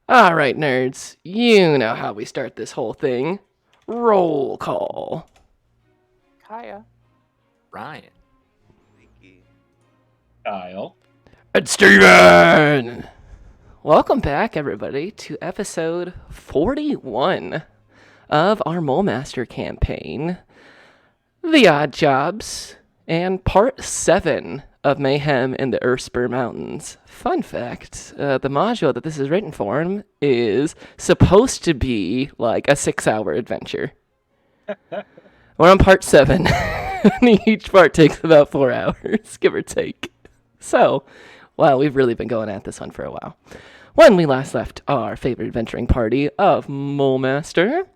All right, nerds, you know how we start this whole thing. Roll call. Kaya. Ryan. Vicky. Kyle. And Steven! Welcome back, everybody, to episode 41 of our Mole Master campaign, The Odd Jobs, and part 7 of Mayhem in the Earthspur Mountains. Fun fact, the module that this is written for is supposed to be like a 6-hour adventure. We're on part 7. Each part takes about 4 hours, give or take. So, wow, we've really been going at this one for a while. When we last left our favorite adventuring party of Mole Master,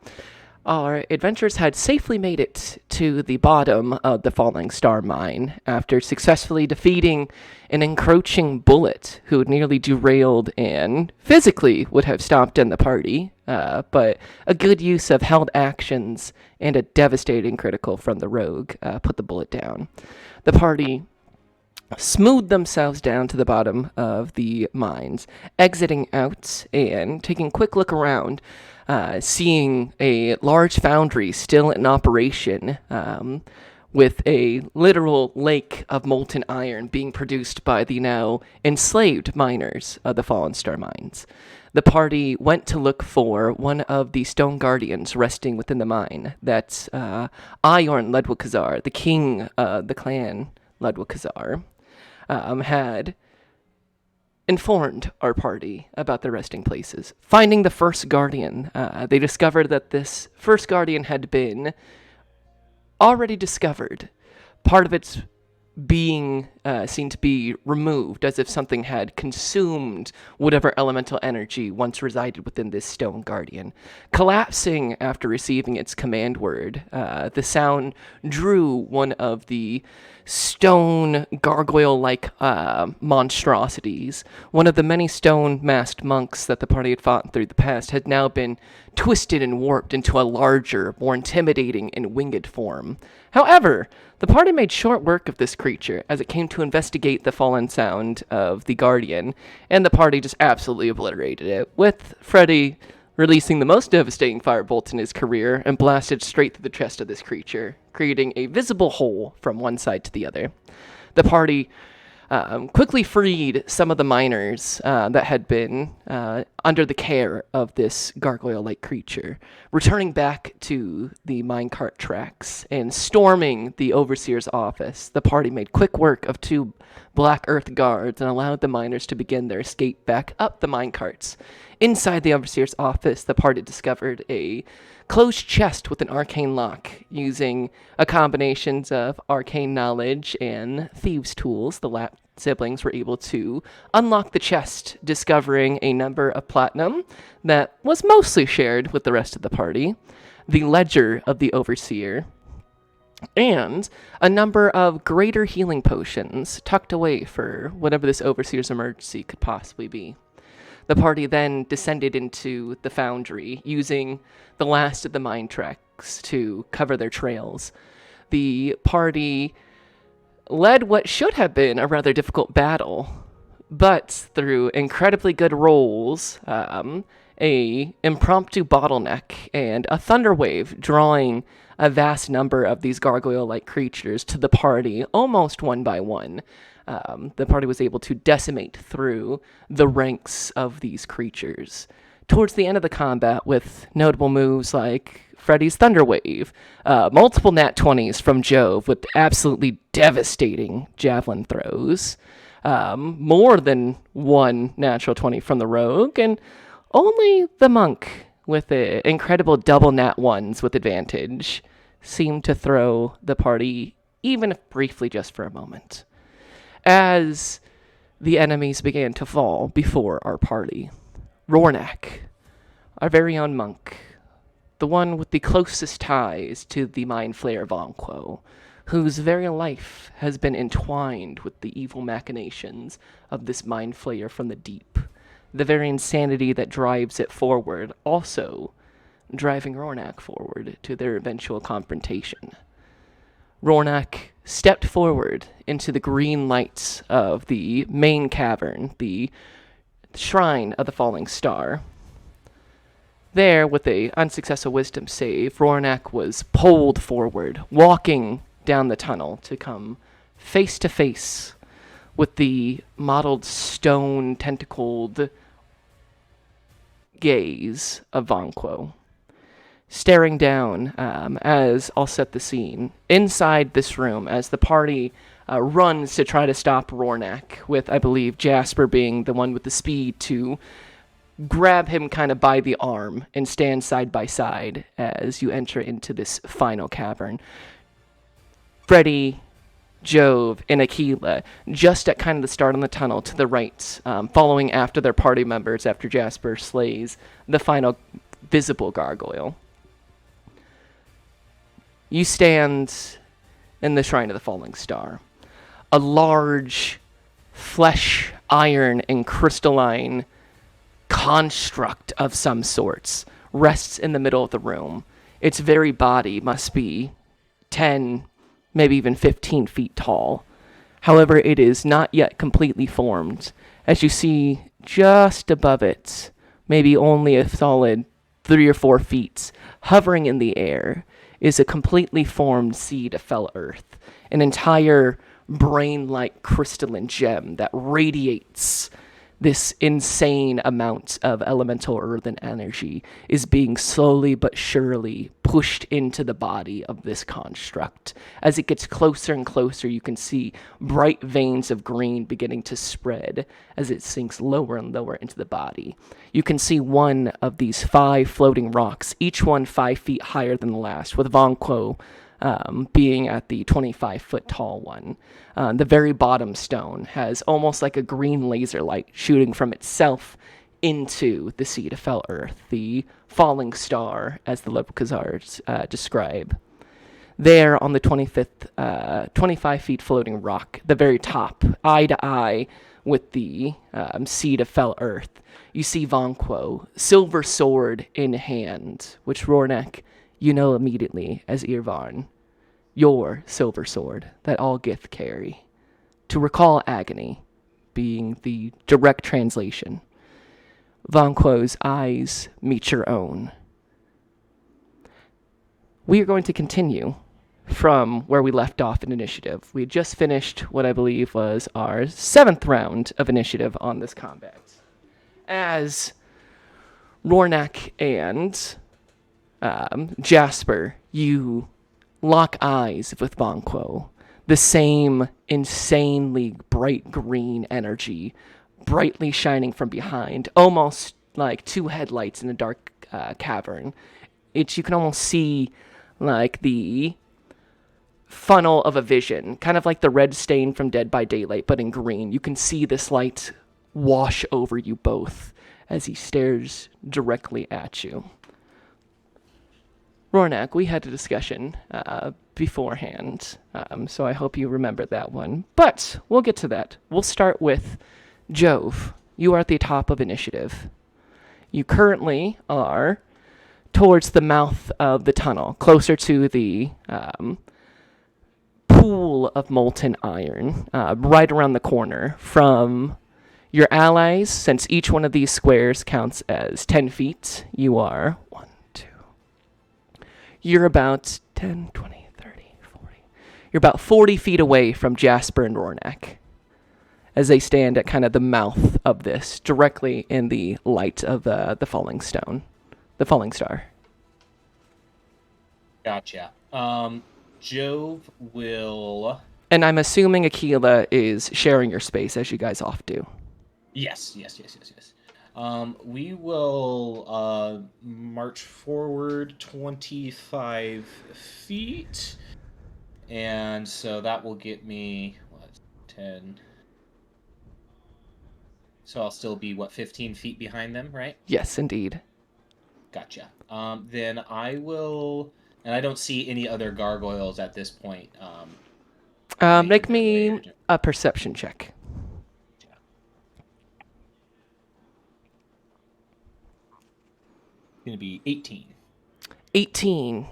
our adventurers had safely made it to the bottom of the Falling Star Mine after successfully defeating an encroaching bullet who had nearly derailed and physically would have stopped in the party, but a good use of held actions and a devastating critical from the rogue put the bullet down. The party smoothed themselves down to the bottom of the mines, exiting out and taking a quick look around, seeing a large foundry still in operation, with a literal lake of molten iron being produced by the now enslaved miners of the Fallen Star Mines. The party went to look for one of the stone guardians resting within the mine. That's Iorn Ledwakazar, the king of the clan Ledwakazar, had informed our party about their resting places. Finding the first guardian, they discovered that this first guardian had been already discovered. Part of its being seemed to be removed, as if something had consumed whatever elemental energy once resided within this stone guardian. Collapsing after receiving its command word, the sound drew one of the stone gargoyle-like monstrosities. One of the many stone-masked monks that the party had fought through the past had now been twisted and warped into a larger, more intimidating and winged form. However, the party made short work of this creature as it came to investigate the fallen sound of the Guardian, and the party just absolutely obliterated it, with Freddy releasing the most devastating firebolt in his career and blasted straight through the chest of this creature, creating a visible hole from one side to the other. The party quickly freed some of the miners that had been under the care of this gargoyle-like creature, returning back to the minecart tracks and storming the overseer's office. The party made quick work of 2 black earth guards and allowed the miners to begin their escape back up the minecarts. Inside the overseer's office, the party discovered a closed chest with an arcane lock. Using a combination of arcane knowledge and thieves' tools, the Lap siblings were able to unlock the chest, discovering a number of platinum that was mostly shared with the rest of the party, the ledger of the overseer, and a number of greater healing potions tucked away for whatever this overseer's emergency could possibly be. The party then descended into the foundry, using the last of the mine tracks to cover their trails. The party led what should have been a rather difficult battle, but through incredibly good rolls, a impromptu bottleneck, and a thunder wave drawing a vast number of these gargoyle-like creatures to the party almost one by one, the party was able to decimate through the ranks of these creatures. Towards the end of the combat, with notable moves like Freddy's Thunder Wave, multiple nat 20s from Jove with absolutely devastating javelin throws, more than one natural 20 from the rogue, and only the monk with incredible double nat 1s with advantage seemed to throw the party, even if briefly just for a moment. As the enemies began to fall before our party, Rornak, our very own monk, the one with the closest ties to the Mind Flayer Vonquo, whose very life has been entwined with the evil machinations of this Mind Flayer from the deep, the very insanity that drives it forward, also driving Rornak forward to their eventual confrontation. Rornak stepped forward into the green lights of the main cavern, the shrine of the falling star, There, with a unsuccessful wisdom save, Rornak was pulled forward, walking down the tunnel to come face to face with the mottled stone tentacled gaze of Vonquo. Staring down, as I'll set the scene, inside this room, as the party runs to try to stop Rornak, with, I believe, Jasper being the one with the speed to grab him kind of by the arm and stand side by side as you enter into this final cavern. Freddy, Jove, and Aquila, just at kind of the start on the tunnel to the right, following after their party members after Jasper slays the final visible gargoyle. You stand in the Shrine of the Falling Star. A large, flesh, iron, and crystalline construct of some sorts rests in the middle of the room. Its very body must be 10, maybe even 15 feet tall. However, it is not yet completely formed. As you see just above it, maybe only a solid 3 or 4 feet, hovering in the air, is a completely formed seed of fell earth, an entire brain-like crystalline gem that radiates this insane amount of elemental earthen energy, is being slowly but surely pushed into the body of this construct. As it gets closer and closer, you can see bright veins of green beginning to spread as it sinks lower and lower into the body. You can see one of these 5 floating rocks, each one 5 feet higher than the last, with Vonquo being at the 25-foot tall one. The very bottom stone has almost like a green laser light shooting from itself into the seed of fell earth, the falling star, as the Lebkazars describe. There on the 25 feet floating rock, the very top, eye to eye with the seed of fell earth, you see Vonquo, silver sword in hand, which Rornak, you know immediately as Irvarn, your silver sword that all Gith carry. To recall agony, being the direct translation. Vonquo's eyes meet your own. We are going to continue from where we left off in initiative. We had just finished what I believe was our 7th round of initiative on this combat. As Rornak and Jasper, you lock eyes with Vonquo. The same insanely bright green energy, brightly shining from behind, almost like 2 headlights in a dark cavern. You can almost see like the funnel of a vision, kind of like the red stain from Dead by Daylight, but in green. You can see this light wash over you both as he stares directly at you. Rornak, we had a discussion beforehand, so I hope you remember that one. But we'll get to that. We'll start with Jove. You are at the top of initiative. You currently are towards the mouth of the tunnel, closer to the pool of molten iron, right around the corner from your allies. Since each one of these squares counts as 10 feet, you are you're about 10, 20, 30, 40. You're about 40 feet away from Jasper and Rornak as they stand at kind of the mouth of this, directly in the light of the falling stone, the falling star. Gotcha. Jove will... And I'm assuming Aquila is sharing your space, as you guys oft do. Yes. We will march forward 25 feet, and so that will get me, 10? So I'll still be, 15 feet behind them, right? Yes, indeed. Gotcha. Then I will, and I don't see any other gargoyles at this point. Make me a perception check. Going to be 18. 18.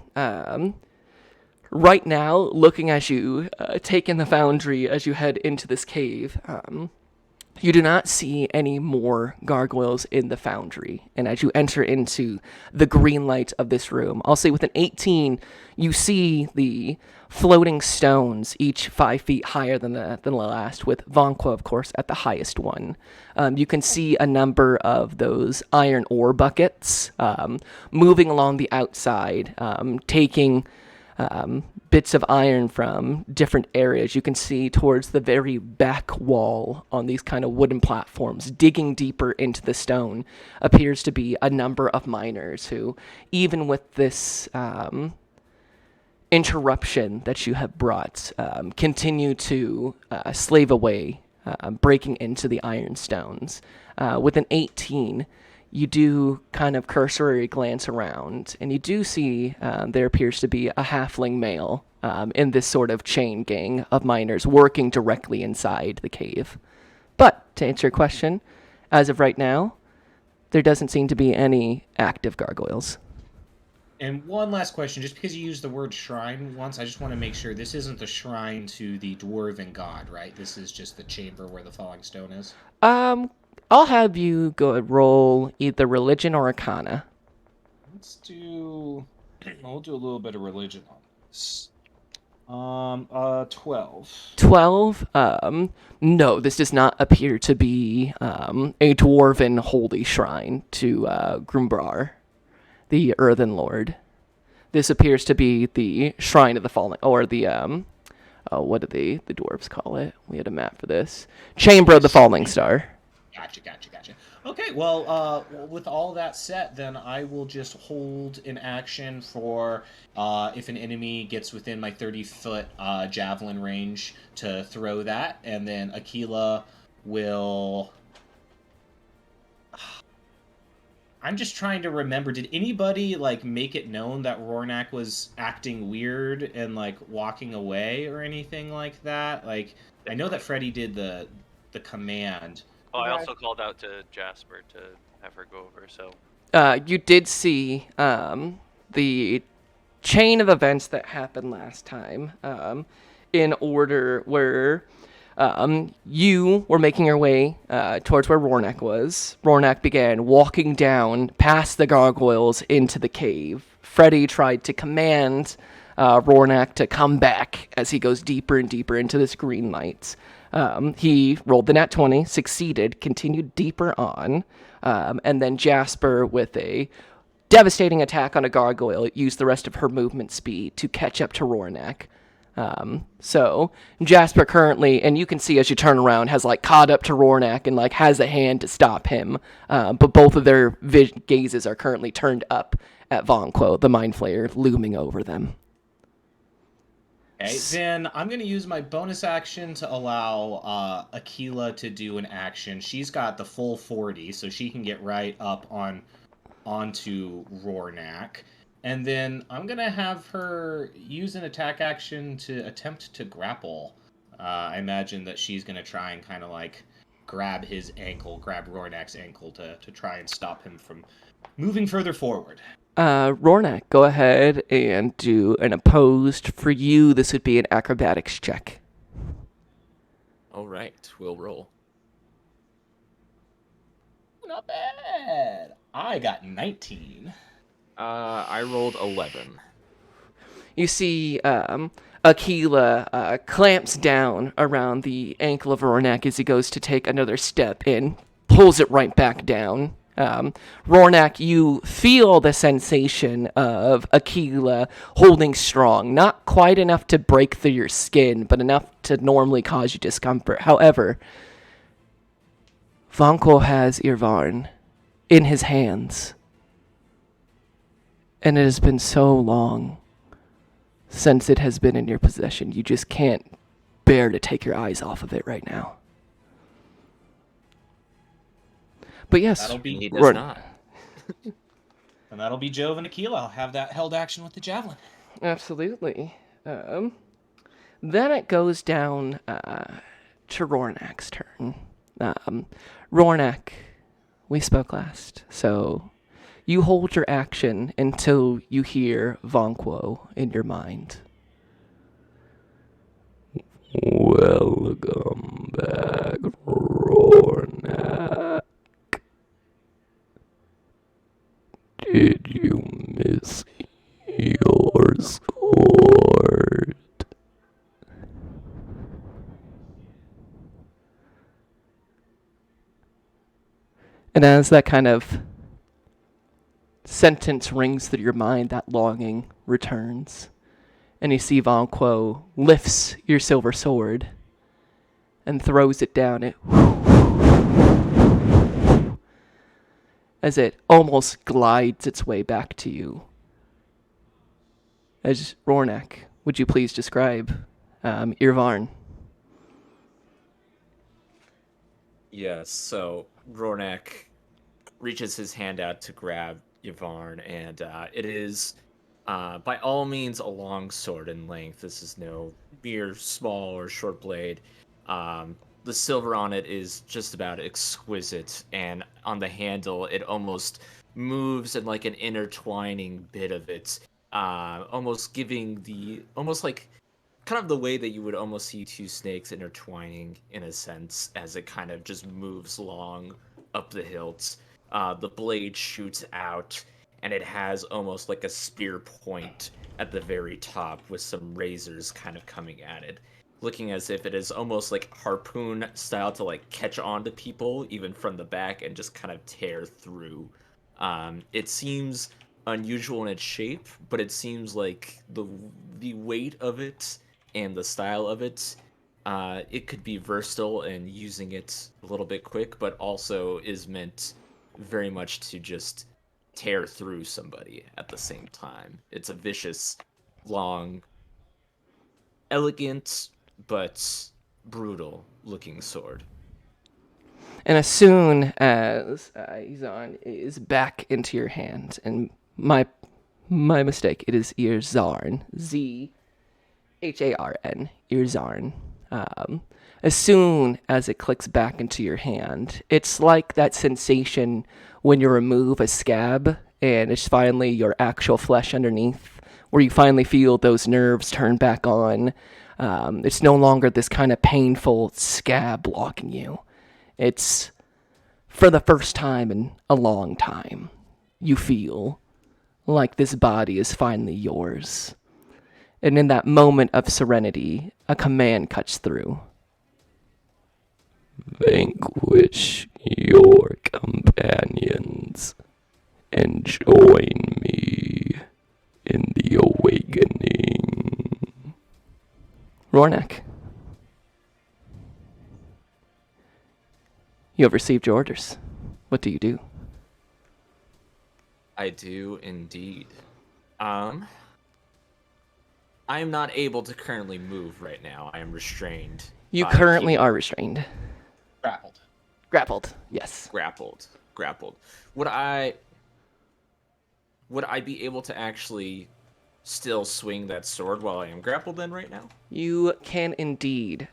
Right now, looking as you take in the foundry as you head into this cave, You do not see any more gargoyles in the foundry. And as you enter into the green light of this room, I'll say with an 18, you see the floating stones, each 5 feet higher than the last, with Vonqua, of course, at the highest one. You can see a number of those iron ore buckets moving along the outside, taking bits of iron from different areas. You can see towards the very back wall on these kind of wooden platforms, digging deeper into the stone, appears to be a number of miners who, even with this interruption that you have brought, continue to slave away, breaking into the iron stones. With an 18, you do kind of cursory glance around, and you do see there appears to be a halfling male in this sort of chain gang of miners working directly inside the cave. But to answer your question, as of right now, there doesn't seem to be any active gargoyles. And one last question, just because you used the word shrine once, I just want to make sure this isn't the shrine to the dwarven god, right? This is just the chamber where the falling stone is. I'll have you go and roll either religion or arcana. We'll do a little bit of religion on this. 12. 12? No, this does not appear to be a dwarven holy shrine to Grumbrar, the Earthen Lord. This appears to be the Shrine of the Fallen, or the, what do the dwarves call it? We had a map for this. Chamber of the Falling Star. Gotcha. Okay, well, with all that set, then I will just hold an action for if an enemy gets within my 30-foot javelin range to throw that, and then Aquila will... I'm just trying to remember, did anybody, make it known that Rornak was acting weird and, walking away or anything like that? I know that Freddy did the command. Oh, I also called out to Jasper to have her go over, so... You did see the chain of events that happened last time in order where you were making your way towards where Rornak was. Rornak began walking down past the gargoyles into the cave. Freddy tried to command Rornak to come back as he goes deeper and deeper into this green light. He rolled the nat 20, succeeded, continued deeper on, and then Jasper, with a devastating attack on a gargoyle, used the rest of her movement speed to catch up to Rornak. So Jasper currently, and you can see as you turn around, has caught up to Rornak and has a hand to stop him. But both of their gazes are currently turned up at Vonquo, the Mind Flayer, looming over them. Okay, then I'm going to use my bonus action to allow Aquila to do an action. She's got the full 40, so she can get right up onto Rornak. And then I'm going to have her use an attack action to attempt to grapple. I imagine that she's going to try and kind of grab his ankle, grab Rornak's ankle to try and stop him from moving further forward. Rornak, go ahead and do an opposed. For you, this would be an acrobatics check. All right, we'll roll. Not bad. I got 19. I rolled 11. You see Aquila clamps down around the ankle of Rornak as he goes to take another step in, pulls it right back down. Rornak, you feel the sensation of Aquila holding strong, not quite enough to break through your skin, but enough to normally cause you discomfort. However, Vonquo has Irvarn in his hands, and it has been so long since it has been in your possession. You just can't bear to take your eyes off of it right now. But yes, He does not. And that'll be Jove and Aquila. I'll have that held action with the javelin. Absolutely. Then it goes down to Rornak's turn. Rornak, we spoke last, so you hold your action until you hear Vonquo in your mind. Welcome back, Rornak. And as that kind of sentence rings through your mind, that longing returns. And you see Vanquo lifts your silver sword and throws it down. As it almost glides its way back to you. As Rornak, would you please describe Irvarn? Yes, so Rornak reaches his hand out to grab Yvarn, and it is, by all means, a long sword in length. This is no mere small or short blade. The silver on it is just about exquisite, and on the handle, it almost moves in like an intertwining bit of it, almost giving almost like kind of the way that you would almost see two snakes intertwining in a sense as it kind of just moves along up the hilts. The blade shoots out, and it has almost like a spear point at the very top with some razors kind of coming at it, looking as if it is almost like harpoon style to like catch on to people even from the back and just kind of tear through. It seems unusual in its shape, but it seems like the weight of it and the style of it, it could be versatile and using it a little bit quick, but also is meant very much to just tear through somebody at the same time. It's a vicious, long, elegant, but brutal looking sword. And as soon as Izan is back into your hand, and my mistake, it is Irzarn, Zharn, Irzarn. As soon as it clicks back into your hand, it's like that sensation when you remove a scab and it's finally your actual flesh underneath, where you finally feel those nerves turn back on. It's no longer this kind of painful scab blocking you. It's, for the first time in a long time, you feel like this body is finally yours. And in that moment of serenity, a command cuts through. Vanquish your companions and join me in the awakening. Rornak, you have received your orders. What do you do? I do indeed. I am not able to currently move right now. I am restrained. You by currently keeping- are restrained. Grappled. Grappled, yes. grappled. Would I be able to actually still swing that sword while I am grappled then right now? You can indeed.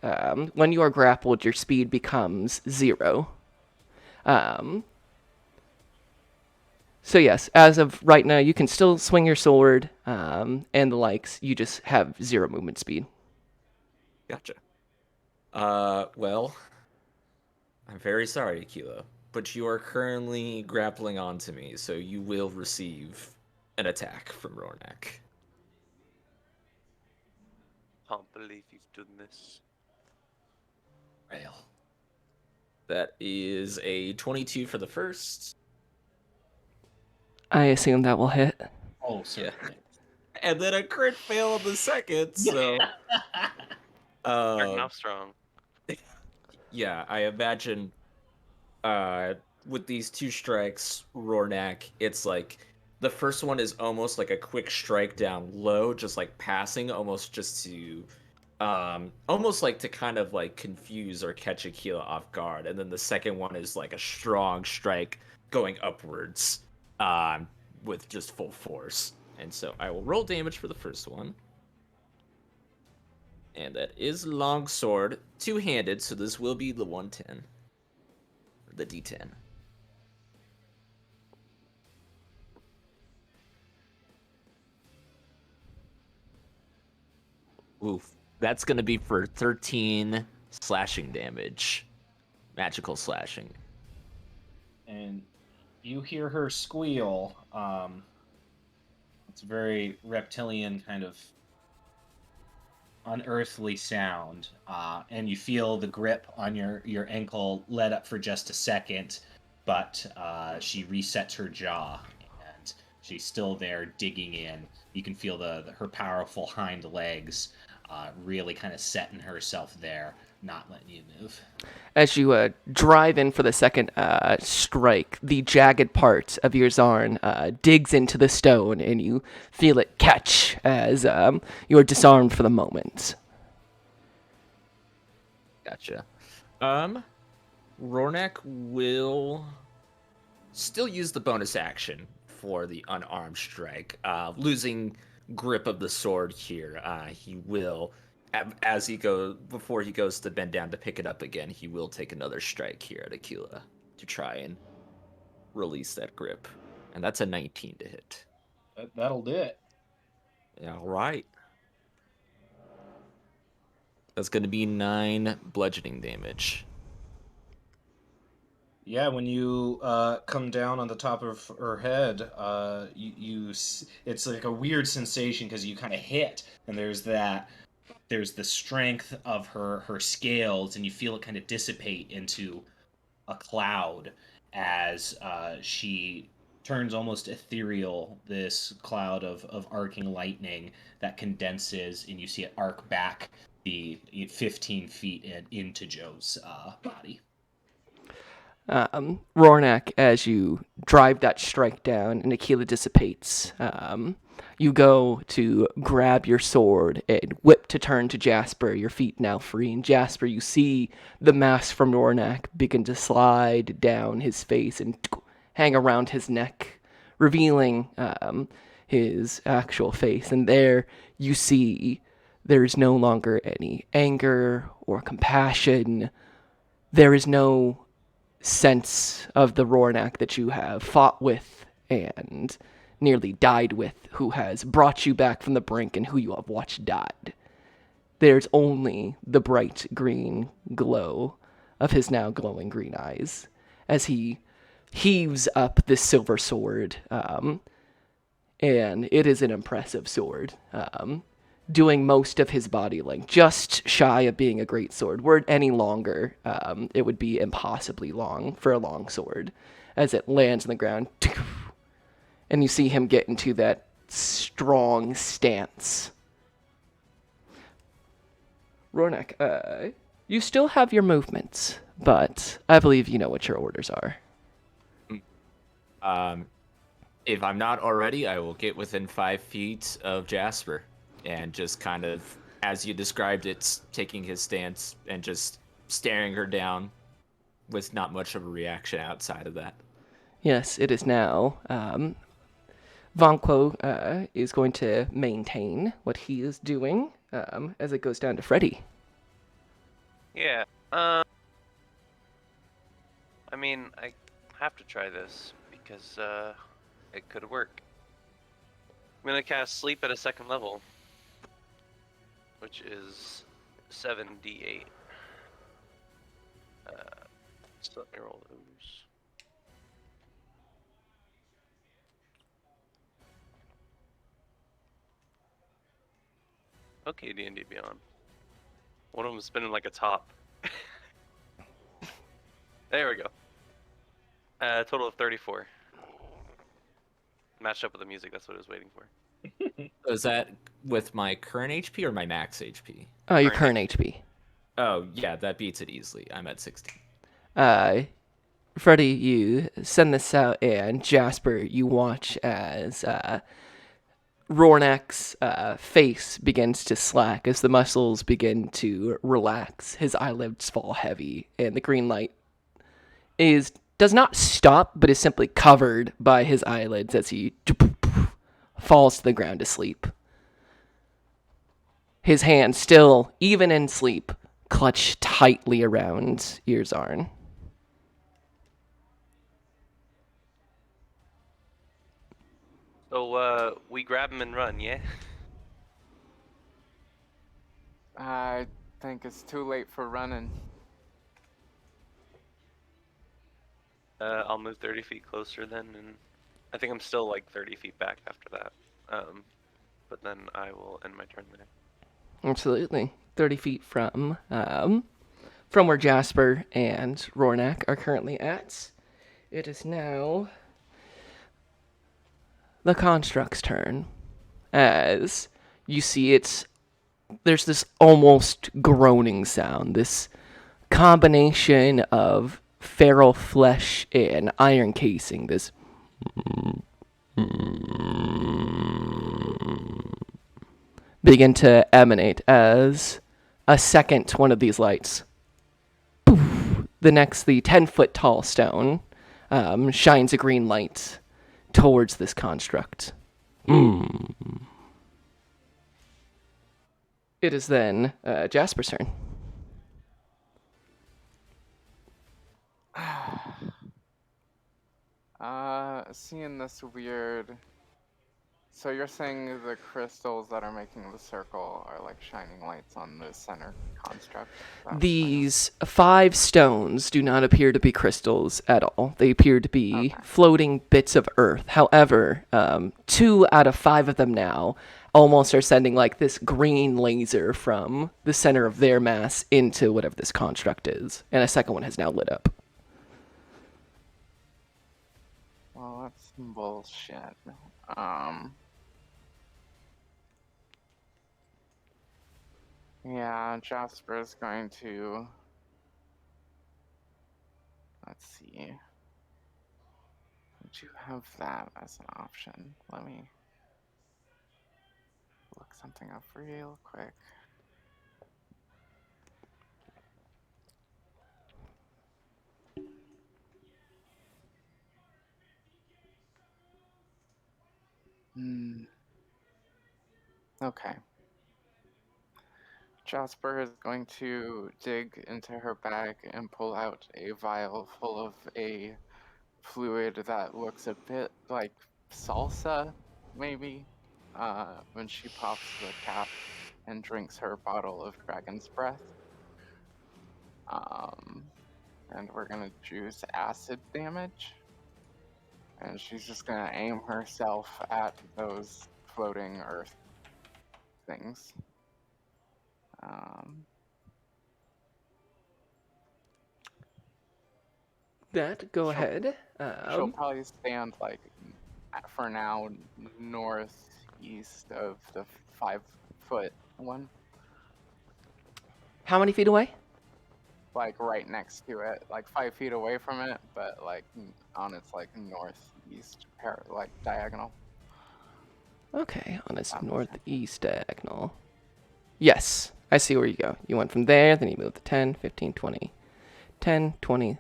When you are grappled, your speed becomes 0. So yes, as of right now, you can still swing your sword and the likes. You just have 0 movement speed. Gotcha. Well, I'm very sorry, Akila, but you are currently grappling onto me, so you will receive an attack from Rornak. Can't believe you've done this. Well, that is a 22 for the first. I assume that will hit. Oh, certainly. And then a crit fail on the second, so... Starting off strong. Yeah, I imagine with these 2 strikes, Rornak, it's like the first one is almost like a quick strike down low, just like passing, almost just to almost like to kind of like confuse or catch Akila off guard. And then the second one is like a strong strike going upwards with just full force. And so I will roll damage for the first one. And that is longsword, 2-handed, so this will be the 110. The D10. Oof. That's going to be for 13 slashing damage. Magical slashing. And you hear her squeal. It's a very reptilian kind of unearthly sound, and you feel the grip on your ankle let up for just a second, but she resets her jaw, and she's still there digging in. You can feel her powerful hind legs really kind of setting herself there, not letting you move. As you drive in for the second strike, the jagged part of your Zarn digs into the stone, and you feel it catch as you are disarmed for the moment. Gotcha. Rornak will still use the bonus action for the unarmed strike. Losing grip of the sword here, he will, before he goes to bend down to pick it up again, he will take another strike here at Aquila to try and release that grip. And that's a 19 to hit. That'll do it. All right. That's going to be 9 bludgeoning damage. Yeah, when you come down on the top of her head, it's like a weird sensation because you kind of hit, and there's the strength of her scales, and you feel it kind of dissipate into a cloud as she turns almost ethereal, this cloud of arcing lightning that condenses, and you see it arc back the 15 feet into Joe's body. Rornak, as you drive that strike down and Aquila dissipates, you go to grab your sword and whip to turn to Jasper, your feet now free. And Jasper, you see the mask from Rornak begin to slide down his face and hang around his neck, revealing his actual face. And there you see there is no longer any anger or compassion. There is no sense of the Rornak that you have fought with and nearly died with, who has brought you back from the brink and who you have watched died. There's only the bright green glow of his now glowing green eyes as he heaves up this silver sword, and it is an impressive sword, doing most of his body length, just shy of being a great sword. Were it any longer, it would be impossibly long for a long sword, as it lands on the ground, and you see him get into that strong stance. Rornak, you still have your movements, but I believe you know what your orders are. If I'm not already, I will get within 5 feet of Jasper. And just kind of, as you described it, taking his stance and just staring her down with not much of a reaction outside of that. Yes, it is now. Vanquo is going to maintain what he is doing as it goes down to Freddy. Yeah. I mean, I have to try this because it could work. I'm gonna cast Sleep at a 2nd level, which is 7d8. So let me roll those. Okay, D&D Beyond. One of them is spinning like a top. There we go. Total of 34. Matched up with the music, that's what I was waiting for. Is that with my current HP or my max HP? Oh, your current HP. Oh, yeah, that beats it easily. I'm at 16. Freddy, you send this out, and Jasper, you watch as Rornak's face begins to slack as the muscles begin to relax. His eyelids fall heavy, and the green light does not stop, but is simply covered by his eyelids as he falls to the ground to sleep. His hand still, even in sleep, clutched tightly around Earzarn. So, we grab him and run, yeah? I think it's too late for running. I'll move 30 feet closer then, and I think I'm still like 30 feet back after that. But then I will end my turn there. Absolutely. 30 feet from where Jasper and Rornak are currently at. It is now the construct's turn. As you see there's this almost groaning sound, this combination of feral flesh and iron casing, this begin to emanate as a second one of these lights, the 10-foot tall stone, shines a green light towards this construct. It is then Jasper's turn. Seeing this weird. So you're saying the crystals that are making the circle are like shining lights on the center construct? These 5 stones do not appear to be crystals at all. They appear to be floating bits of earth. However, 2 out of 5 of them now almost are sending like this green laser from the center of their mass into whatever this construct is. And a second one has now lit up. Well, that's some bullshit. Yeah, Jasper is going to. Let's see. Would you have that as an option? Let me look something up real quick. Okay. Jasper is going to dig into her bag and pull out a vial full of a fluid that looks a bit like salsa, maybe, when she pops the cap and drinks her bottle of dragon's breath. And we're gonna juice acid damage. And she's just gonna aim herself at those floating earth things. Go ahead. She'll probably stand like, for now, northeast of the 5-foot one. How many feet away? Like right next to it, like 5 feet away from it, but like on its like northeast, like diagonal. Okay, on its northeast diagonal. Yes, I see where you go. You went from there, then you moved to 10, 15, 20. 10, 20,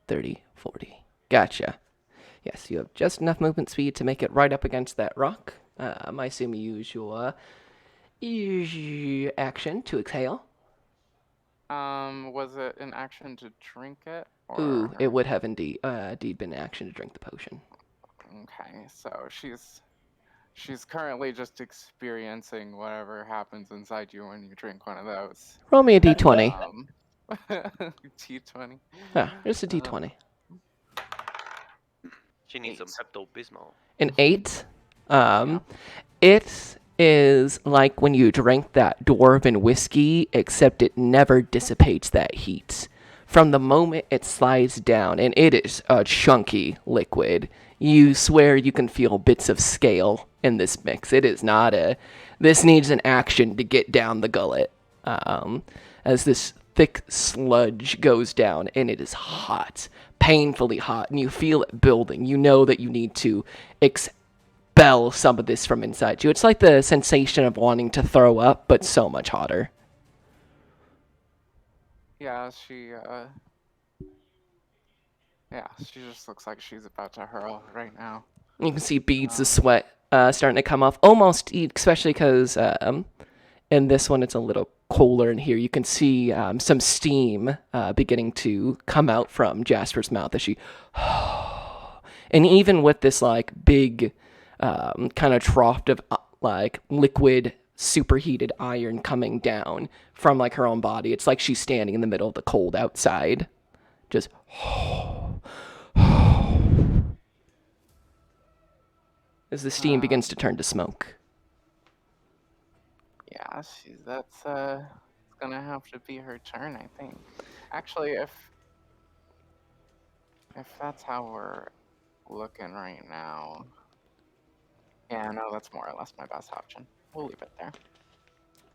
30, 40. Gotcha. Yes, you have just enough movement speed to make it right up against that rock. I assume you use your action to exhale. Was it an action to drink it? Or... Ooh, it would have indeed been an action to drink the potion. Okay, so she's currently just experiencing whatever happens inside you when you drink one of those. Roll me a d20. D20. Yeah, just a d20. She needs some Pepto-Bismol. An 8. It is like when you drink that dwarven whiskey, except it never dissipates that heat. From the moment it slides down, and it is a chunky liquid, you swear you can feel bits of scale in this mix. It is not this needs an action to get down the gullet. As this thick sludge goes down, and it is hot, painfully hot, and you feel it building. You know that you need to expel some of this from inside you. It's like the sensation of wanting to throw up, but so much hotter. Yeah, she just looks like she's about to hurl right now. You can see beads of sweat starting to come off, almost, especially because in this one it's a little cooler in here. You can see some steam beginning to come out from Jasper's mouth as she... And even with this like big kind of trough of like liquid superheated iron coming down from like her own body, it's like she's standing in the middle of the cold outside, just as the steam begins to turn to smoke. Yeah, that's gonna have to be her turn, I think. Actually, If that's how we're looking right now. Yeah, no, that's more or less my best option. We'll leave it there.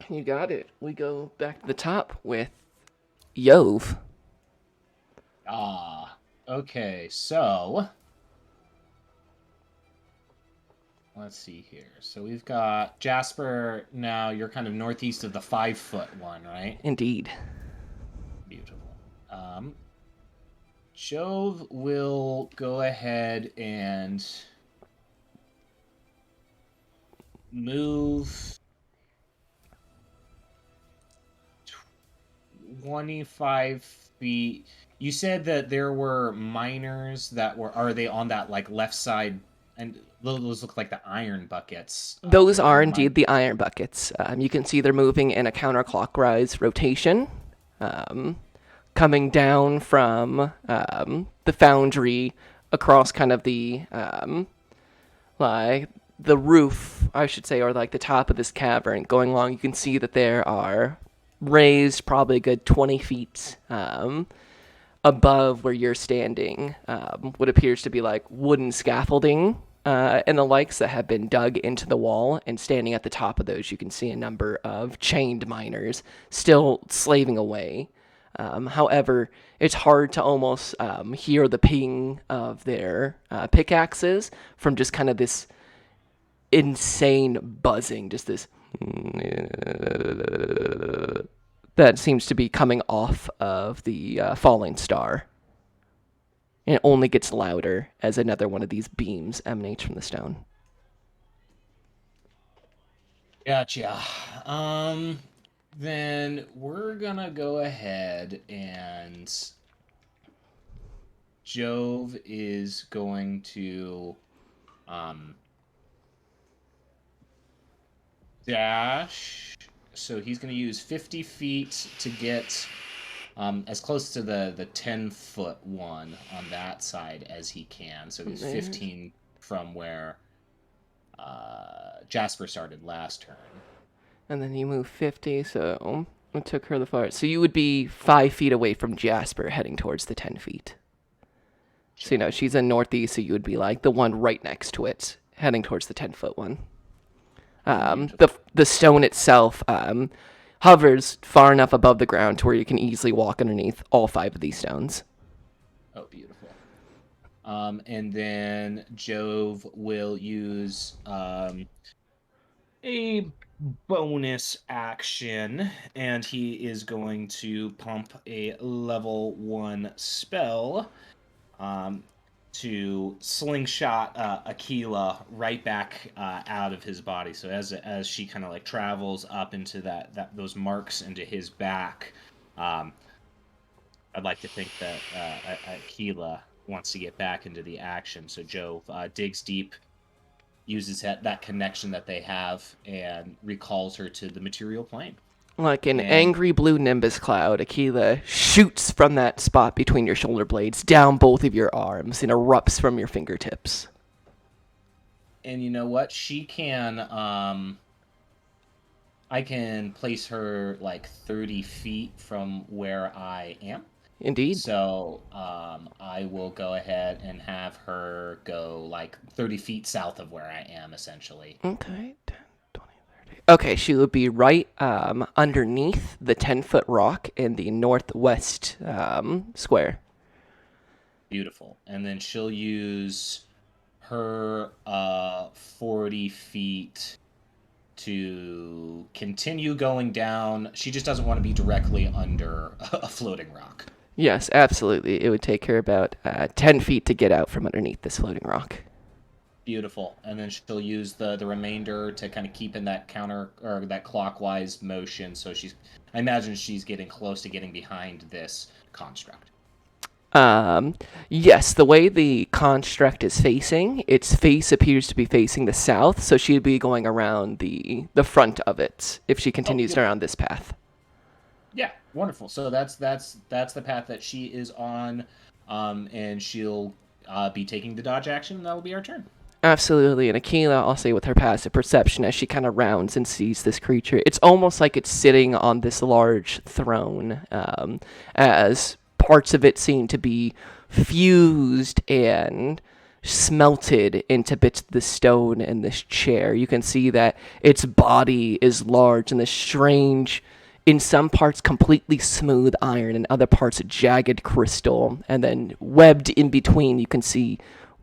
You got it. We go back to the top with Yove. Okay, so let's see here. So we've got Jasper. Now you're kind of northeast of the 5-foot one, right? Indeed. Beautiful. Jove will go ahead and move 25 feet. You said that there were miners that were. Are they on that like left side? And those look like the iron buckets. Those They're are the indeed the iron buckets. You can see they're moving in a counterclockwise rotation, coming down from the foundry across kind of the like the roof, I should say, or like the top of this cavern. Going along, you can see that there are raised probably a good 20 feet above where you're standing, what appears to be like wooden scaffolding and the likes that have been dug into the wall, and standing at the top of those you can see a number of chained miners still slaving away. However, it's hard to almost hear the ping of their pickaxes from just kind of this insane buzzing, just this that seems to be coming off of the falling star. And it only gets louder as another one of these beams emanates from the stone. Gotcha. Then we're gonna go ahead and Jove is going to dash. So he's going to use 50 feet to get as close to the 10-foot one on that side as he can. So he's 15 from where Jasper started last turn. And then you move 50, so it took her the far. So you would be 5 feet away from Jasper heading towards the 10 feet. So, you know, she's in northeast, so you would be like the one right next to it, heading towards the 10-foot one. The stone itself hovers far enough above the ground to where you can easily walk underneath all 5 of these stones. Oh, beautiful. And then Jove will use a bonus action, and he is going to pump a level 1 spell to slingshot Aquila right back out of his body. So as she kind of like travels up into those marks into his back, I'd like to think that Aquila wants to get back into the action. So Jove digs deep, uses that connection that they have, and recalls her to the material plane. Like an angry blue nimbus cloud, Aquila shoots from that spot between your shoulder blades down both of your arms and erupts from your fingertips. And you know what? She can, I can place her like 30 feet from where I am. Indeed. So, I will go ahead and have her go like 30 feet south of where I am, essentially. Okay, 10, 20, 30. Okay, she would be right underneath the 10-foot rock in the northwest square. Beautiful. And then she'll use her 40 feet to continue going down. She just doesn't want to be directly under a floating rock. Yes, absolutely. It would take her about 10 feet to get out from underneath this floating rock. Beautiful. And then she'll use the remainder to kind of keep in that counter or that clockwise motion. So I imagine she's getting close to getting behind this construct. Yes, the way the construct is facing, its face appears to be facing the south, so she'd be going around the front of it if she continues around this path. Yeah, wonderful. So that's the path that she is on, and she'll be taking the dodge action, and that'll be our turn. Absolutely, and Aquila, I'll say with her passive perception, as she kind of rounds and sees this creature, it's almost like it's sitting on this large throne, as parts of it seem to be fused and smelted into bits of the stone in this chair. You can see that its body is large and this strange, in some parts completely smooth iron, and other parts jagged crystal, and then webbed in between you can see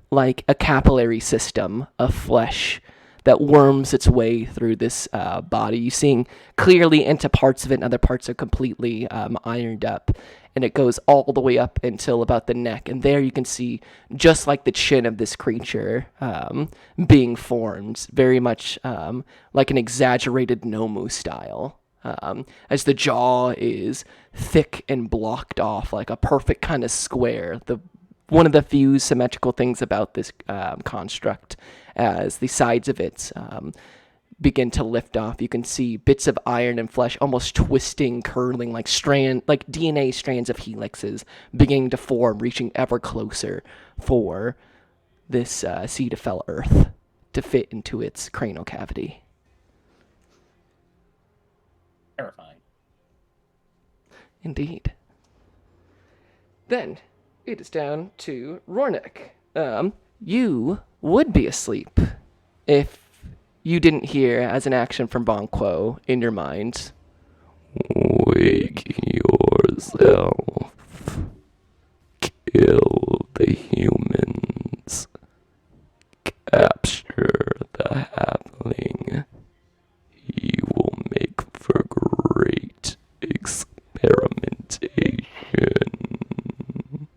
like a capillary system of flesh that worms its way through this body. You're seeing clearly into parts of it, and other parts are completely ironed up. And it goes all the way up until about the neck. And there you can see, just like the chin of this creature being formed, very much like an exaggerated Nomu style. As the jaw is thick and blocked off like a perfect kind of square. One of the few symmetrical things about this construct, as the sides of it begin to lift off, you can see bits of iron and flesh almost twisting, curling like DNA strands of helixes beginning to form, reaching ever closer for this seed of fell earth to fit into its cranial cavity. Terrifying. Indeed. Then it is down to Rornik. You would be asleep if you didn't hear, as an action from Bonquo in your mind, "Wake yourself. Kill the humans. Capture the halfling. You will make for great experimentation."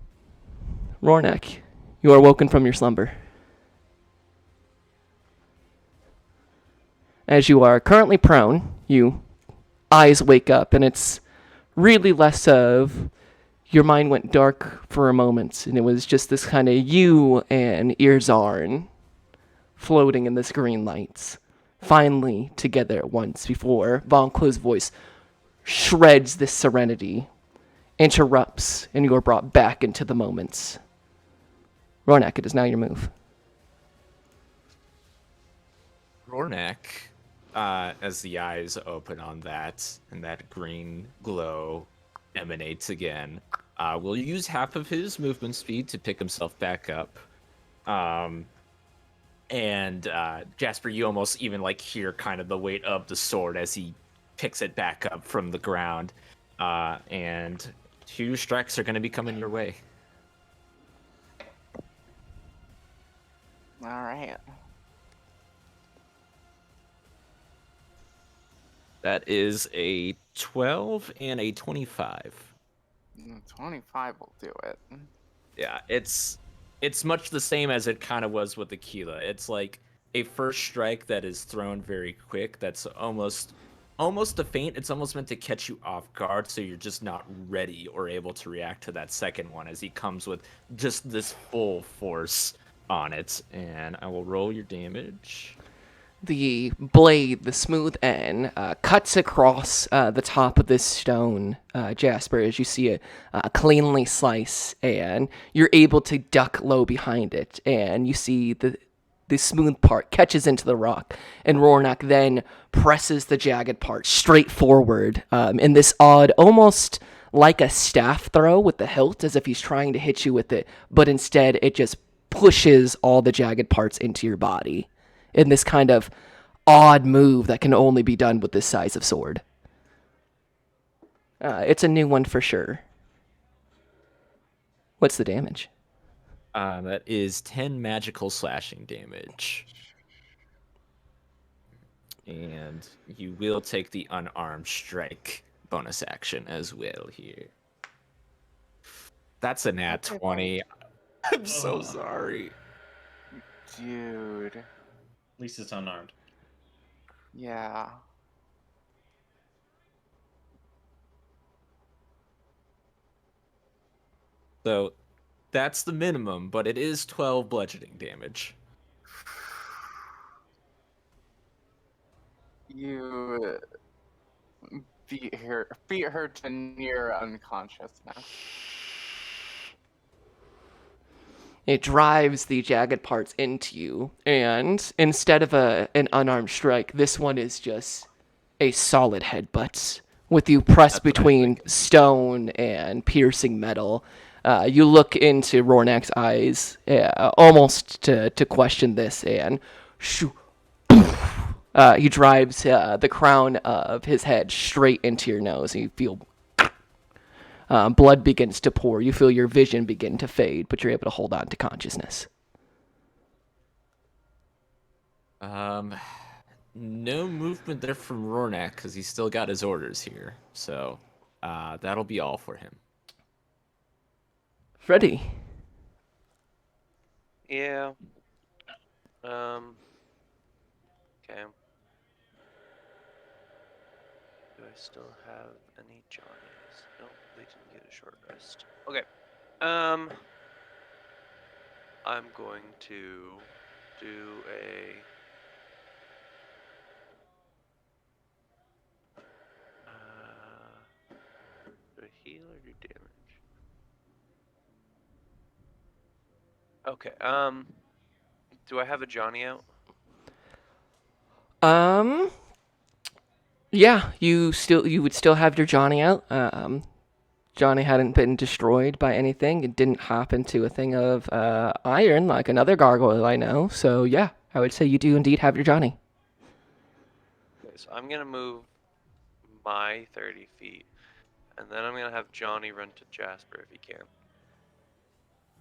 Rornek, you are woken from your slumber. As you are currently prone, you eyes wake up, and it's really less of your mind went dark for a moment, and it was just this kind of you and Irzarn floating in this green light, finally together at once before Von Klo's voice shreds this serenity, interrupts, and you are brought back into the moments. Rornak, it is now your move. Rornak, as the eyes open on that, and that green glow emanates again, will use half of his movement speed to pick himself back up. And Jasper, you almost even like hear kind of the weight of the sword as he picks it back up from the ground. And 2 strikes are going to be coming your way. All right. That is a 12 and a 25. 25 will do it. Yeah, it's much the same as it kind of was with Aquila. It's like a first strike that is thrown very quick. That's almost a feint. It's almost meant to catch you off guard, so you're just not ready or able to react to that second one as he comes with just this full force on it. And I will roll your damage. The blade, the smooth end, cuts across the top of this stone, Jasper, as you see it cleanly slice, and you're able to duck low behind it, and you see the smooth part catches into the rock, and Rornak then presses the jagged part straight forward in this odd, almost like a staff throw with the hilt, as if he's trying to hit you with it, but instead it just pushes all the jagged parts into your body in this kind of odd move that can only be done with this size of sword. It's a new one for sure. What's the damage? That is 10 magical slashing damage. And you will take the unarmed strike bonus action as well here. That's a nat 20. I'm so sorry. Dude. At least it's unarmed. Yeah. So that's the minimum, but it is 12 bludgeoning damage. You beat her to near unconsciousness. It drives the jagged parts into you, and instead of an unarmed strike, this one is just a solid headbutt with you pressed between stone and piercing metal. You look into Rornak's eyes, almost to question this, and shoo, he drives the crown of his head straight into your nose, and you feel blood begins to pour. You feel your vision begin to fade, but you're able to hold on to consciousness. No movement there from Rornak because he's still got his orders here. So that'll be all for him. Freddy. Yeah. Okay. Do I still have any Johnnies? Nope, they didn't get a short rest. Okay. I'm going to do a do I heal or do damage? Okay. Do I have a Johnny out? Yeah, you would still have your Johnny out. Johnny hadn't been destroyed by anything. It didn't hop into a thing of iron like another gargoyle I know. So yeah, I would say you do indeed have your Johnny. Okay, so I'm gonna move my 30 feet, and then I'm gonna have Johnny run to Jasper if he can.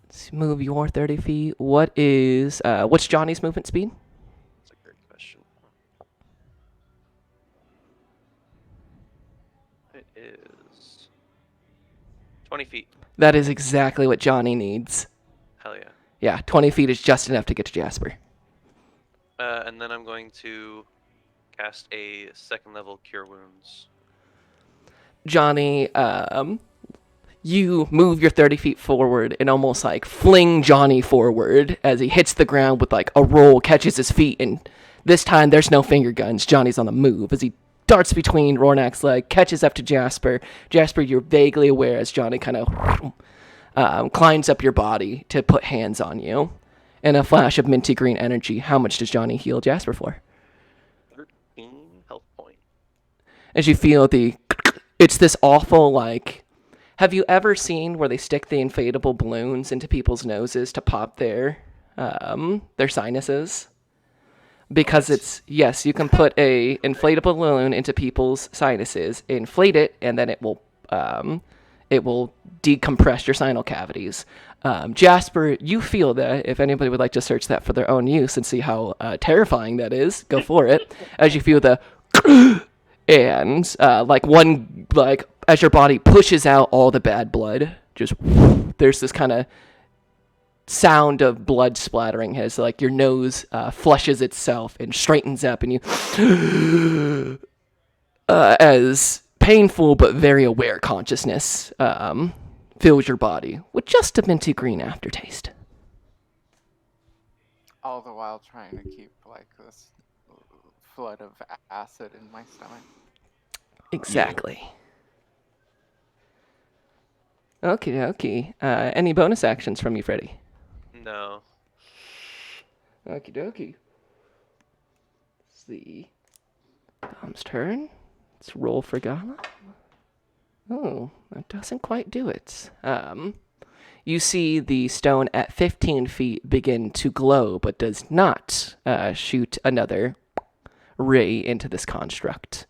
Let's move your 30 feet. What's Johnny's movement speed? That's a great question. It is 20 feet. That is exactly what Johnny needs. Hell yeah. Yeah, 20 feet is just enough to get to Jasper. And then I'm going to cast a 2nd level Cure Wounds. Johnny, you move your 30 feet forward and almost like fling Johnny forward as he hits the ground with like a roll, catches his feet, and this time there's no finger guns. Johnny's on the move as he darts between Rornak's leg, catches up to Jasper. Jasper, you're vaguely aware as Johnny kind of climbs up your body to put hands on you. In a flash of minty green energy, how much does Johnny heal Jasper for? 13 health point. As you feel it's this awful, like, have you ever seen where they stick the inflatable balloons into people's noses to pop their sinuses? Because yes, you can put a inflatable balloon into people's sinuses, inflate it, and then it will decompress your sinus cavities. Jasper, you feel that. If anybody would like to search that for their own use and see how terrifying that is, go for it. As you feel the and as your body pushes out all the bad blood, just there's this kind of sound of blood splattering as like your nose flushes itself and straightens up, and you as painful but very aware consciousness fills your body with just a minty green aftertaste. All the while trying to keep like this flood of acid in my stomach. Exactly. Okay. Any bonus actions from you, Freddy? No. Okie dokie. It's the Dom's turn. Let's roll for Gala. Oh, that doesn't quite do it. You see the stone at 15 feet begin to glow, but does not shoot another ray into this construct.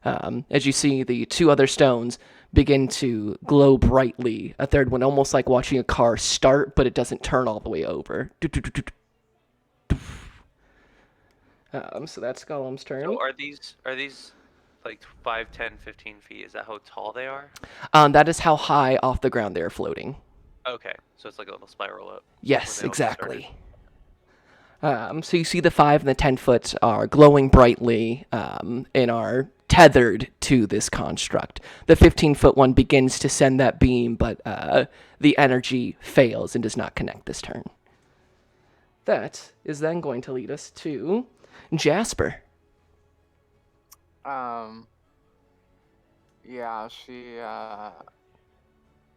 As you see the two other stones begin to glow brightly, a third one almost like watching a car start, but it doesn't turn all the way over. So that's Golem's turn. So are these like 5, 10, 15 feet? Is that how tall they are? That is how high off the ground they're floating. Okay, so it's like a little spiral up. Yes, exactly. So you see the 5 and the 10 foot are glowing brightly and are tethered to this construct. The 15-foot one begins to send that beam, but the energy fails and does not connect this turn. That is then going to lead us to Jasper. Yeah, she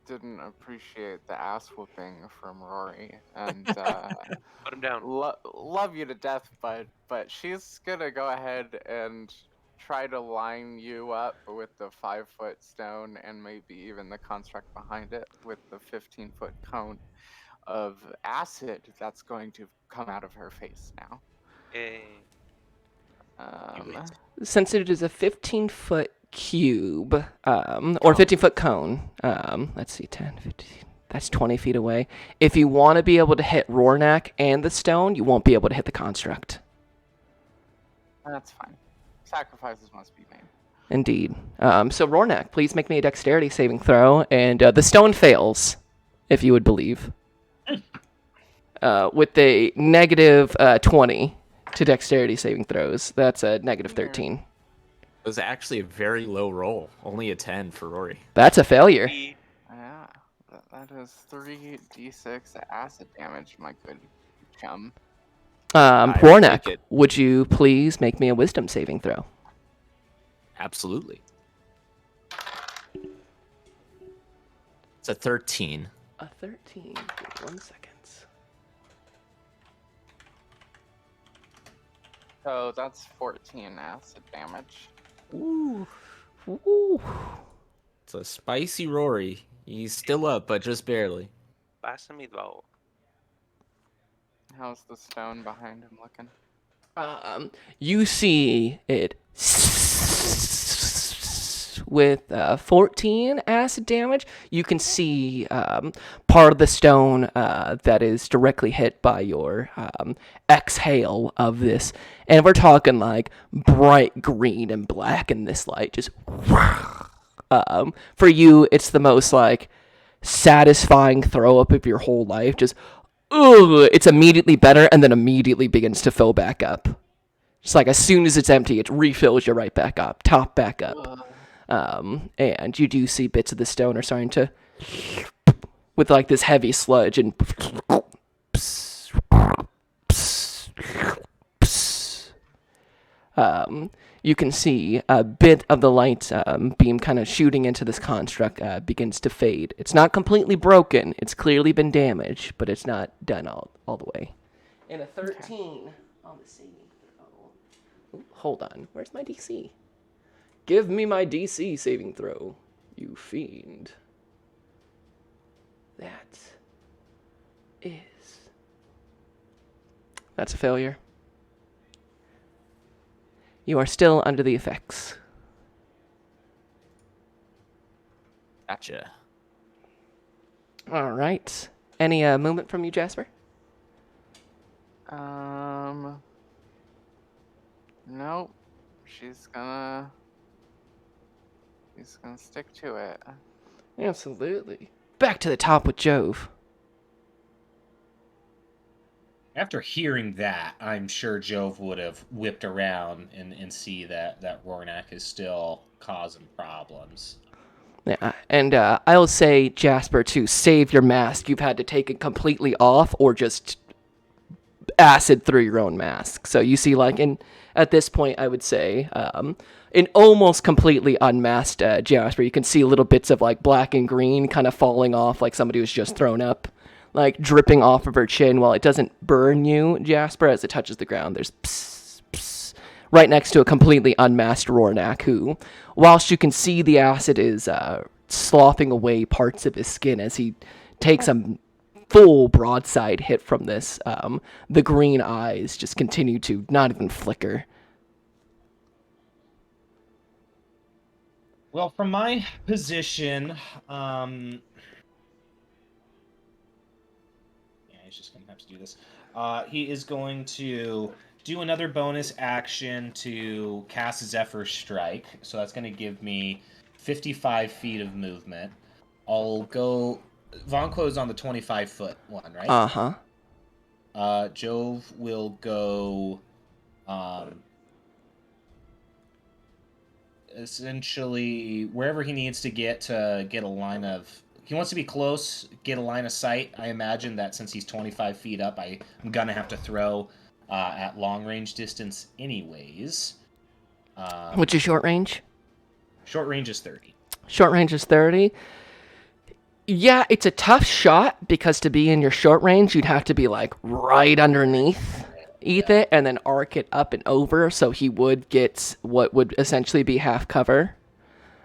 didn't appreciate the ass whooping from Rory, and Put him down. love you to death, but she's gonna go ahead and try to line you up with the 5-foot stone and maybe even the construct behind it with the 15-foot cone of acid that's going to come out of her face now. Yay. Since it is a 15-foot cube, or 15-foot cone, let's see, 10, 15, that's 20 feet away. If you want to be able to hit Rornak and the stone, you won't be able to hit the construct. That's fine. Sacrifices must be made. Indeed. So Rornak, please make me a dexterity saving throw, and the stone fails, if you would believe. With a negative 20 to dexterity saving throws. That's a negative 13. It was actually a very low roll. Only a 10 for Rory. That's a failure. Yeah, that is 3d6 acid damage, my good chum. Rornak, like it. would you please make me a wisdom saving throw? Absolutely. It's a 13. A 13. Give me 1 second. So that's 14 acid damage. Ooh. Ooh. It's a spicy Rory. He's still up, but just barely. Passa me though. How's the stone behind him looking? You see it with 14 acid damage. You can see part of the stone that is directly hit by your exhale of this. And we're talking like bright green and black in this light. Just for you, it's the most like satisfying throw up of your whole life. Just it's immediately better and then immediately begins to fill back up. Just like as soon as it's empty, it refills you right back up, top back up. And you do see bits of the stone are starting to, with like this heavy sludge and you can see a bit of the light beam kind of shooting into this construct begins to fade. It's not completely broken. It's clearly been damaged, but it's not done all the way. And a 13 on the saving throw. Ooh, hold on. Where's my DC? Give me my DC saving throw, you fiend. That's a failure. You are still under the effects. Gotcha. All right. Any movement from you, Jasper? Nope. She's gonna stick to it. Absolutely. Back to the top with Jove. After hearing that, I'm sure Jove would have whipped around and see that Rornak is still causing problems. Yeah, and I'll say, Jasper, to save your mask, you've had to take it completely off or just acid through your own mask. So you see, like, at this point, I would say, an almost completely unmasked Jasper, you can see little bits of, like, black and green kind of falling off like somebody was just thrown up, like, dripping off of her chin. While it doesn't burn you, Jasper, as it touches the ground, there's psst, psst, right next to a completely unmasked Rornak, who, whilst you can see the acid is sloughing away parts of his skin as he takes a full broadside hit from this, the green eyes just continue to not even flicker. Well, from my position, he's just going to have to do this. He is going to do another bonus action to cast Zephyr Strike. So that's going to give me 55 feet of movement. I'll go... Vonquo's on the 25-foot one, right? Uh-huh. Jove will go... essentially, wherever he needs to get a line of... He wants to be close, get a line of sight. I imagine that since he's 25 feet up, I'm going to have to throw at long range distance anyways. What's your short range? Short range is 30. Short range is 30. Yeah, it's a tough shot because to be in your short range, you'd have to be like right underneath eat it and then arc it up and over, so he would get what would essentially be half cover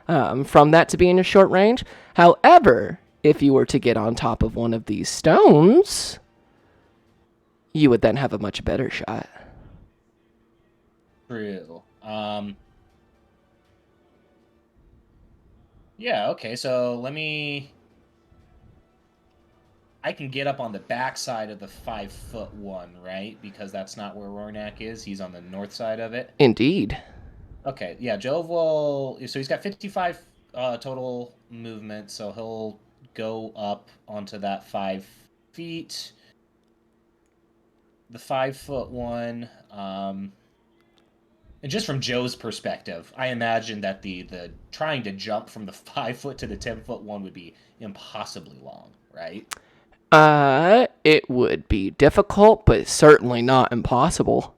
from that to be in your short range. However, if you were to get on top of one of these stones, you would then have a much better shot. True. Yeah, okay, so I can get up on the backside of the 5'1", right? Because that's not where Rornak is. He's on the north side of it. Indeed. Okay, yeah, Jove will... So he's got 55 total movement, so he'll go up onto that 5 feet. The 5'1", and just from Joe's perspective, I imagine that the trying to jump from the 5 foot to the 10-foot one would be impossibly long, right? It would be difficult, but certainly not impossible.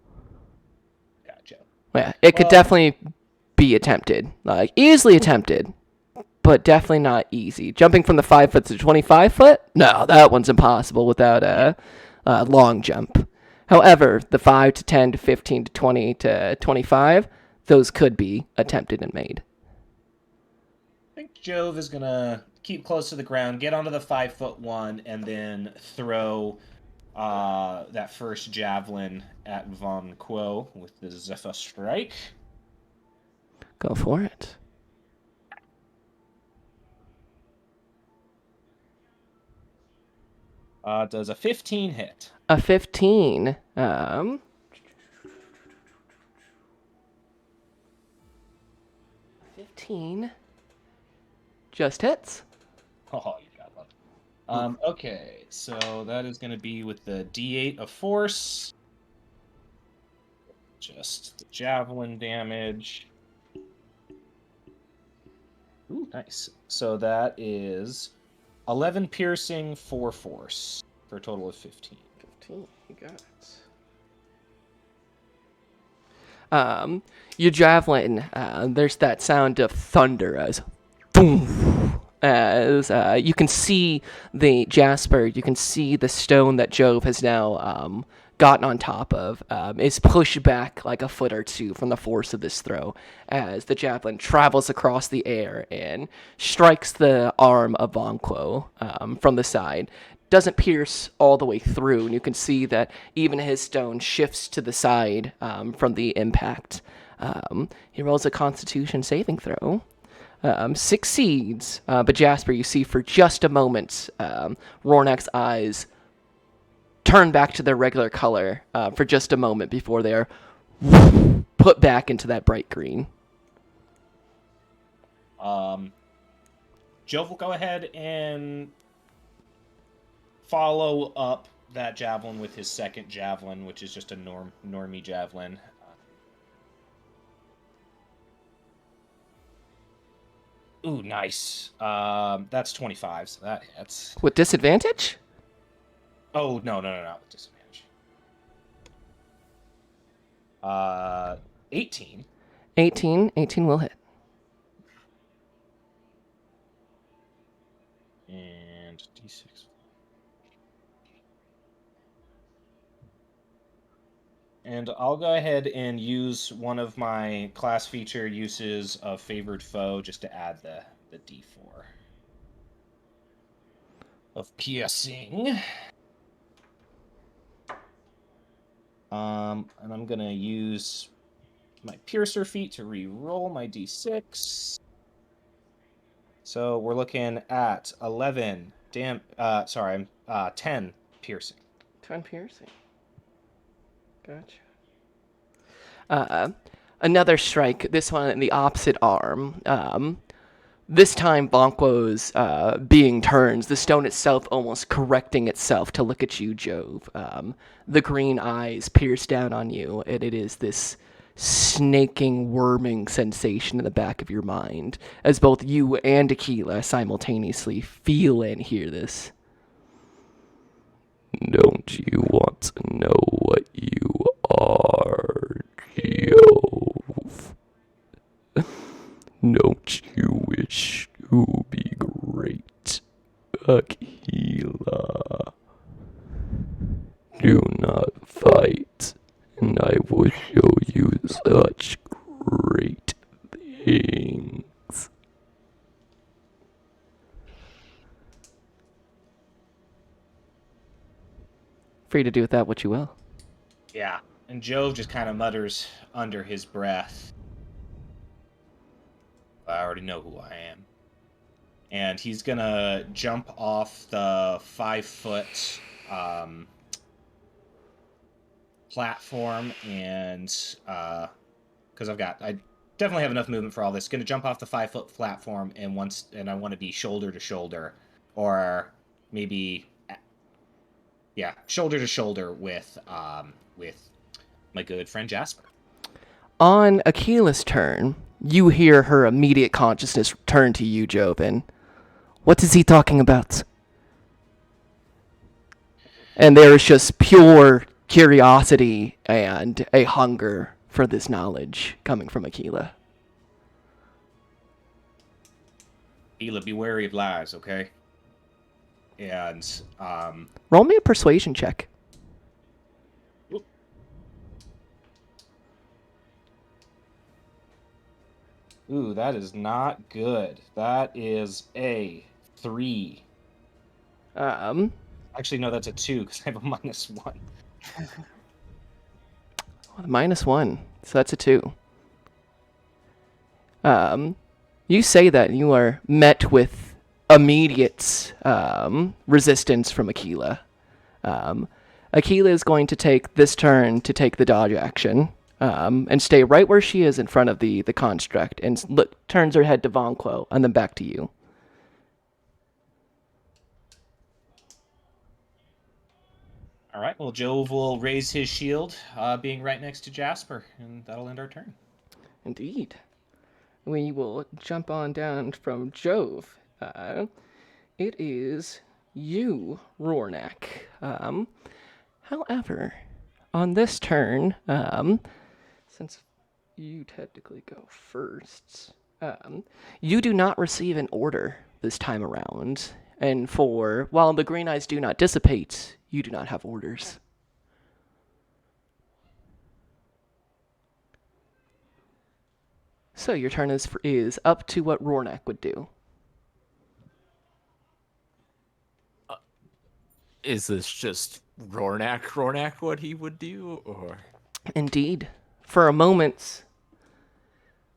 Gotcha. Yeah, it could definitely be attempted, like easily attempted, but definitely not easy. Jumping from the 5 foot to 25 foot? No, that one's impossible without a long jump. However, the 5 to 10 to 15 to 20 to 25, those could be attempted and made. I think Jove is gonna keep close to the ground, get onto the 5'1", and then throw that first javelin at Von Quo with the Zephyr Strike. Go for it. Does a 15 hit? A 15. 15 just hits. Oh, you got one. Okay, so that is going to be with the D8 of force. Just the javelin damage. Ooh, nice. So that is 11 piercing, 4 force, for a total of 15. 15, you got it. Your javelin, there's that sound of thunder as boom, as you can see the Jasper, you can see the stone that Jove has now gotten on top of is pushed back like a foot or two from the force of this throw as the javelin travels across the air and strikes the arm of Vonquo from the side. Doesn't pierce all the way through, and you can see that even his stone shifts to the side from the impact. He rolls a Constitution saving throw. Succeeds, but Jasper, you see for just a moment, Rornak's eyes turn back to their regular color for just a moment before they're put back into that bright green. Jove will go ahead and follow up that javelin with his second javelin, which is just a normie javelin. Ooh, nice. That's 25, so that hits. With disadvantage? Oh, no, with disadvantage. 18. 18 will hit. And D6. And I'll go ahead and use one of my class feature uses of Favored Foe just to add the D4 of piercing. And I'm going to use my Piercer feat to re-roll my D6. So we're looking at 11 10 piercing. 10 piercing. Gotcha. Another strike, this one in the opposite arm. This time, Bonquo's being turns, the stone itself almost correcting itself to look at you, Jove. The green eyes pierce down on you, and it is this snaking, worming sensation in the back of your mind, as both you and Aquila simultaneously feel and hear this. Don't you want to know what you are, Jove? Don't you wish to be great, Aquila? Do not fight I will show you such great things. Free to do with that what you will. Yeah. And Jove just kind of mutters under his breath, I already know who I am. And he's gonna jump off the 5-foot platform, and because I definitely have enough movement for all this. Gonna jump off the 5-foot platform, and I want to be shoulder to shoulder, or maybe, yeah, shoulder to shoulder with my good friend Jasper. On Aquila's turn, you hear her immediate consciousness turn to you, Joven. What is he talking about? And there is just pure curiosity and a hunger for this knowledge coming from Aquila. Aquila, be wary of lies, okay? And Roll me a persuasion check. ooh, that is not good. That is a 3. Actually, no, that's a 2 because I have a -1. -1, so that's a 2. You say that and you are met with immediate resistance from Aquila. Aquila is going to take this turn to take the dodge action and stay right where she is in front of the construct and turns her head to Vonquo and then back to you. All right, well, Jove will raise his shield, being right next to Jasper, and that'll end our turn. Indeed. We will jump on down from Jove. It is you, Rornak. However, on this turn, since you technically go first, you do not receive an order this time around. And while the green eyes do not dissipate, you do not have orders. So your turn is up to what Rornak would do. Is this just Rornak what he would do, or? Indeed. For a moment,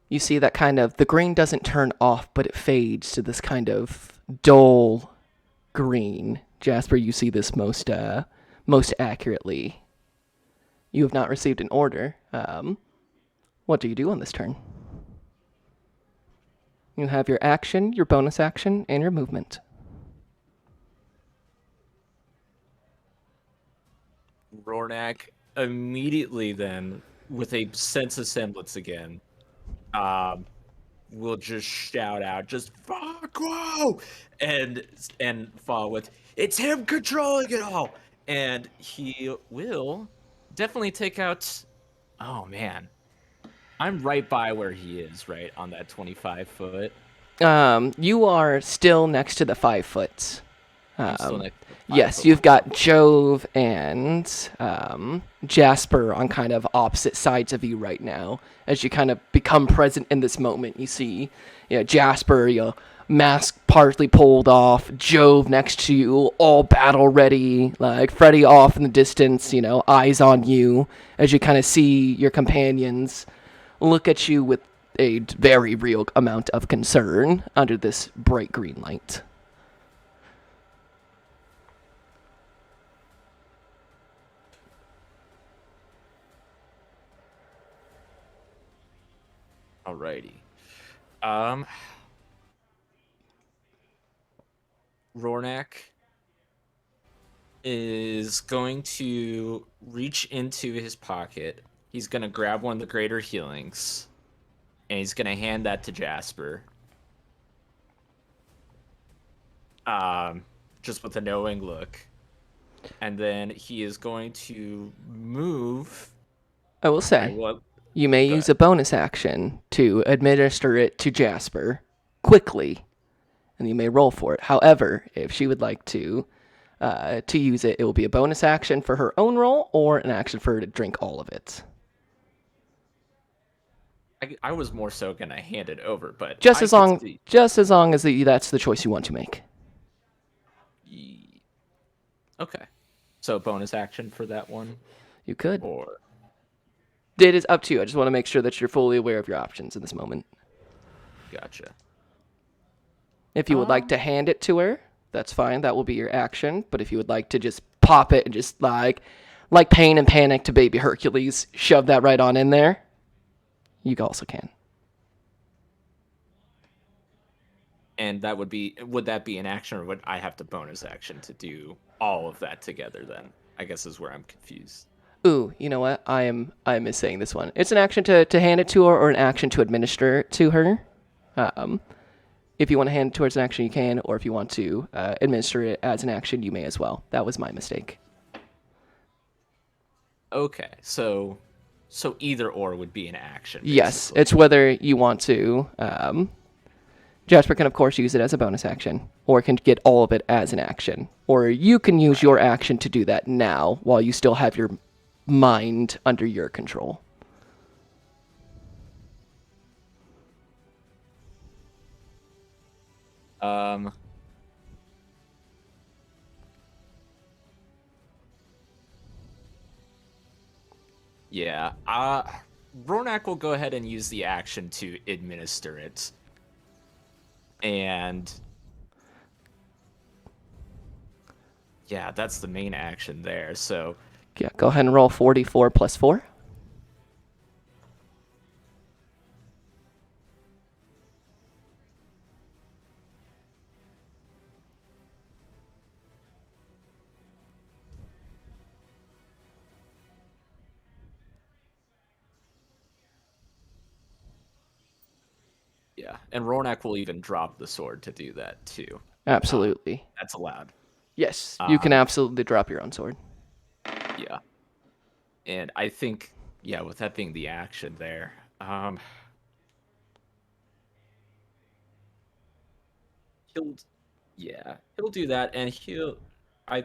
you see that kind of, the green doesn't turn off, but it fades to this kind of dull green. Jasper, you see this most accurately. You have not received an order. What do you do on this turn? You have your action, your bonus action, and your movement. Rornak immediately then, with a sense of semblance again, will just shout out, just "fuck whoa!" and follow with, "It's him controlling it all!" And he will definitely take out. Oh man, I'm right by where he is, right on that 25-foot. You are still next to the 5 foot. I'm still next to the 5 Yes, foot. you've got Jove and Jasper on kind of opposite sides of you right now. As you kind of become present in this moment, you see Jasper, mask partly pulled off, Jove next to you, all battle ready, like Freddy off in the distance, eyes on you, as you kind of see your companions look at you with a very real amount of concern under this bright green light. Alrighty. Rornak is going to reach into his pocket. He's going to grab one of the greater healings, and he's going to hand that to Jasper. Just with a knowing look. And then he is going to move. I will say, you may use a bonus action to administer it to Jasper quickly, and you may roll for it. However, if she would like to use it, it will be a bonus action for her own roll or an action for her to drink all of it. I was more so gonna hand it over, but Just I as could long, see- just as long as that's the choice you want to make. Okay. So bonus action for that one, You could. or It is up to you. I just want to make sure that you're fully aware of your options in this moment. gotcha. If you would like to hand it to her, that's fine. That will be your action. But if you would like to just pop it and just like Pain and Panic to Baby Hercules, shove that right on in there, you also can. And that would that be an action, or would I have to bonus action to do all of that together? Then I guess is where I'm confused. Ooh, you know what? I am missaying this one. It's an action to hand it to her, or an action to administer it to her. If you want to hand it to her as an action, you can, or if you want to administer it as an action, you may as well. That was my mistake. Okay, so either or would be an action. Yes, basically. it's whether you want to. Jasper can, of course, use it as a bonus action, or can get all of it as an action. Or you can use your action to do that now, while you still have your mind under your control. Yeah. Ronak will go ahead and use the action to administer it. And yeah, that's the main action there. So Yeah, go ahead and roll 44 plus 4. yeah, and Ronak will even drop the sword to do that too. Absolutely. That's allowed. Yes, you can absolutely drop your own sword. Yeah. And I think, yeah, with that being the action there, he'll do that, and I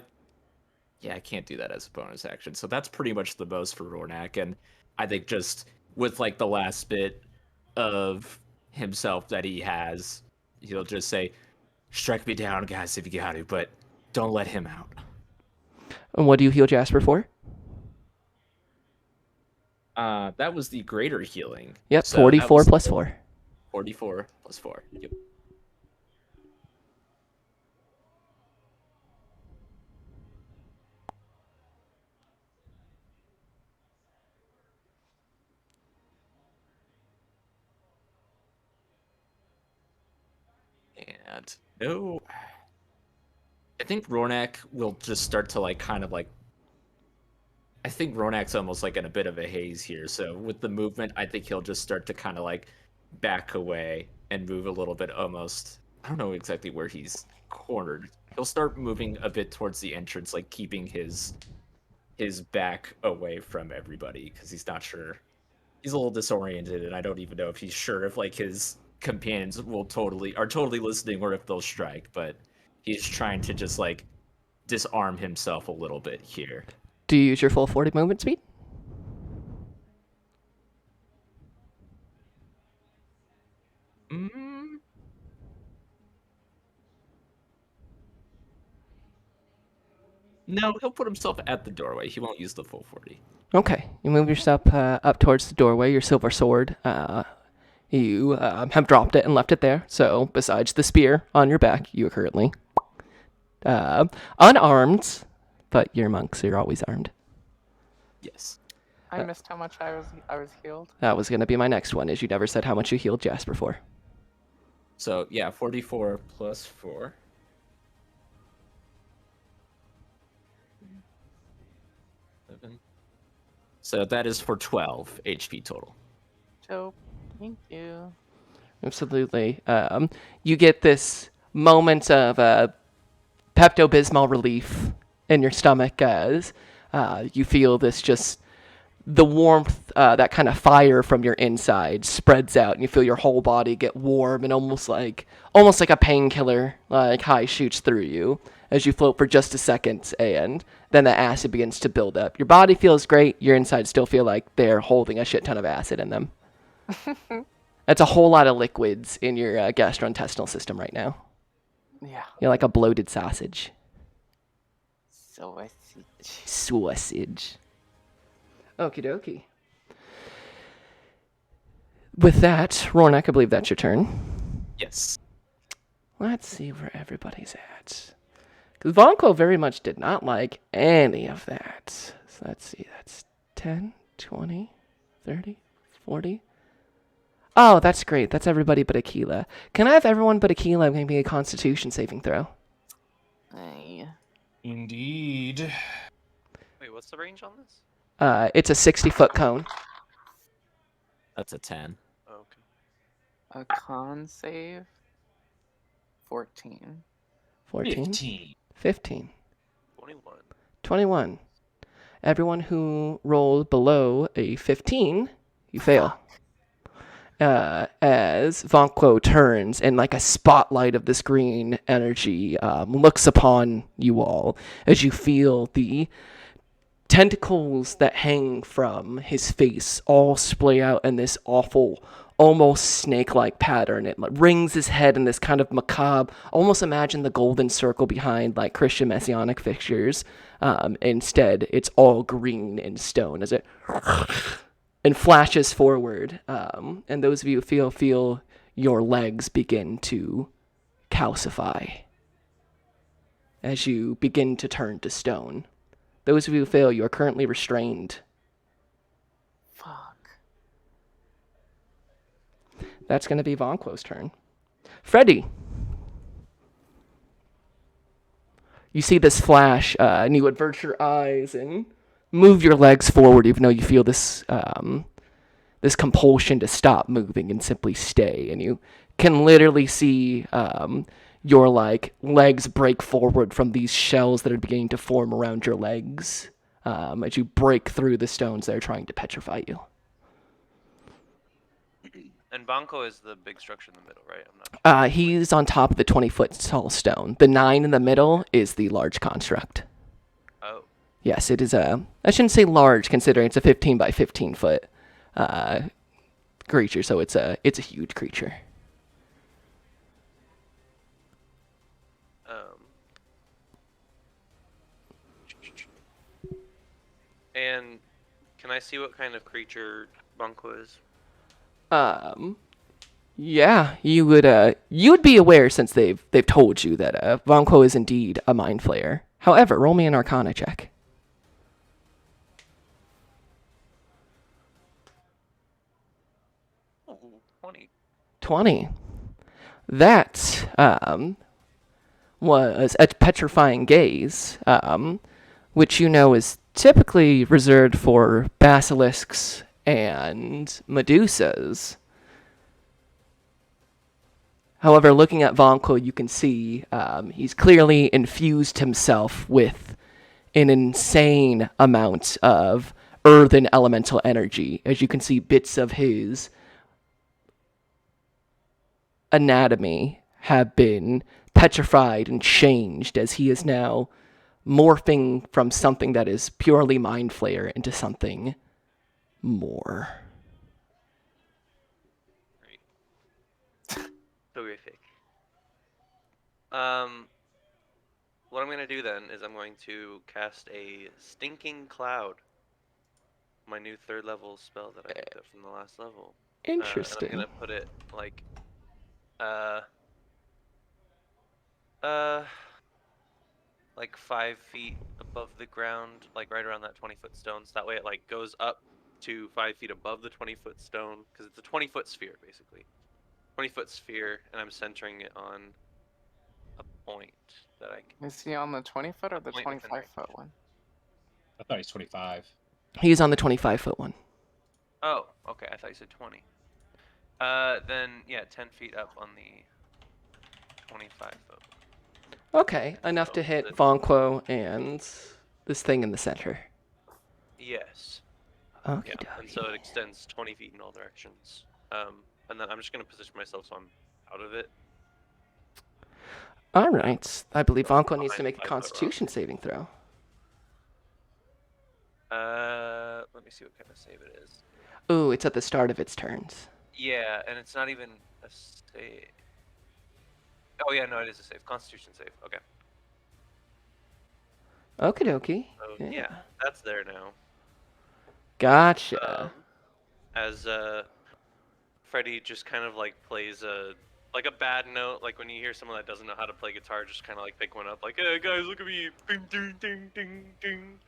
can't do that as a bonus action. So that's pretty much the most for Rornak, and I think just with like the last bit of himself that he has, he'll just say, "Strike me down, guys, if you got to, but don't let him out." And what do you heal Jasper for? That was the greater healing. Yep, So that 44 was plus 4. 44 plus 4. Yep. And no, I think Ronak will just start to like kind of like. I think Ronak's almost like in a bit of a haze here. So with the movement, I think he'll just start to kind of like back away and move a little bit almost. I don't know exactly where he's cornered. He'll start moving a bit towards the entrance, like keeping his back away from everybody because he's not sure. He's a little disoriented, and I don't even know if he's sure if like his companions are totally listening or if they'll strike. But he's trying to just like disarm himself a little bit here. Do you use your full 40 movement speed? No, he'll put himself at the doorway. He won't use the full 40. Okay, you move yourself up towards the doorway, your silver sword. You have dropped it and left it there. So besides the spear on your back, you are currently unarmed, but you're monks, so you're always armed. Yes. I missed how much I was healed. That was going to be my next one, is you never said how much you healed Jasper for. So, yeah, 44 plus 4. So that is for 12 HP total. Dope. Thank you. Absolutely. You get this moment of Pepto-Bismol relief in your stomach as you feel this just the warmth, that kind of fire from your inside spreads out, and you feel your whole body get warm and almost like a painkiller like high shoots through you as you float for just a second, and then the acid begins to build up. Your body feels great. Your insides still feel like they're holding a shit ton of acid in them. That's a whole lot of liquids in your gastrointestinal system right now. Yeah. You're like a bloated sausage. So I see. Sausage. Okie dokie. With that, Rornak, I believe that's your turn. Yes. Let's see where everybody's at. Because Vonko very much did not like any of that. So let's see, that's 10, 20, 30, 40. Oh, that's great. That's everybody but Aquila. Can I have everyone but Aquila make me a Constitution saving throw? Hey. Indeed. Wait, what's the range on this? It's a 60-foot cone. That's a 10. Oh, okay. A con save. 14. 14, 15. 15, 21. 21. Everyone who rolled below a 15, you fail. As Vonko turns and like a spotlight of this green energy looks upon you all as you feel the tentacles that hang from his face all splay out in this awful, almost snake-like pattern. It rings his head in this kind of macabre, almost imagine the golden circle behind like Christian messianic fixtures. Instead, it's all green and stone as it and flashes forward. And those of you who feel your legs begin to calcify as you begin to turn to stone. Those of you who fail, you are currently restrained. Fuck. That's going to be Vonquo's turn. Freddy. You see this flash, and you avert your eyes and move your legs forward, even though you feel this this compulsion to stop moving and simply stay. And you can literally see your like legs break forward from these shells that are beginning to form around your legs as you break through the stones that are trying to petrify you. And Banco is the big structure in the middle, right? I'm not. He's on top of the 20-foot tall stone. The 9 in the middle is the large construct. Oh. Yes, it is I shouldn't say large, considering it's a 15 by 15 foot creature, so it's a huge creature. And can I see what kind of creature Banco is? Yeah, you would be aware since they've told you that Vonko is indeed a mind flayer. However, roll me an Arcana check. Oh, 20. 20. That was a petrifying gaze, which you know is typically reserved for basilisks and medusas. However, looking at Vonko, you can see he's clearly infused himself with an insane amount of earthen elemental energy. As you can see, bits of his anatomy have been petrified and changed as he is now morphing from something that is purely mind flayer into something more. Terrific. What I'm gonna do then is I'm going to cast a Stinking Cloud, my new 3rd level spell that I picked up from the last level. Interesting. And I'm gonna put it like like 5 feet above the ground, like right around that 20-foot stone. So that way it like goes up to 5 feet above the 20-foot stone, because it's a 20-foot sphere basically. 20-foot sphere, and I'm centering it on a point that I can. Is he on the 20-foot or the Point within 25-foot one? I thought he's 25. He's on the 25-foot one. Oh, okay. I thought you said 20. Then yeah, 10 feet up on the 25-foot. Okay, enough to hit Vonquo and this thing in the center. Yes. Okay. Yeah. And so it extends 20 feet in all directions. And then I'm just gonna position myself so I'm out of it. All right. I believe Vonquo needs to Behind make a 5-foot Constitution saving throw. Let me see what kind of save it is. Ooh, it's at the start of its turns. Yeah, and it's not even a save. Oh yeah, no, it is a save. Constitution save. Okay. Okie dokie. So Yeah. yeah, that's there now. Gotcha. As Freddie just kind of like plays a bad note, like when you hear someone that doesn't know how to play guitar, just kind of like pick one up, like, "Hey guys, look at me!" Ding ding ding ding ding.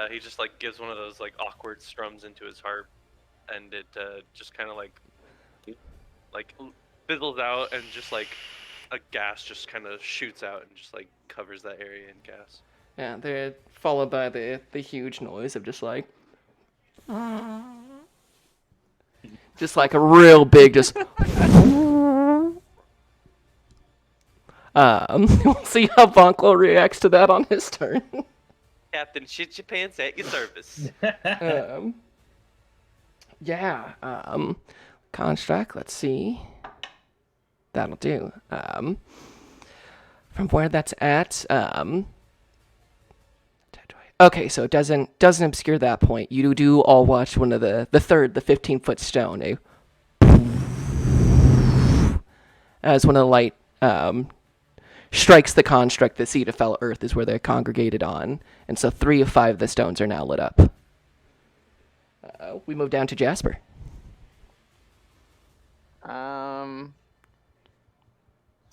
He just like gives one of those like awkward strums into his harp, and it just kind of like fizzles out, and just like a gas just kind of shoots out and just like covers that area in gas. Yeah, they're followed by the huge noise of just like a real big just we'll see how Bonklo reacts to that on his turn. Captain, shit your pants at your service. Yeah, construct, let's see. That'll do. From where that's at, okay, so it doesn't obscure that point. You do all watch one of the 15-foot stone, as one of the light strikes the construct. The seed of fell earth is where they're congregated on, and so 3 of 5 of the stones are now lit up. We move down to Jasper.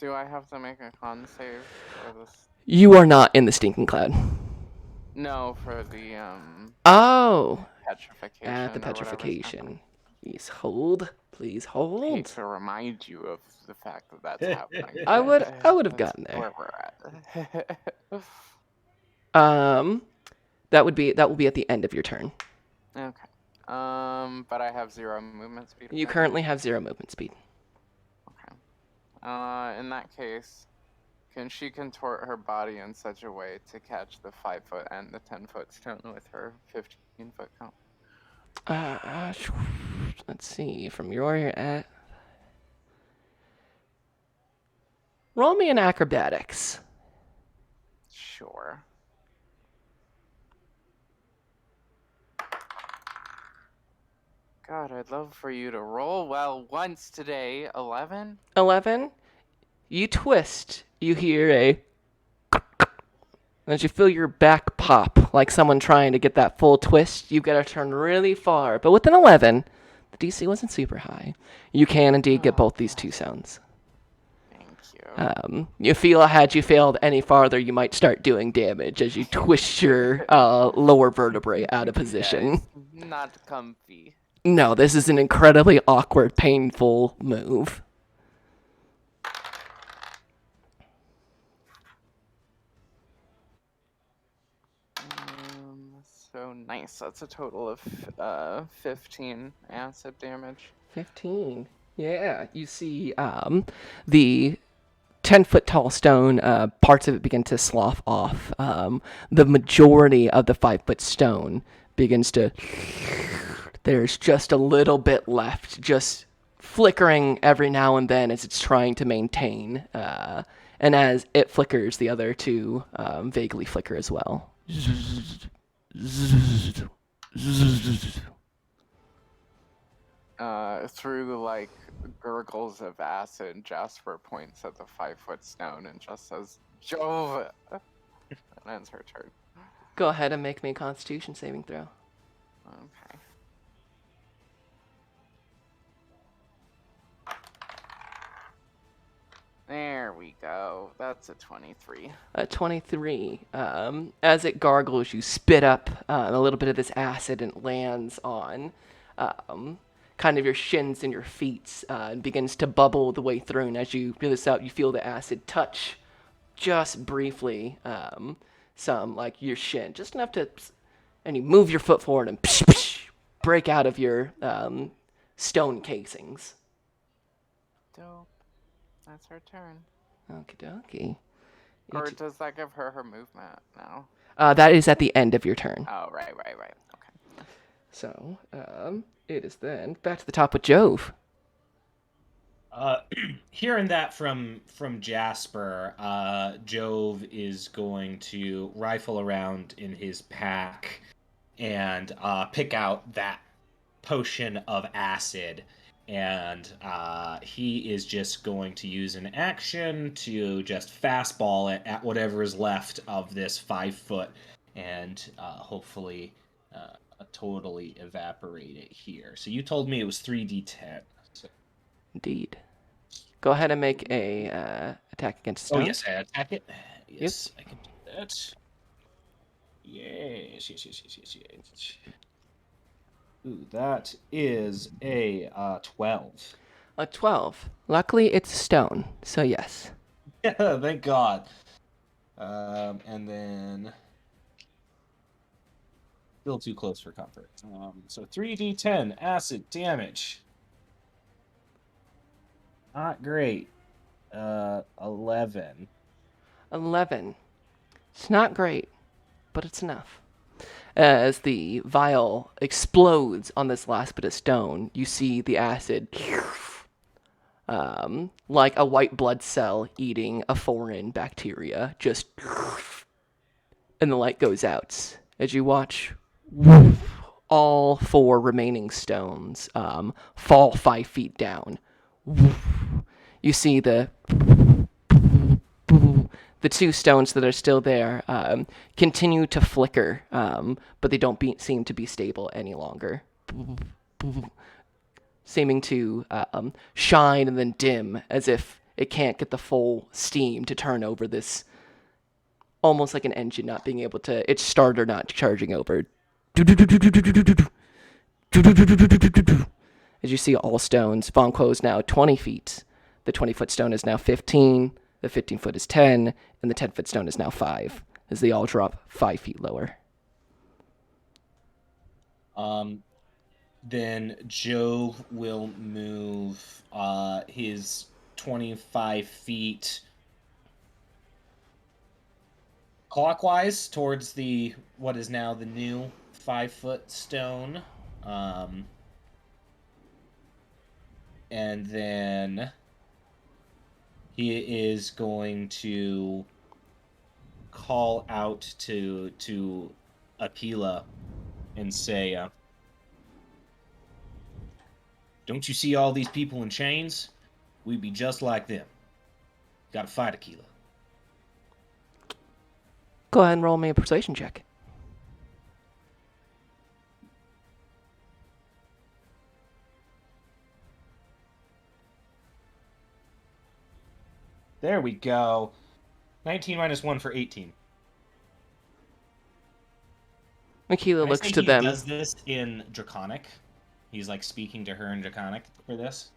Do I have to make a con save for this? You are not in the stinking cloud. No, for the Oh, petrification. at the or whatever's petrification. happening. Please hold. Please I hate hold. to remind you of the fact that that's happening. I would have That's gotten there. where we're at. That will be at the end of your turn. Okay. But I have 0 movement speed. You okay? currently have 0 movement speed. Okay. In that case, can she contort her body in such a way to catch the 5-foot and the 10-foot stone with her 15-foot count? Let's see. From your at. Roll me an acrobatics. Sure. God, I'd love for you to roll well once today. 11? 11. You twist. You hear a. As you feel your back pop, like someone trying to get that full twist, you've got to turn really far. But with an 11, the DC wasn't super high. You can indeed get both these 2 sounds. Thank you. You feel had you failed any farther, you might start doing damage as you twist your lower vertebrae out of position. Yes, not comfy. No, this is an incredibly awkward, painful move. So nice. That's a total of 15 acid damage. 15. Yeah, you see the 10-foot tall stone, parts of it begin to slough off. The majority of the 5-foot stone begins to... There's just a little bit left, just flickering every now and then as it's trying to maintain. And as it flickers, the other 2 vaguely flicker as well. Through like gurgles of acid, Jasper points at the 5-foot stone and just says, "Jove!" and ends her turn. Go ahead and make me a Constitution saving throw. Okay. There we go. That's a 23. 23. As it gargles, you spit up a little bit of this acid and it lands on kind of your shins and your feet and begins to bubble the way through. And as you feel this out, you feel the acid touch just briefly some like your shin, just enough to, and you move your foot forward and break out of your stone casings. Dope. That's her turn. Okie dokie. Or does that give her her movement now? That is at the end of your turn. Oh, right. Okay. So, it is then back to the top with Jove. Hearing that from Jasper, Jove is going to rifle around in his pack and pick out that potion of acid and he is just going to use an action to just fastball it at whatever is left of this 5 foot, and hopefully totally evaporate it here. So you told me it was 3d10. So, Indeed. Go ahead and make a attack against oh stone. yes, I attack it. Yes, I can do that. Yes. Ooh, that is a 12. A 12. Luckily, it's stone, so yes. Yeah, thank God. And then still too close for comfort. So 3d10 acid damage. Not great. 11. 11. It's not great, but it's enough. As the vial explodes on this last bit of stone, you see the acid, like a white blood cell eating a foreign bacteria, just, and the light goes out as you watch all 4 remaining stones fall 5 feet down. You see the 2 stones that are still there continue to flicker, but they don't seem to be stable any longer. Seeming to shine and then dim, as if it can't get the full steam to turn over this, almost like an engine not being able to, its starter not charging over. As you see all stones, Von Quo is now 20 feet. The 20-foot stone is now 15. The 15-foot is 10, and the 10-foot stone is now 5, as they all drop 5 feet lower. Then Jove will move his 25 feet clockwise towards what is now the new 5-foot stone. And then he is going to call out to Aquila and say, don't you see all these people in chains? We'd be just like them. Gotta fight, Aquila. Go ahead and roll me a persuasion check. There we go. 19 minus 1 for 18. Aquila Can I looks say to he them. does this in Draconic. He's like speaking to her in Draconic for this.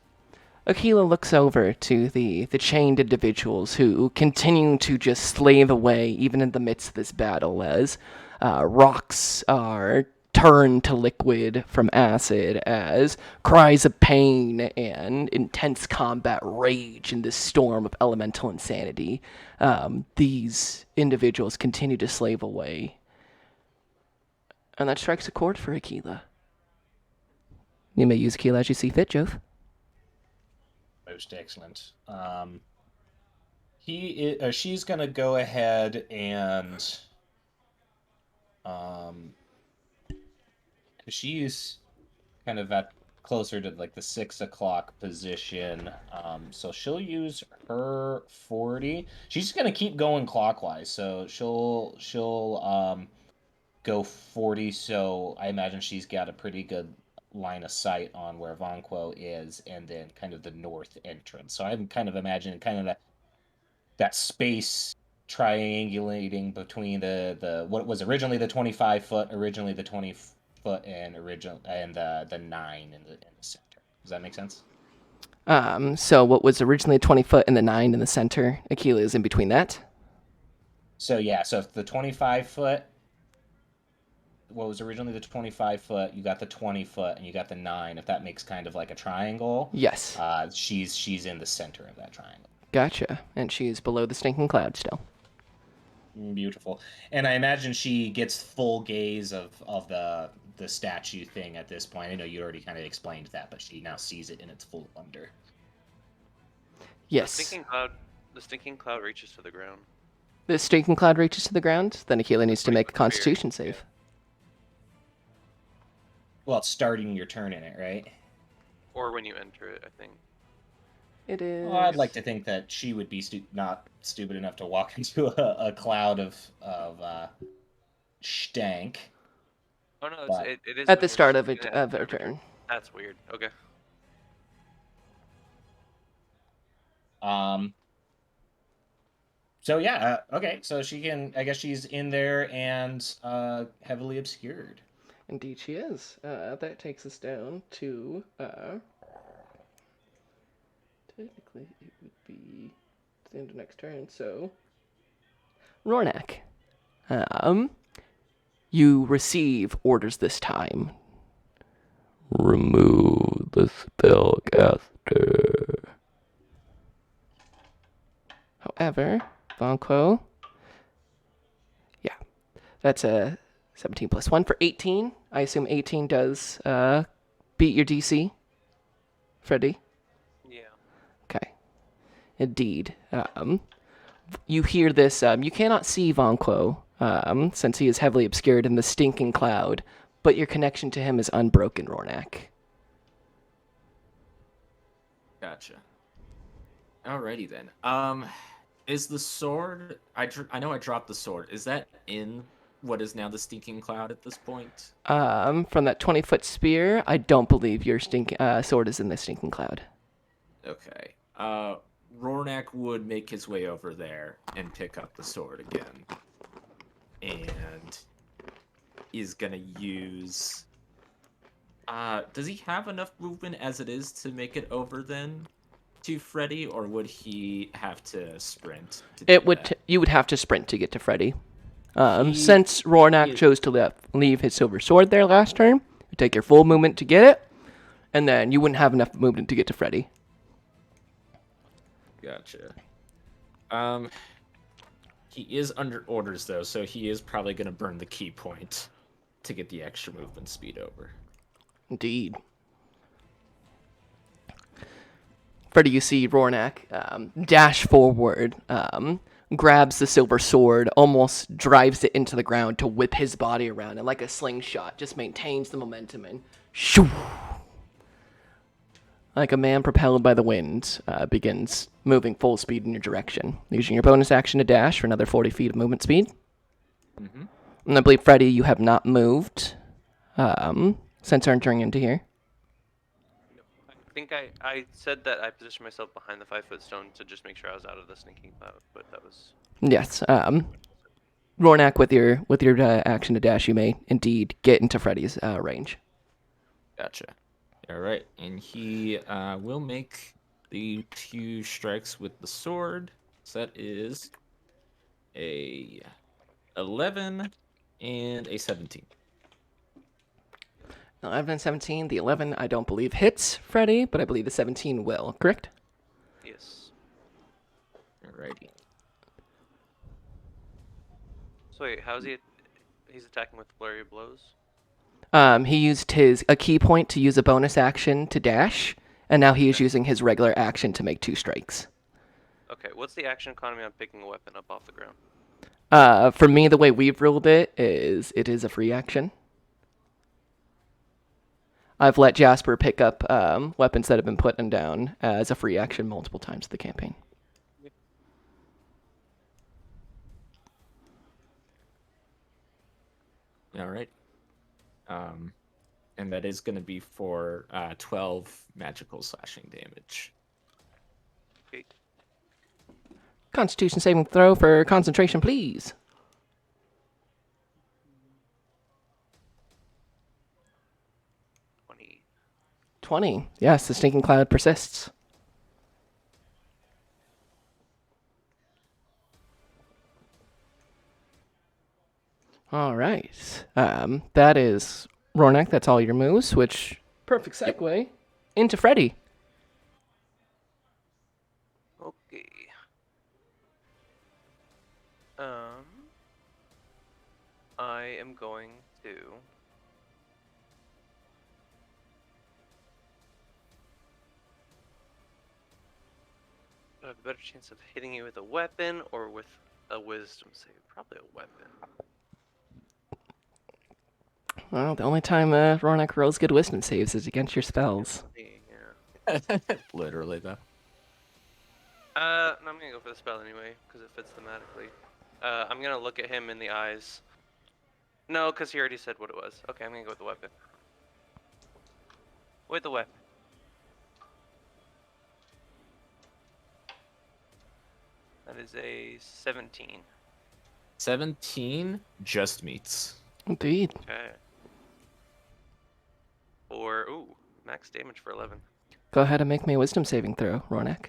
Aquila looks over to the chained individuals who continue to just slave away, even in the midst of this battle, as rocks are turned to liquid from acid, as cries of pain and intense combat rage in this storm of elemental insanity. These individuals continue to slave away. And that strikes a chord for Aquila. You may use Aquila as you see fit, Jove. Most excellent. She's gonna go ahead and she's kind of at closer to like the 6 o'clock position. So she'll use her 40. She's just gonna keep going clockwise. So she'll go 40. So I imagine she's got a pretty good line of sight on where Von Quo is, and then kind of the north entrance. So I'm kind of imagining kind of that space triangulating between the what was originally the 25 foot, originally the 20 foot, and the 9 in the center. Does that make sense? So what was originally a 20 foot and the 9 in the center, Aquila is in between that? So yeah, so if the 25 foot, what was originally the 25 foot, you got the 20 foot, and you got the 9, if that makes kind of like a triangle. Yes. She's in the center of that triangle. Gotcha. And she's below the stinking cloud still. Beautiful. And I imagine she gets full gaze of the statue thing at this point. I know you already kind of explained that, but she now sees it in its full wonder. Yes. The stinking cloud reaches to the ground. The stinking cloud reaches to the ground, then Aquila needs to make a constitution save. Well, it's starting your turn in it, right? Or when you enter it, I think. It is. Well, I'd like to think that she would be not stupid enough to walk into a cloud of stank. Oh no, But- it is at when the you're start of shooting it at of a every turn. That's weird. Okay. So yeah, okay. So she can. I guess she's in there and heavily obscured. Indeed, she is. That takes us down to. Technically, it would be the end of next turn. So, Rornak, you receive orders this time. Remove the spellcaster. However, Vonquo. Yeah, that's a 17 plus 1 for 18. I assume 18 does beat your DC, Freddy. Yeah. Okay. Indeed. You hear this. You cannot see Vonquo, since he is heavily obscured in the stinking cloud, but your connection to him is unbroken, Rornak. Gotcha. Alrighty then. Is the sword? I know I dropped the sword. Is that in what is now the stinking cloud at this point? From that 20-foot spear, I don't believe your sword is in the stinking cloud. Okay. Rornak would make his way over there and pick up the sword again. And is gonna use... does he have enough movement as it is to make it over then to Freddy, or would he have to sprint? You would have to sprint to get to Freddy. He- Since Rornak he- chose to leave his silver sword there last turn, you take your full movement to get it, and then you wouldn't have enough movement to get to Freddy. Gotcha. He is under orders though, so he is probably gonna burn the key point to get the extra movement speed over. Indeed. Freddy, you see Rornak dash forward, grabs the silver sword, almost drives it into the ground to whip his body around, and like a slingshot, just maintains the momentum and shoo! Like a man propelled by the wind, begins moving full speed in your direction, using your bonus action to dash for another 40 feet of movement speed. Mm-hmm. And I believe, Freddy, you have not moved since entering into here. I think I said that I positioned myself behind the 5-foot stone to just make sure I was out of the sneaking cloud, but that was... Yes. Rornak, with your action to dash, you may indeed get into Freddy's range. Gotcha. All right, and he will make the 2 strikes with the sword. So that is a 11 and a 17. 11 and 17. The 11, I don't believe, hits Freddy, but I believe the 17 will. Correct? Yes. Alrighty. So wait, how is he... He's attacking with flurry of blows? He used a key point to use a bonus action to dash, and now he is using his regular action to make 2 strikes. Okay, what's the action economy on picking a weapon up off the ground? For me, the way we've ruled it is a free action. I've let Jasper pick up weapons that have been put down as a free action multiple times in the campaign. All right. And that is going to be for 12 magical slashing damage. Okay. Constitution saving throw for concentration, please. 20. 20. Yes, the stinking cloud persists. All right. That is Rornak. That's all your moves, which perfect segue into Freddy. Okay. I am going to... I have a better chance of hitting you with a weapon or with a wisdom save. Probably a weapon. Well, the only time Rornak rolls good wisdom saves is against your spells. Yeah. Literally, though. No, I'm gonna go for the spell anyway, because it fits thematically. I'm gonna look at him in the eyes. No, because he already said what it was. Okay, I'm gonna go with the weapon. With the weapon. That is a 17. 17 just meets. Indeed. Okay. Or, ooh, max damage for 11. Go ahead and make me a wisdom saving throw, Rornak.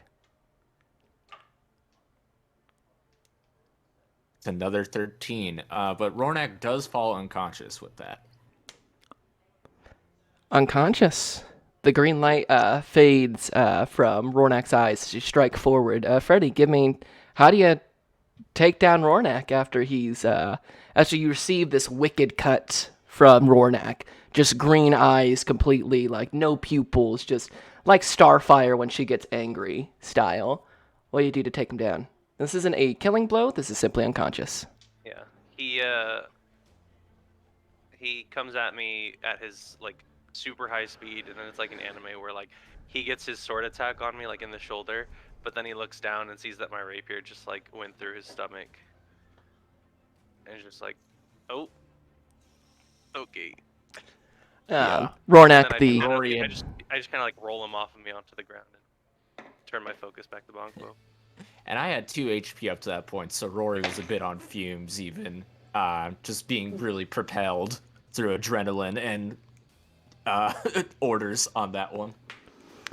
It's another 13. But Rornak does fall unconscious with that. Unconscious. The green light fades from Rornak's eyes as you strike forward. Freddy, how do you take down Rornak after after you receive this wicked cut from Rornak? Just green eyes completely, like no pupils, just like Starfire when she gets angry style. What do you do to take him down? This isn't a killing blow, this is simply unconscious. Yeah. He comes at me at his, like, super high speed, and then it's like an anime where, like, he gets his sword attack on me, like, in the shoulder, but then he looks down and sees that my rapier just, like, went through his stomach. And he's just like, oh. Okay. Rornak, I just kind of like roll him off of me onto the ground and turn my focus back to Bongo. And I had 2 HP up to that point, so Rory was a bit on fumes even. Just being really propelled through adrenaline and orders on that one.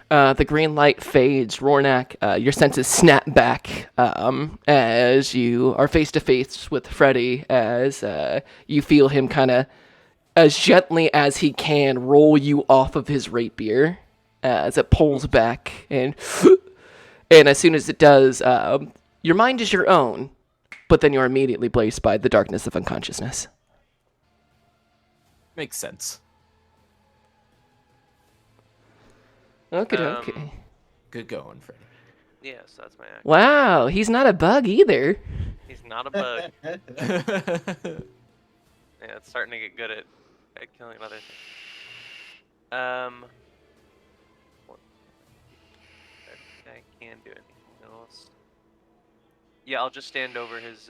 The green light fades. Rornak, your senses snap back as you are face to face with Freddy, as you feel him kind of, as gently as he can, roll you off of his rapier as it pulls back, and as soon as it does, your mind is your own, but then you're immediately blazed by the darkness of unconsciousness. Makes sense. Okay. Um, Good going, Freddy. Yes, that's my action. Wow, he's not a bug either. He's not a bug. Yeah, it's starting to get good at killing other things. I can't do anything else. Yeah, I'll just stand over his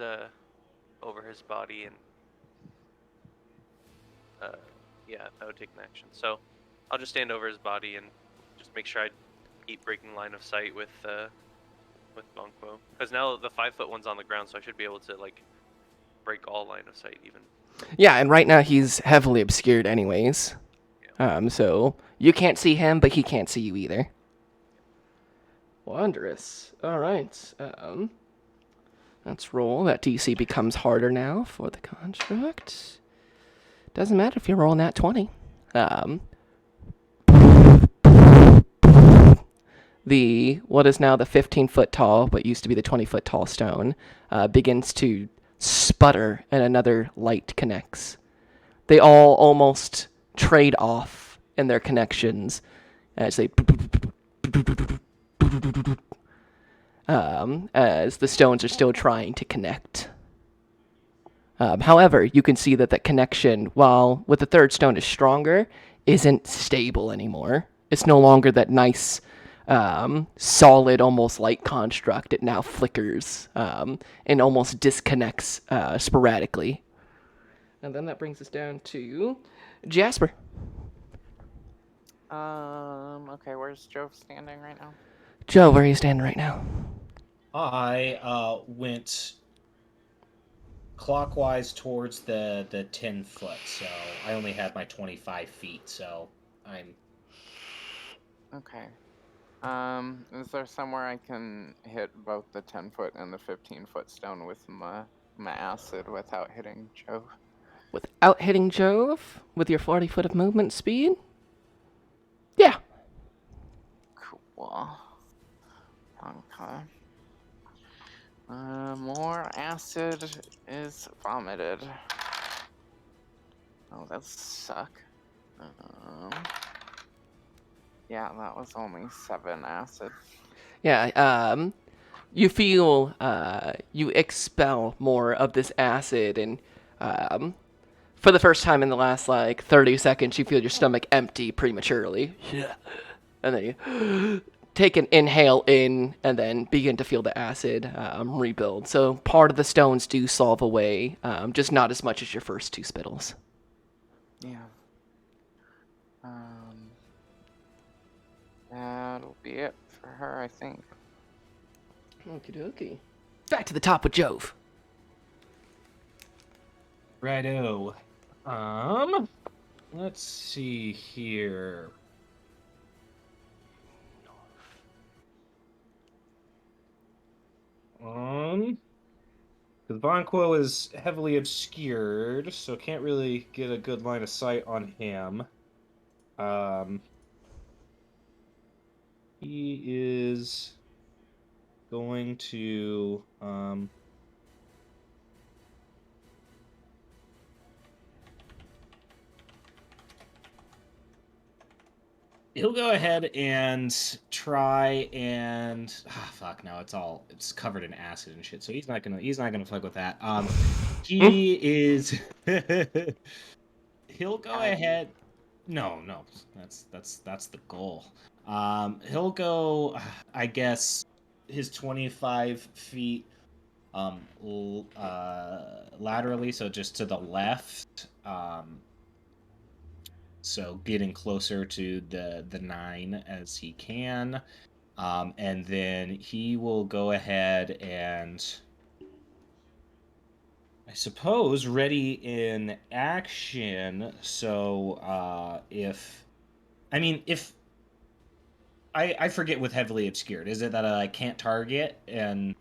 body and yeah, that would take an action. So I'll just stand over his body and just make sure I keep breaking line of sight with Bongo. Because now the 5-foot one's on the ground, so I should be able to like break all line of sight even. Yeah, and right now he's heavily obscured anyways. So you can't see him, but he can't see you either. Wondrous. All right. Let's roll. That DC becomes harder now for the construct. Doesn't matter if you're rolling that 20. What is now the 15-foot tall, but used to be the 20-foot tall stone, begins to sputter, and another light connects. They all almost trade off in their connections as they as the stones are still trying to connect. However, you can see that that connection, while with the third stone is stronger, isn't stable anymore. It's no longer that nice, solid, almost light construct. It now flickers and almost disconnects sporadically. And then that brings us down to Jasper. Okay, where's Joe standing right now? Joe, where are you standing right now? I went clockwise towards the 10 foot, so I only had my 25 feet, so I'm... Okay. Is there somewhere I can hit both the 10-foot and the 15-foot stone with my acid without hitting Joe? Without hitting Jove? With your 40 foot of movement speed? Yeah. Cool. Okay. More acid is vomited. Oh, that suck. Yeah, that was only 7 acid. Yeah, you feel, you expel more of this acid, and, for the first time in the last, 30 seconds, you feel your stomach empty prematurely. And then you take an inhale in and then begin to feel the acid rebuild. So part of the stones do solve away, just not as much as your first 2 spittles. Yeah. That'll be it for her, I think. Okie dokie. Back to the top with Jove. Righto. Let's see here. Because Vonquo is heavily obscured, so can't really get a good line of sight on him. He is going to he'll go ahead and try and fuck no, it's covered in acid and shit, so he's not gonna fuck with that. He is he'll go ahead. No, that's the goal. He'll go, I guess, his 25 feet laterally, so just to the left. So getting closer to the 9 as he can. And then he will go ahead and, I suppose, ready in action. So if I forget with heavily obscured, is it that I can't target? And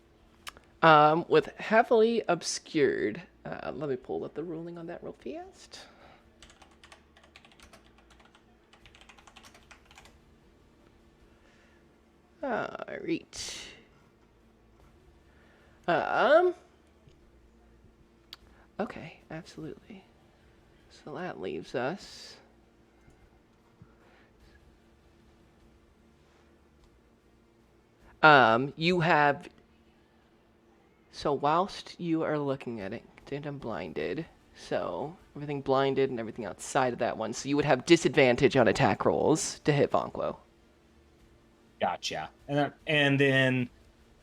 With heavily obscured, let me pull up the ruling on that real fast. Alright. Okay, absolutely. So that leaves us. You have. So whilst you are looking at it, I'm blinded. So everything blinded and everything outside of that one. So you would have disadvantage on attack rolls to hit Vonquo. Gotcha. And then,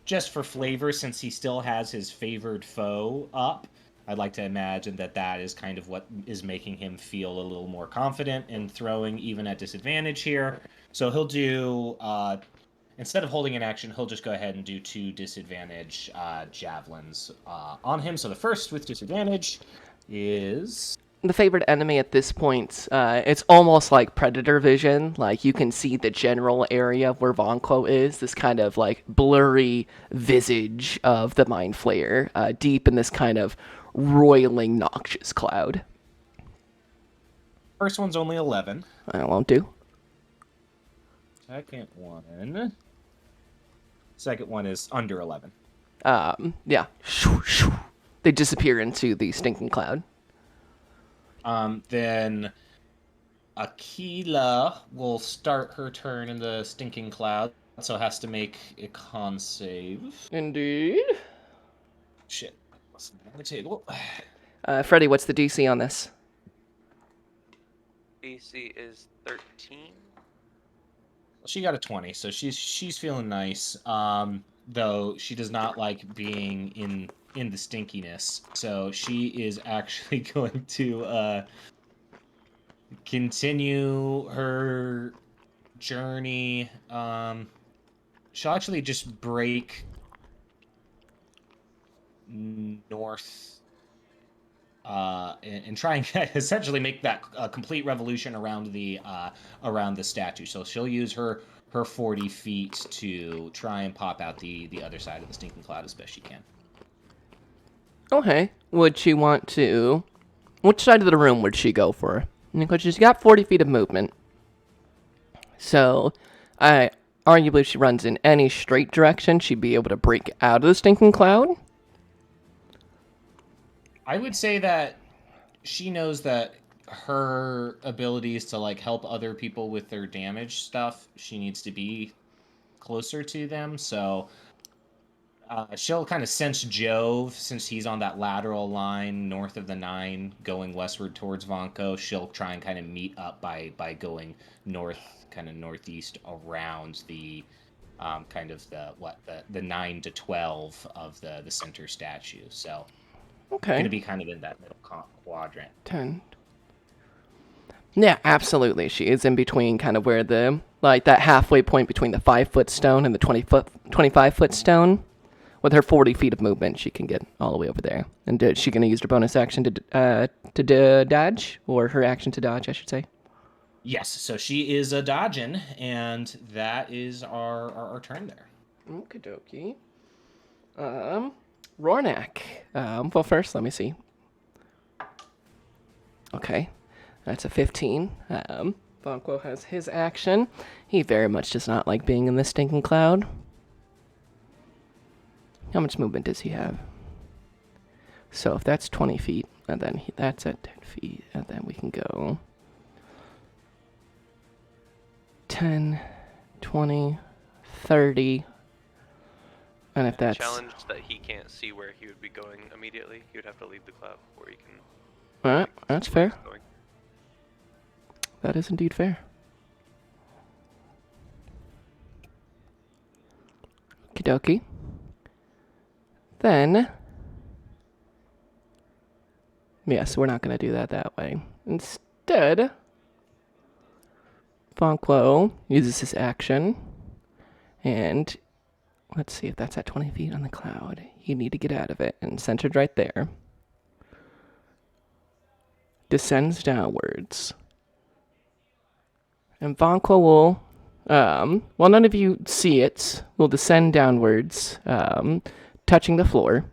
just for flavor, since he still has his favored foe up, I'd like to imagine that is kind of what is making him feel a little more confident in throwing even at disadvantage here. So he'll do, instead of holding an action, he'll just go ahead and do 2 disadvantage javelins on him. So the first with disadvantage is... The favorite enemy at this point, it's almost like predator vision. Like you can see the general area where Vonquo is, this kind of like blurry visage of the Mind Flayer, deep in this kind of roiling, noxious cloud. First one's only 11. That won't do. Second one is under 11. Yeah. They disappear into the stinking cloud. Then Aquila will start her turn in the stinking cloud, so has to make a con save. Indeed. Shit. Wasn't on the table. Freddy, what's the DC on this? DC is 13. She got a 20, so she's feeling nice. Though she does not like being in the stinkiness, so she is actually going to continue her journey. She'll actually just break north and try and essentially make that complete revolution around the statue. So she'll use her 40 feet to try and pop out the other side of the stinking cloud as best she can. Okay. Would she want to... Which side of the room would she go for? Because she's got 40 feet of movement. So, arguably if she runs in any straight direction, she'd be able to break out of the stinking cloud. I would say that she knows that her abilities to like help other people with their damage stuff, she needs to be closer to them. So She'll kind of sense Jove, since he's on that lateral line north of the 9, going westward towards Vonko. She'll try and kind of meet up by going north, kind of northeast around the kind of the 9 to 12 of the center statue. So Okay. going to be kind of in that middle quadrant. 10. Yeah, absolutely. She is in between kind of where that halfway point between the 5-foot stone and the 25-foot stone. With her 40 feet of movement, she can get all the way over there. And is she going to use her bonus action to dodge? Or her action to dodge, I should say? Yes, so she is a dodging, and that is our turn there. Okie dokie. Rornak. Well, first, let me see. Okay, that's a 15. Vonko has his action. He very much does not like being in this stinking cloud. How much movement does he have? So if that's 20 feet, and then that's at 10 feet, and then we can go 10, 20, 30, and if that's... Challenge that he can't see where he would be going immediately. He would have to leave the cloud before he can... Alright, that's fair. That is indeed fair. Okie dokie. Then... Yes, we're not going to do that way. Instead, Vonko uses his action, and let's see if that's at 20 feet on the cloud. You need to get out of it, and centered right there. Descends downwards. And Vonko will, well, none of you see it, will descend downwards, touching the floor.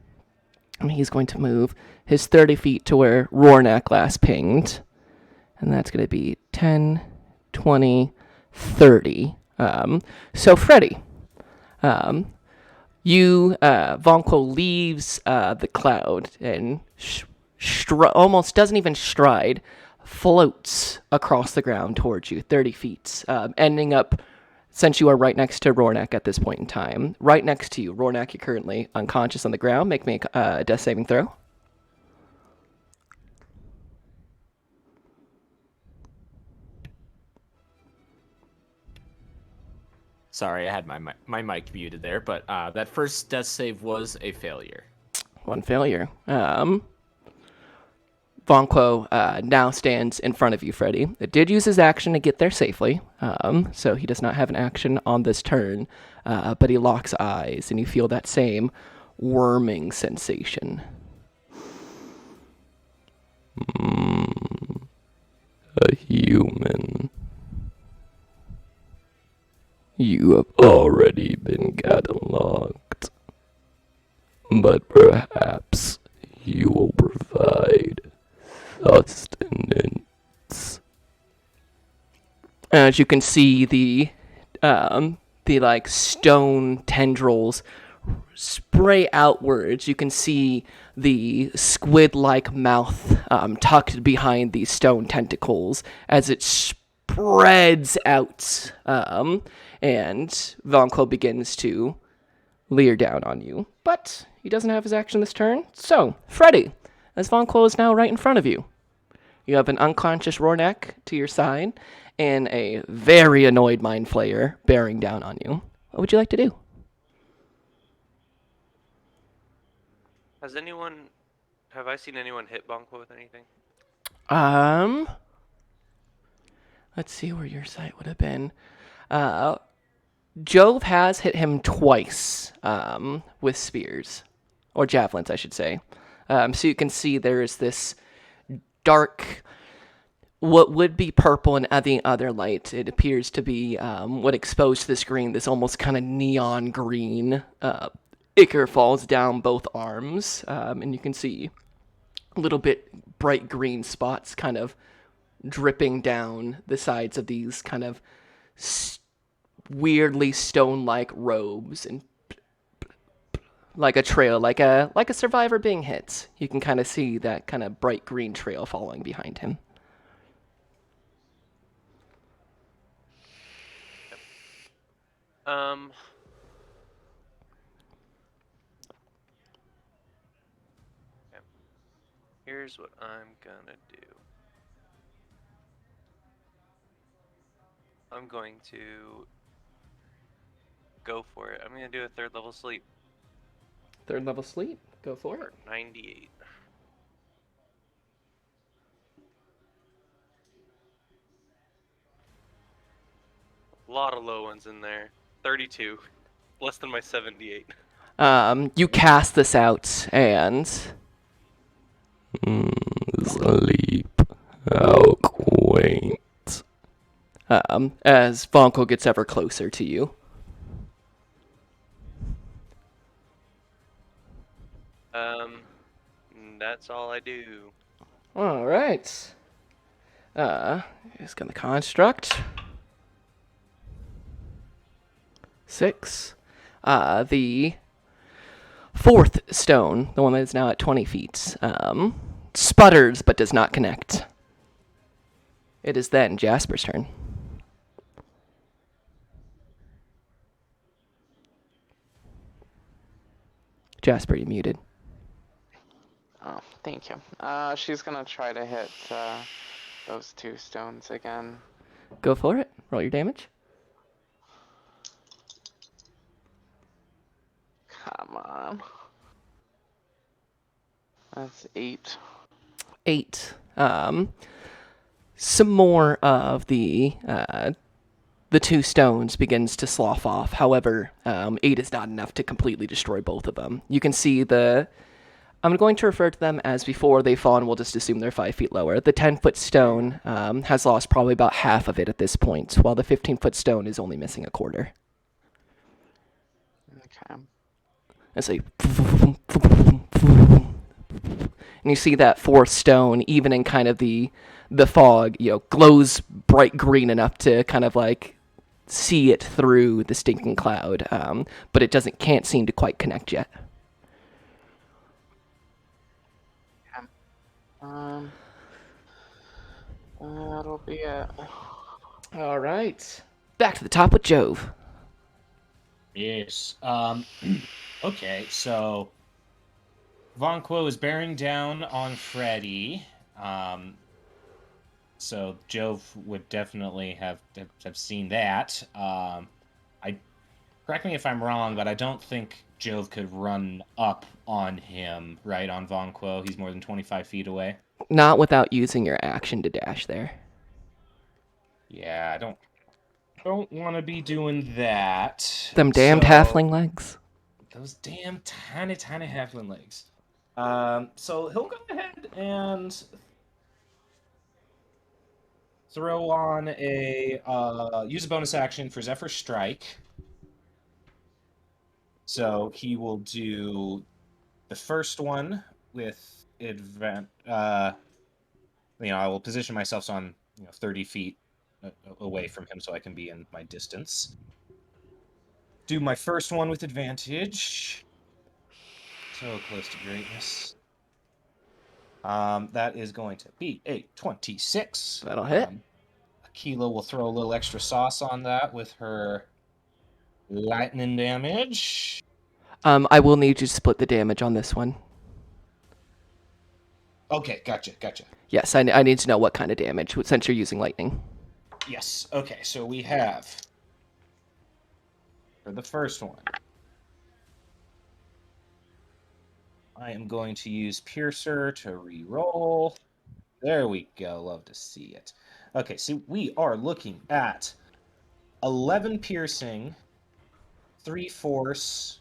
And he's going to move his 30 feet to where Rornak last pinged. And that's going to be 10, 20, 30. So, Freddy, Vonko leaves the cloud and almost doesn't even stride, floats across the ground towards you, 30 feet, ending up, since you are right next to Rornak at this point in time, right next to you. Rornak, you're currently unconscious on the ground. Make me a death saving throw. Sorry, I had my mic muted there, but that first death save was a failure. One failure. Vonko now stands in front of you, Freddy. It did use his action to get there safely, so he does not have an action on this turn, but he locks eyes, and you feel that same worming sensation. A human. You have already been cataloged, but perhaps you will provide sustenance. As you can see, the like stone tendrils spray outwards. You can see the squid-like mouth tucked behind these stone tentacles as it spreads out, and Vonko begins to leer down on you. But he doesn't have his action this turn. So, Freddy, as Vonko is now right in front of you, you have an unconscious Rornak to your side and a very annoyed Mind Flayer bearing down on you. What would you like to do? Have I seen anyone hit Vonko with anything? Let's see where your sight would have been. Jove has hit him twice, with spears. Or javelins, I should say. So you can see there is this dark, what would be purple and the other light. It appears to be what exposed to the screen, this almost kind of neon green ichor falls down both arms, and you can see a little bit bright green spots kind of dripping down the sides of these kind of weirdly stone-like robes, and like a trail, like a survivor being hit. You can kind of see that kind of bright green trail following behind him. Here's what I'm gonna do. I'm going to go for it. I'm gonna do a 3rd level sleep 3rd level sleep. Go for for it. 98. A lot of low ones in there. 32. Less than my 78. You cast this out and sleep. How quaint. As Vonko gets ever closer to you. That's all I do. All right. Here's gonna construct. 6. The 4th stone, the one that is now at 20 feet, sputters but does not connect. It is then Jasper's turn. Jasper, you muted. Oh, thank you. She's gonna try to hit those 2 stones again. Go for it. Roll your damage. Come on. That's 8. 8. Some more of the 2 stones begins to slough off. However, 8 is not enough to completely destroy both of them. You can see I'm going to refer to them as before they fall, and we'll just assume they're 5 feet lower. The 10-foot stone has lost probably about half of it at this point, while the 15-foot stone is only missing a quarter. Okay. It's like, and you see that 4th stone, even in kind of the fog, glows bright green enough to kind of like see it through the stinking cloud, but it can't seem to quite connect yet. That'll be it. All right, back to the top with Jove. Yes. Okay, so Vonquo is bearing down on Freddy. So Jove would definitely have seen that. Correct me if I'm wrong, but I don't think Jove could run up on him, right, on Vonquo. He's more than 25 feet away. Not without using your action to dash there. Yeah, I don't want to be doing that. Them damned halfling legs. Those damn tiny halfling legs. So he'll go ahead and throw on use a bonus action for Zephyr Strike. So he will do the first one with I will position myself so I'm 30 feet away from him so I can be in my distance. Do my first one with advantage. So close to greatness. That is going to be a 26. That'll hit. Aquila will throw a little extra sauce on that with her lightning damage. I will need you to split the damage on this one. Okay, gotcha. Yes, I need to know what kind of damage, since you're using lightning. Yes, okay, so we have, for the first one, I am going to use Piercer to re-roll. There we go, love to see it. Okay, so we are looking at 11 piercing, 3 force,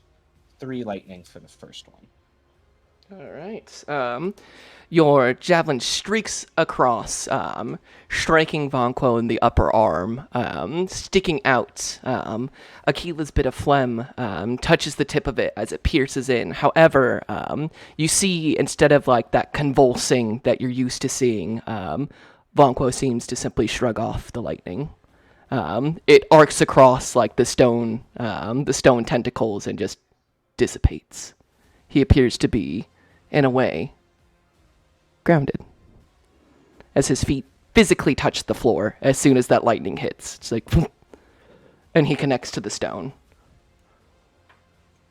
3 lightning for the first one. All right. Your javelin streaks across, striking Vonquo in the upper arm, sticking out. Aquila's bit of phlegm touches the tip of it as it pierces in. However, you see, instead of like that convulsing that you're used to seeing, Vonquo seems to simply shrug off the lightning. It arcs across like the stone tentacles and just dissipates. He appears to be, in a way, grounded, as his feet physically touch the floor as soon as that lightning hits. It's like, and he connects to the stone.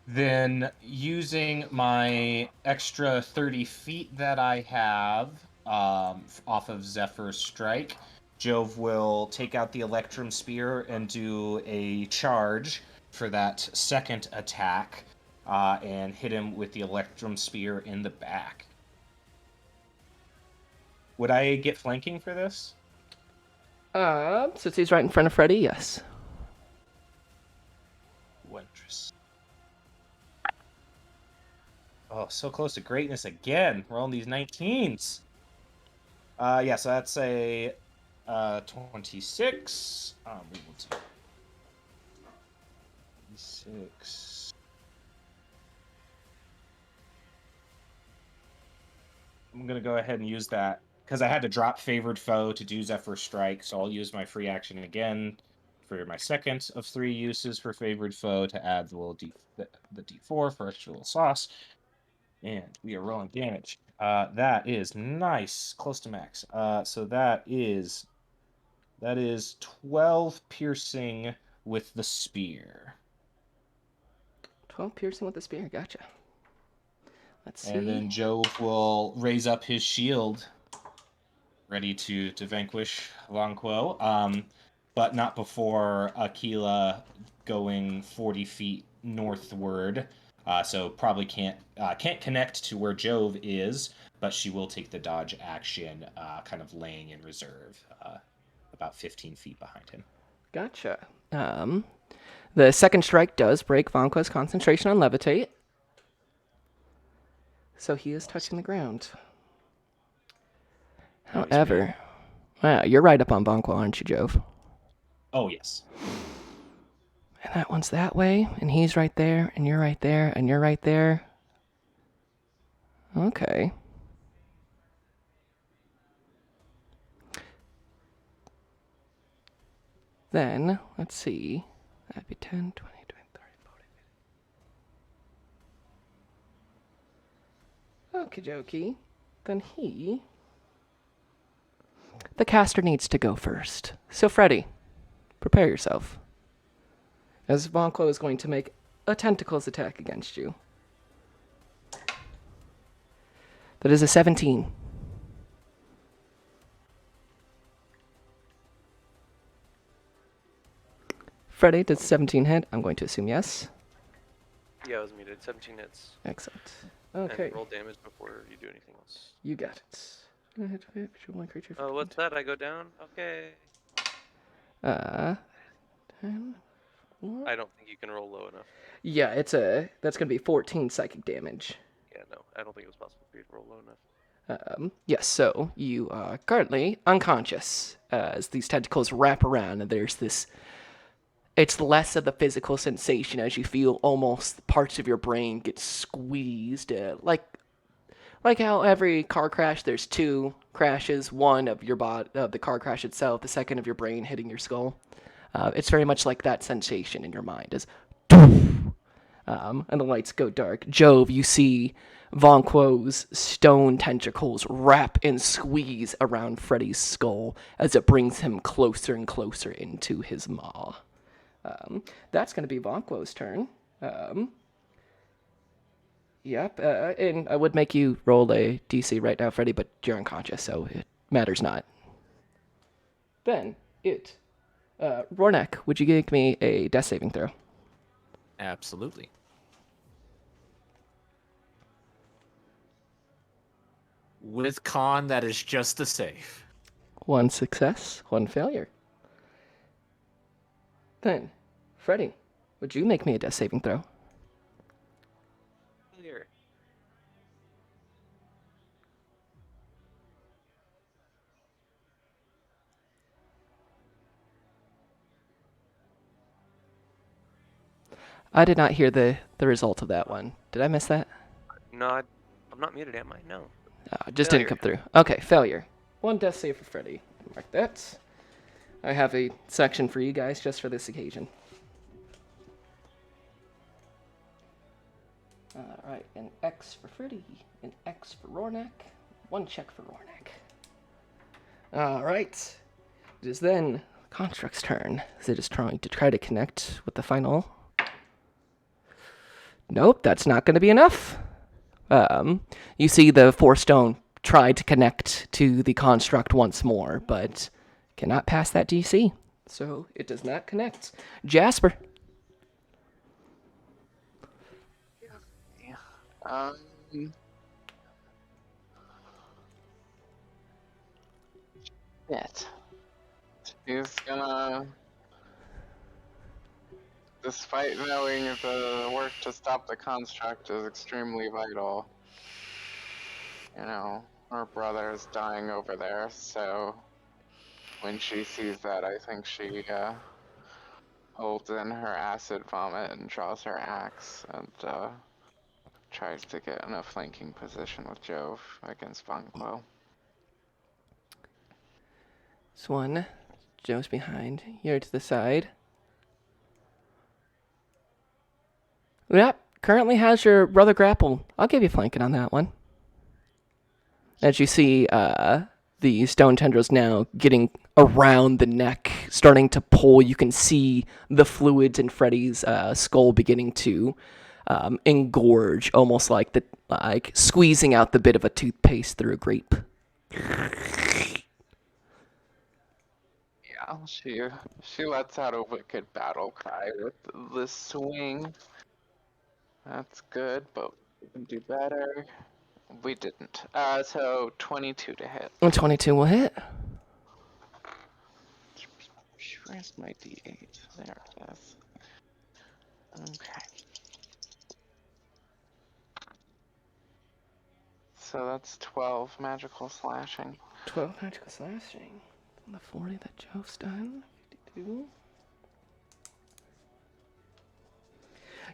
Then, using my extra 30 feet that I have off of Zephyr's Strike, Jove will take out the Electrum Spear and do a charge for that second attack and hit him with the Electrum Spear in the back. Would I get flanking for this? Since he's right in front of Freddy, yes. Wondrous. Oh, so close to greatness again. Rolling these 19s. Yeah, so that's a 26. We will do 26. I'm going to go ahead and use that because I had to drop Favored Foe to do Zephyr Strike, so I'll use my free action again for my second of 3 uses for Favored Foe to add the little the D4 for extra little sauce. And we are rolling damage. That is nice, close to max. So that is 12 piercing with the spear. 12 piercing with the spear, gotcha. Let's see. And then Jove will raise up his shield, ready to vanquish Longquo, but not before Aquila going 40 feet northward. So probably can't connect to where Jove is, but she will take the dodge action, kind of laying in reserve, about 15 feet behind him. Gotcha. The second strike does break Vonqua's concentration on levitate, so he is touching the ground. However, wow, you're right up on Vonqua, aren't you, Jove? Oh, yes. And that one's that way, and he's right there, and you're right there, and you're right there. Okay. Then, let's see. That'd be 10, 20, 20, 30, 40. Okie dokie. Then the caster needs to go first. So, Freddy, prepare yourself. As Vonquo is going to make a tentacles attack against you. That is a 17. Freddy, does 17 hit? I'm going to assume yes. Yeah, I was muted. 17 hits. Excellent. Okay. And roll damage before you do anything else. You got it. Oh, what's that? I go down? Okay. 10. I don't think you can roll low enough. Yeah, that's gonna be 14 psychic damage. Yeah, no, I don't think it was possible for you to roll low enough. Yes, so you are currently unconscious as these tentacles wrap around, and there's this. It's less of the physical sensation as you feel almost parts of your brain get squeezed, like how every car crash there's 2 crashes, one of your the car crash itself, the second of your brain hitting your skull. It's very much like that sensation in your mind as, and the lights go dark. Jove, you see Vonquo's stone tentacles wrap and squeeze around Freddy's skull as it brings him closer and closer into his maw. That's going to be Vonquo's turn. Yep, and I would make you roll a DC right now, Freddy, but you're unconscious, so it matters not. Then, Rornek, would you give me a death saving throw? Absolutely. With con, that is just a save. 1 success, 1 failure. Then, Freddy, would you make me a death saving throw? Failure. I did not hear the result of that one. Did I miss that? No, I'm not muted, am I? No. Just didn't come through. Okay, failure. 1 death save for Freddy. Mark that. I have a section for you guys just for this occasion. Alright, an X for Freddy, an X for Rornek, 1 check for Rornek. Alright. It is then Construct's turn, as it is trying to connect with the final Nope, that's not going to be enough. You see the Force Stone try to connect to the construct once more, but cannot pass that DC. So it does not connect. Jasper. Um, Shit. He's gonna, despite knowing the work to stop the construct is extremely vital, you know, her brother is dying over there, so when she sees that, I think she holds in her acid vomit and draws her axe and tries to get in a flanking position with Jove against Vonquo. This one. Joe's behind. You're to the side. Yep. Currently has your brother grappled. I'll give you flanking on that one. As you see, the stone tendrils now getting around the neck, starting to pull. You can see the fluids in Freddy's skull beginning to engorge, almost like squeezing out the bit of a toothpaste through a grape. Yeah, she lets out a wicked battle cry with the swing. That's good, but we can do better. We didn't. So 22 to hit. 22 will hit. Where's my D8? There it is. Okay. So that's 12 magical slashing. 12 magical slashing. On the 40 that Joe's done. 52.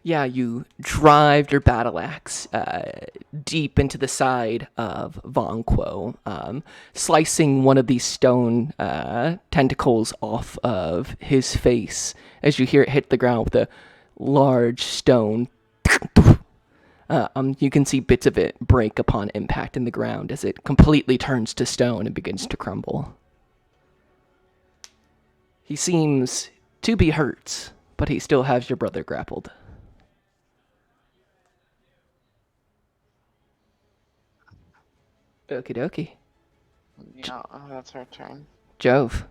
Yeah, you drive your battle axe deep into the side of Vonquo, slicing one of these stone tentacles off of his face as you hear it hit the ground with a large stone. You can see bits of it break upon impact in the ground as it completely turns to stone and begins to crumble. He seems to be hurt, but he still has your brother grappled. Okie dokie. Yeah, that's her turn. Jove.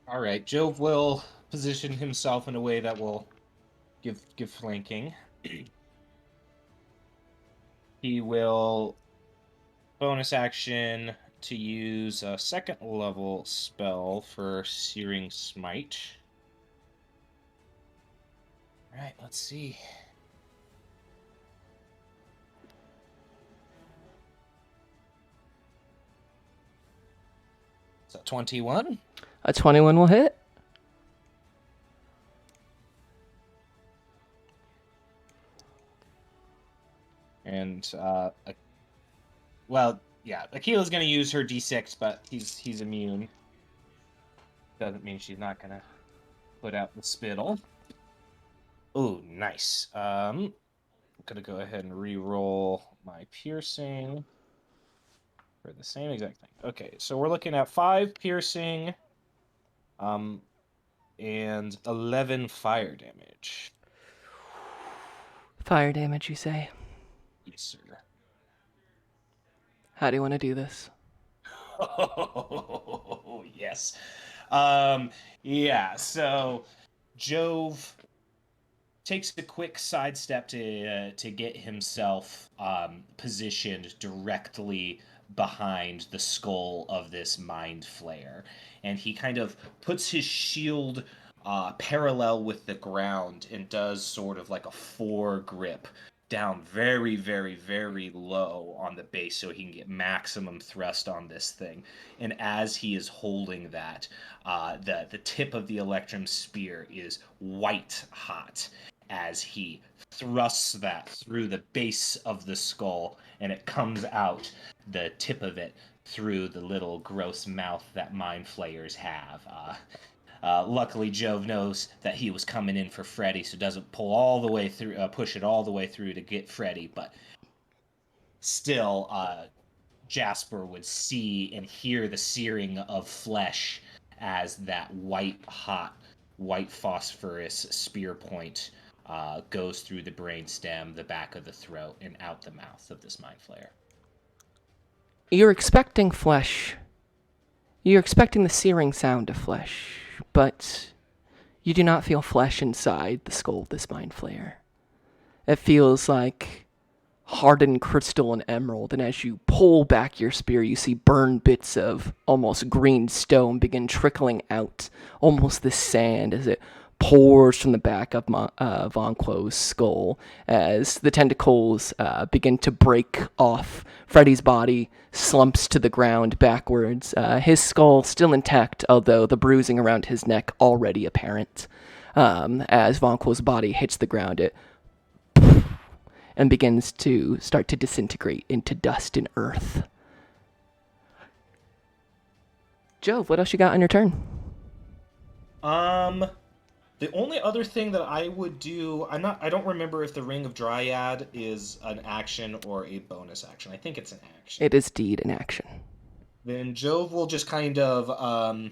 All right, Jove will position himself in a way that will give flanking. He will bonus action to use a second level spell for Searing Smite. All right, let's see. So 21. A 21 will hit. And well, yeah, Akila's gonna use her D6, but he's immune. Doesn't mean she's not gonna put out the spittle. Ooh, nice. I'm gonna go ahead and re-roll my piercing for the same exact thing. Okay, so we're looking at 5 piercing, and 11 fire damage. Fire damage, you say? Yes, sir. How do you want to do this? Oh, yes. Yeah, so Jove takes a quick sidestep to get himself positioned directly behind the skull of this mind flayer, and he kind of puts his shield parallel with the ground and does sort of like a foregrip down very, very, very low on the base so he can get maximum thrust on this thing. And as he is holding that, the tip of the Electrum Spear is white hot as he thrusts that through the base of the skull, and it comes out, the tip of it, through the little gross mouth that mind flayers have. Luckily, Jove knows that he was coming in for Freddy, so doesn't pull all the way through, push it all the way through to get Freddy. But still, Jasper would see and hear the searing of flesh as that white phosphorus spear point goes through the brainstem, the back of the throat, and out the mouth of this mind flayer. You're expecting flesh. You're expecting the searing sound of flesh, but you do not feel flesh inside the skull of this mind flayer. It feels like hardened crystal and emerald, and as you pull back your spear, you see burned bits of almost green stone begin trickling out, almost the sand, as it pours from the back of Von Quo's skull as the tentacles begin to break off. Freddy's body slumps to the ground backwards, his skull still intact, although the bruising around his neck already apparent. As Von Quo's body hits the ground, it and begins to start to disintegrate into dust and earth. Jove, what else you got on your turn? The only other thing that I would do, I don't remember if the Ring of Dryad is an action or a bonus action. I think it's an action. It is deed an action. Then Jove will just kind of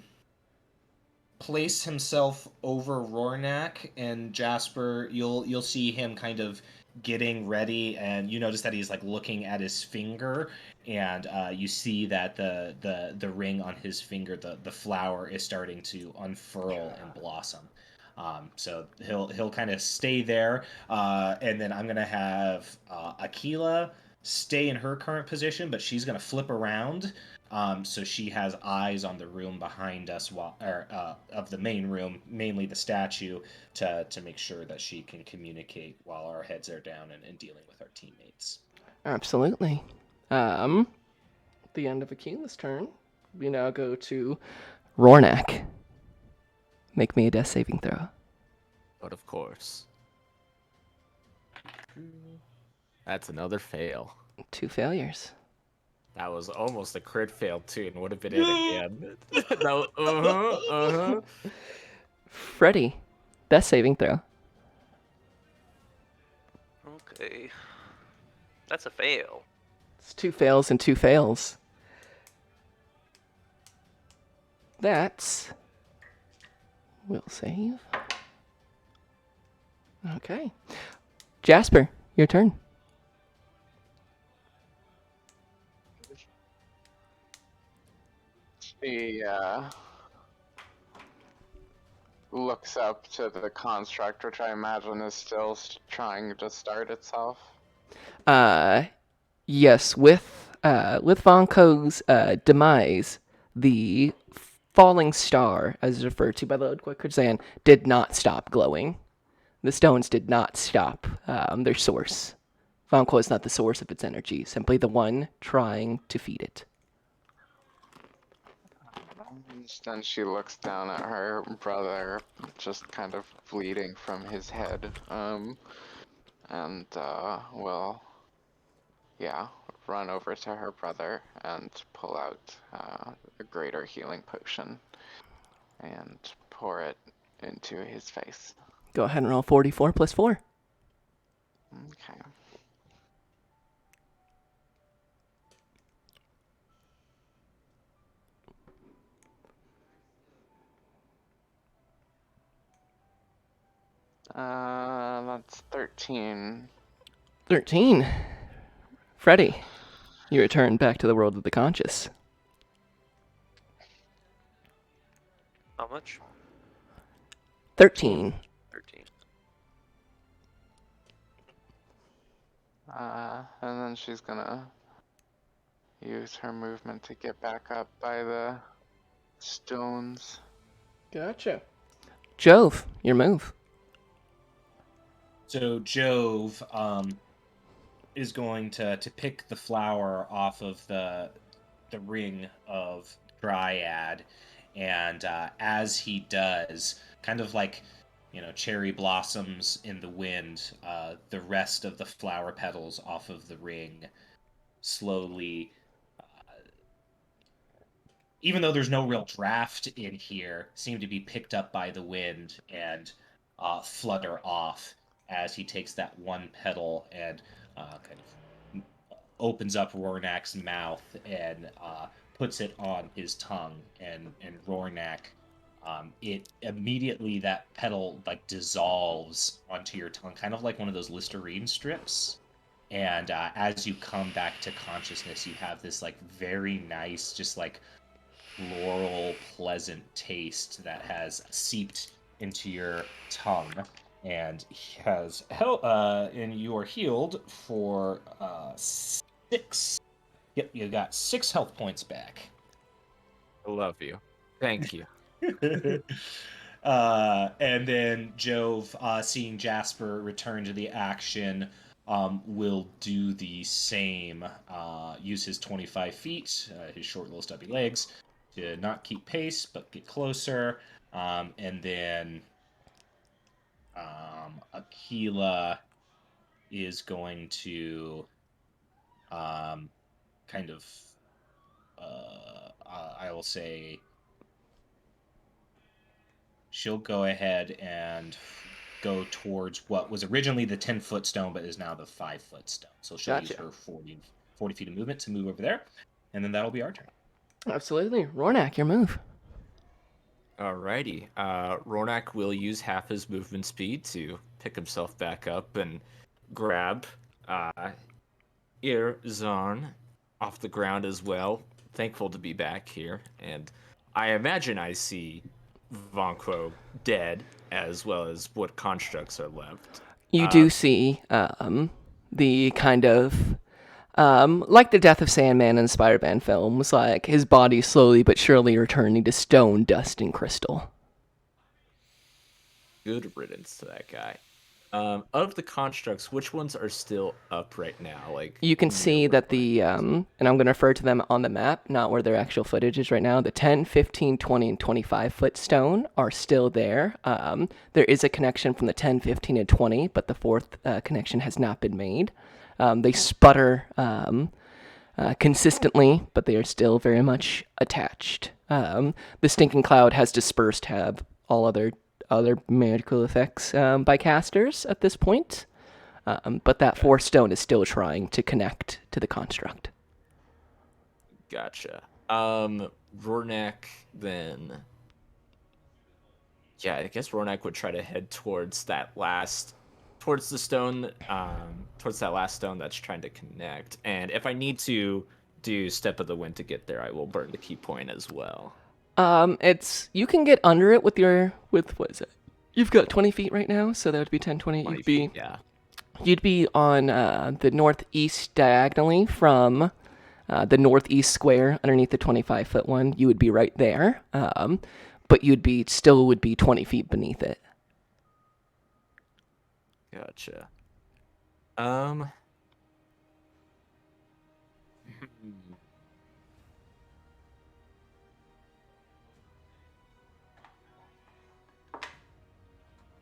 place himself over Rornak, and Jasper, you'll see him kind of getting ready, and you notice that he's like looking at his finger, and you see that the ring on his finger, the flower is starting to unfurl and blossom. So he'll kind of stay there, and then I'm gonna have Aquila stay in her current position, but she's gonna flip around. So she has eyes on the room behind us, of the main room, mainly the statue, to make sure that she can communicate while our heads are down and dealing with our teammates. Absolutely. The end of Aquila's turn. We now go to Rornak. Make me a death saving throw. But of course. That's another fail. 2 failures. That was almost a crit fail too, and would have been it again. No, Freddy, death saving throw. Okay. That's a fail. It's 2 fails and 2 fails. That's... We'll save. Okay. Jasper, your turn. She looks up to the construct, which I imagine is still trying to start itself. Yes, with Vonko's demise, the falling star, as referred to by the Lord Quickrzan, did not stop glowing. The stones did not stop their source. Vonko is not the source of its energy, simply the one trying to feed it. Then she looks down at her brother, just kind of bleeding from his head, and will, run over to her brother and pull out a greater healing potion and pour it into his face. Go ahead and roll 44 plus 4. Okay. That's 13. 13. Freddy, you return back to the world of the conscious. How much? 13. 13. And then she's gonna use her movement to get back up by the stones. Gotcha. Jove, your move. So Jove is going to pick the flower off of the ring of Dryad, and as he does, kind of like, cherry blossoms in the wind, the rest of the flower petals off of the ring slowly, even though there's no real draft in here, seem to be picked up by the wind and flutter off as he takes that one petal and kind of opens up Rornak's mouth and puts it on his tongue, and Rornak it immediately, that petal like dissolves onto your tongue, kind of like one of those Listerine strips. And as you come back to consciousness, you have this like very nice, just like floral, pleasant taste that has seeped into your tongue, and and you are healed for 6. Yep, you got 6 health points back. I love you. Thank you. And then Jove, seeing Jasper return to the action, will do the same. Use his 25 feet, his short little stubby legs, to not keep pace but get closer. And then Aquila is going to kind of, I will say, she'll go ahead and go towards what was originally the 10-foot stone, but is now the 5-foot stone. So she'll use Gotcha. her 40 feet of movement to move over there, and then that'll be our turn. Absolutely. Rornak, your move. Alrighty. Rornak will use half his movement speed to pick himself back up and grab Irzarn off the ground as well. Thankful to be back here. And I imagine I see Vonquo dead, as well as what constructs are left. You do see the kind of like the death of Sandman in Spider-Man films, like his body slowly but surely returning to stone, dust, and crystal. Good riddance to that guy. Of the constructs, which ones are still up right now? Like You can see that the, and I'm going to refer to them on the map, not where their actual footage is right now. The 10, 15, 20, and 25-foot stone are still there. There is a connection from the 10, 15, and 20, but the fourth connection has not been made. They sputter consistently, but they are still very much attached. The stinking cloud has dispersed to have all other magical effects by casters at this point. But that fourth stone is still trying to connect to the construct. Gotcha. Rornak then. Yeah, I guess Rornak would try to head towards the stone, towards that last stone that's trying to connect. And if I need to do Step of the Wind to get there, I will burn the key point as well. It's you can get under it with what is it? You've got 20 feet right now, so that would be 10, 20. 20 feet, yeah. You'd be on the northeast diagonally from the northeast square underneath the 25-foot one. You would be right there, but would be 20 feet beneath it. Gotcha.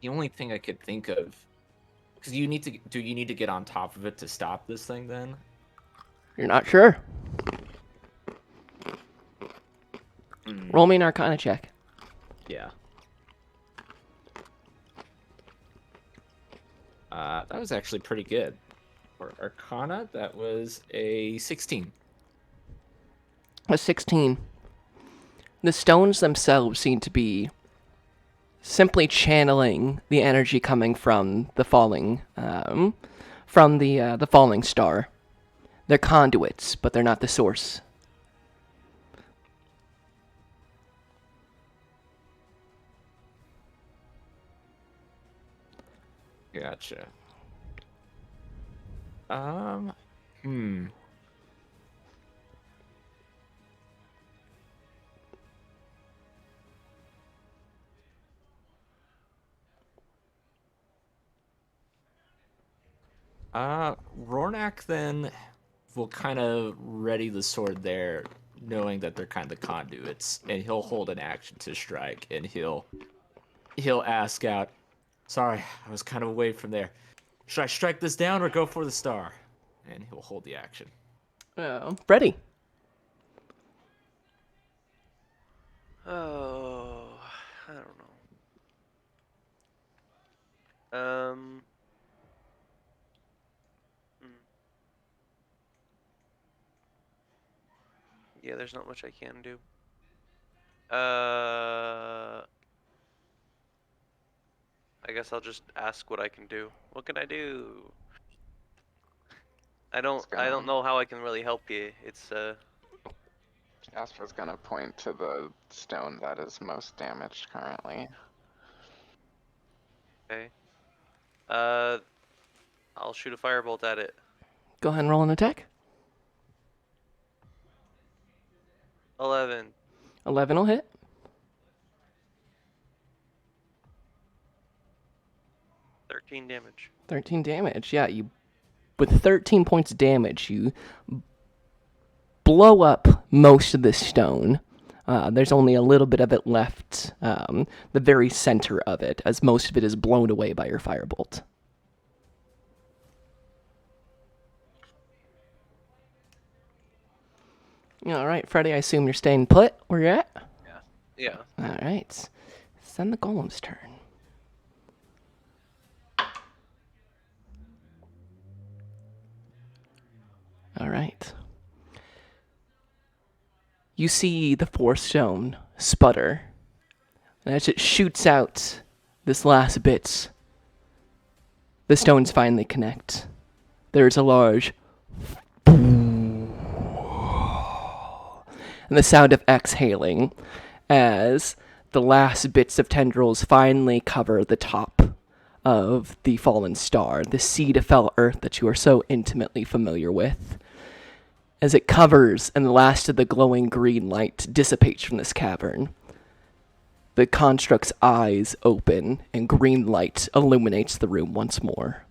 The only thing I could think of, because you need to get on top of it to stop this thing then? You're not sure. Roll me an Arcana check. Yeah. That was actually pretty good. For Arcana, that was a 16. A 16. The stones themselves seem to be simply channeling the energy coming from the falling star. They're conduits, but they're not the source. Gotcha. Rornak then will kind of ready the sword there, knowing that they're kind of conduits, and he'll hold an action to strike, and he'll ask out, "Sorry, I was kind of away from there. Should I strike this down or go for the star?" And he'll hold the action. Ready. Oh, I don't know. Yeah, there's not much I can do. guess I'll just ask what I can do. What can I do? I don't know how I can really help you. It's Jasper's gonna point to the stone that is most damaged currently. okay. I'll shoot a firebolt at it. Go ahead and roll an attack. 11. 11 will hit. 13 damage. 13 damage. Yeah, you with 13 points of damage, you blow up most of this stone. There's only a little bit of it left, the very center of it, as most of it is blown away by your firebolt. All right, Freddy, I assume you're staying put where you're at? Yeah. All right. It's then the golem's turn. All right. You see the fourth stone sputter. And as it shoots out this last bit, the stones finally connect. There's a large and the sound of exhaling as the last bits of tendrils finally cover the top of the fallen star, the seed of fell earth that you are so intimately familiar with. As it covers and the last of the glowing green light dissipates from this cavern, the construct's eyes open and green light illuminates the room once more.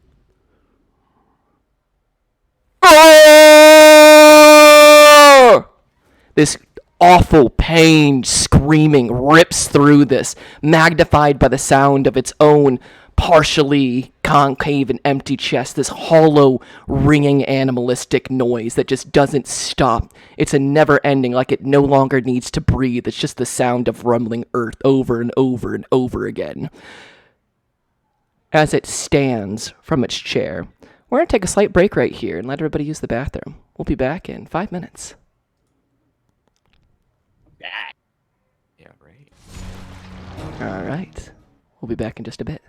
This awful pain screaming rips through this, magnified by the sound of its own partially concave and empty chest, this hollow, ringing, animalistic noise that just doesn't stop. It's a never-ending, like it no longer needs to breathe. It's just the sound of rumbling earth over and over and over again. As it stands from its chair, we're going to take a slight break right here and let everybody use the bathroom. We'll be back in 5 minutes. Yeah, right. All right. We'll be back in just a bit.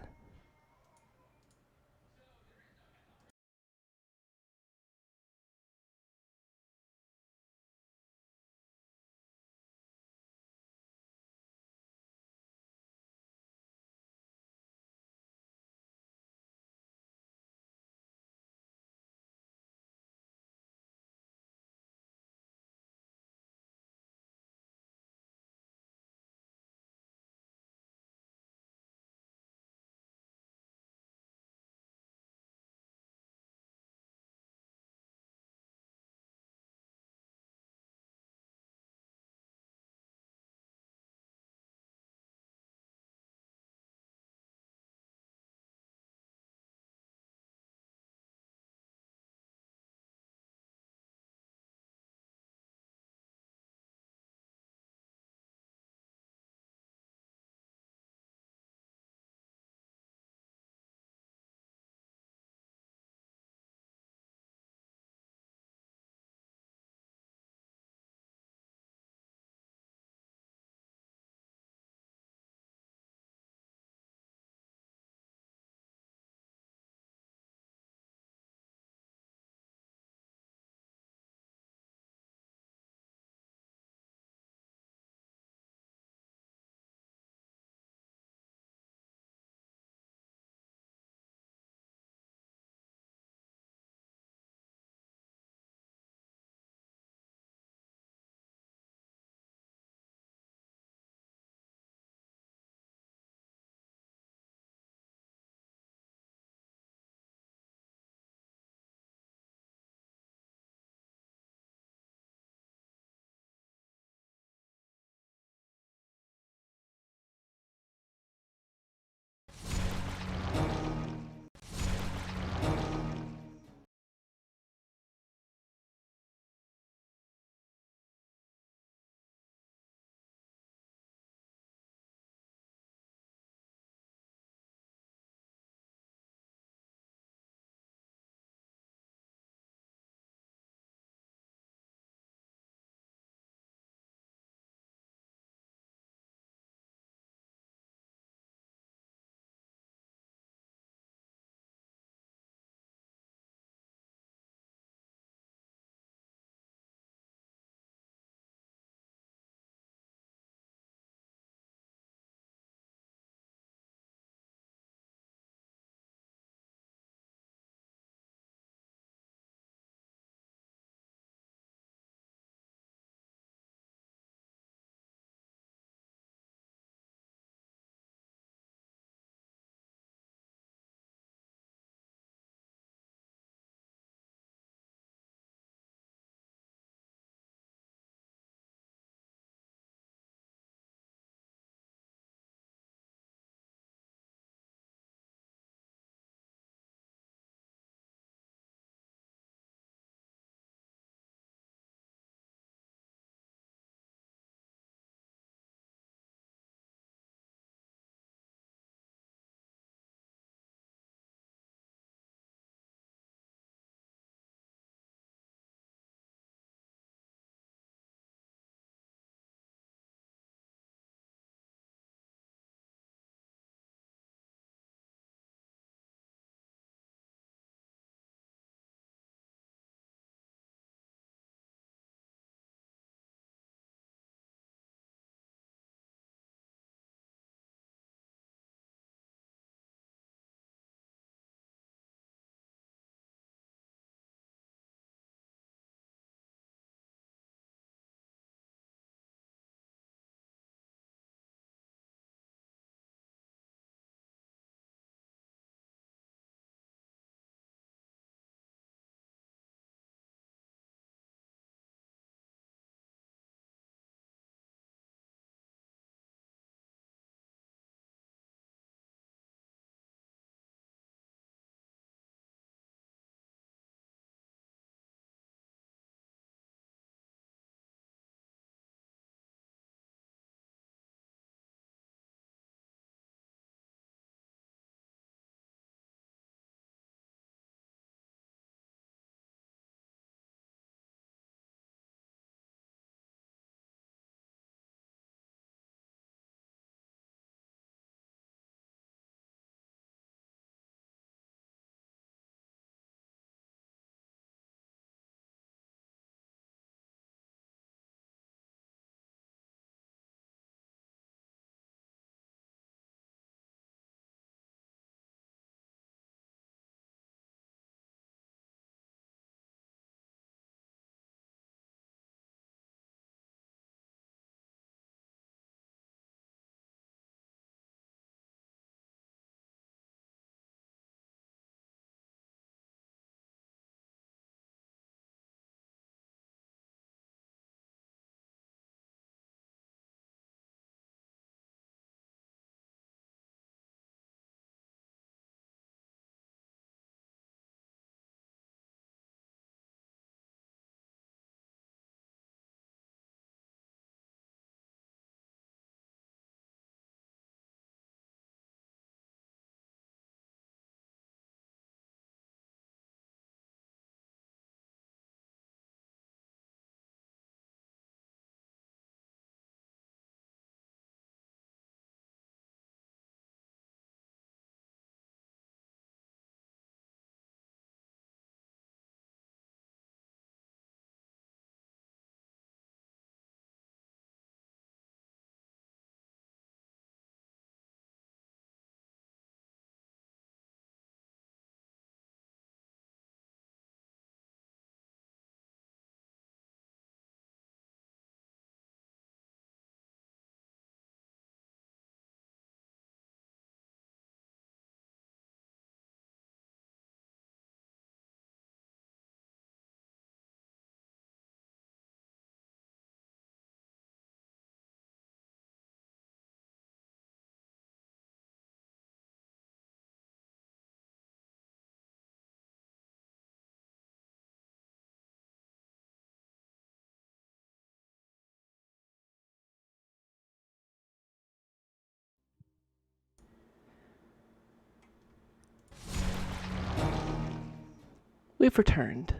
we've returned.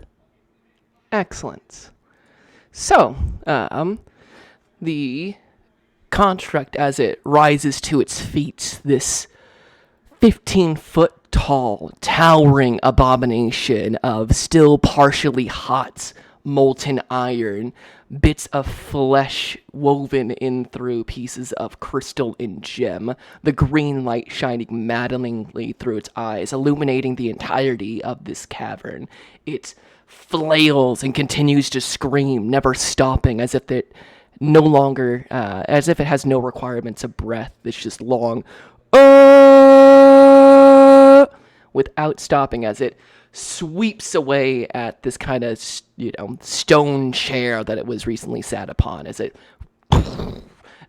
Excellent. So, the construct as it rises to its feet, this 15-foot tall, towering abomination of still partially hot, molten iron, bits of flesh woven in through pieces of crystal and gem, the green light shining maddeningly through its eyes, illuminating the entirety of this cavern. It flails and continues to scream, never stopping, as if it has no requirements of breath. It's just long, without stopping, as it sweeps away at this kind of, stone chair that it was recently sat upon, as it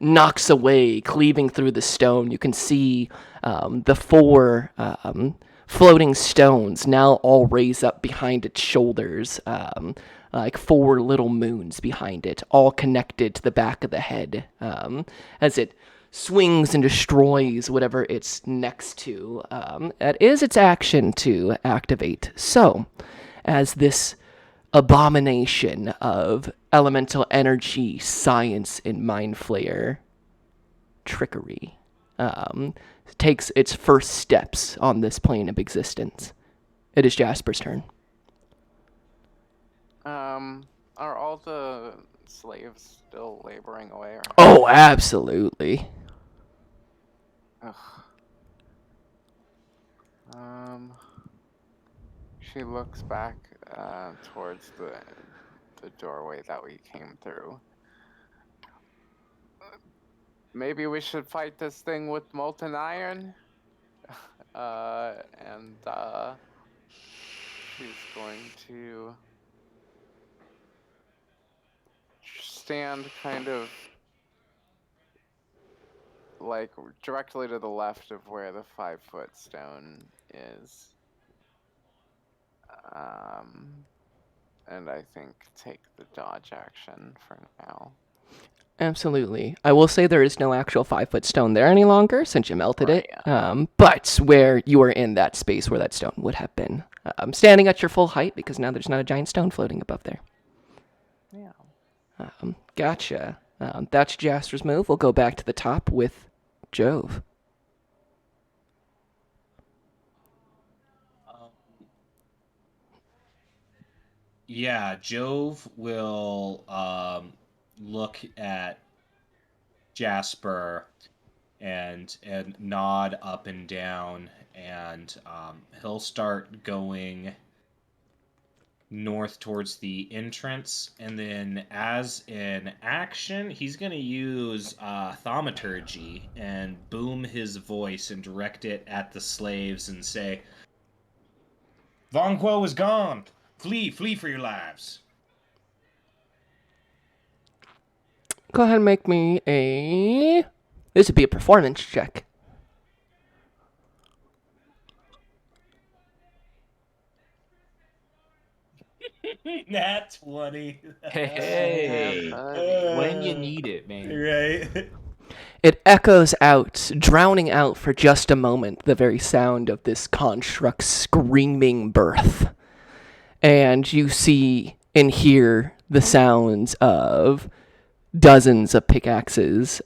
knocks away, cleaving through the stone. You can see the four floating stones now all raise up behind its shoulders, like four little moons behind it, all connected to the back of the head, as it swings and destroys whatever it's next to. That is its action to activate. So, as this abomination of elemental energy, science, and mind flayer trickery takes its first steps on this plane of existence, it is Jasper's turn. Are all the slaves still laboring away? Or... Oh, absolutely. Ugh. She looks back towards the doorway that we came through. Maybe we should fight this thing with molten iron? And she's going to stand kind of like directly to the left of where the 5-foot stone is. And I think take the dodge action for now. Absolutely. I will say there is no actual 5-foot stone there any longer since you melted Right, it. yeah. But where you are in that space where that stone would have been, standing at your full height, because now there's not a giant stone floating above there. Yeah. Gotcha. That's Jasper's move. We'll go back to the top with Jove. Yeah, Jove will look at Jasper and nod up and down, and he'll start going north towards the entrance, and then as an action, he's going to use thaumaturgy and boom his voice and direct it at the slaves and say, Vonquo is gone! Flee for your lives! Go ahead and make me a... This would be a performance check. Nat 20. Hey, buddy. when you need it, man. Right? It echoes out, drowning out for just a moment the very sound of this construct's screaming birth. And you see and hear the sounds of dozens of pickaxes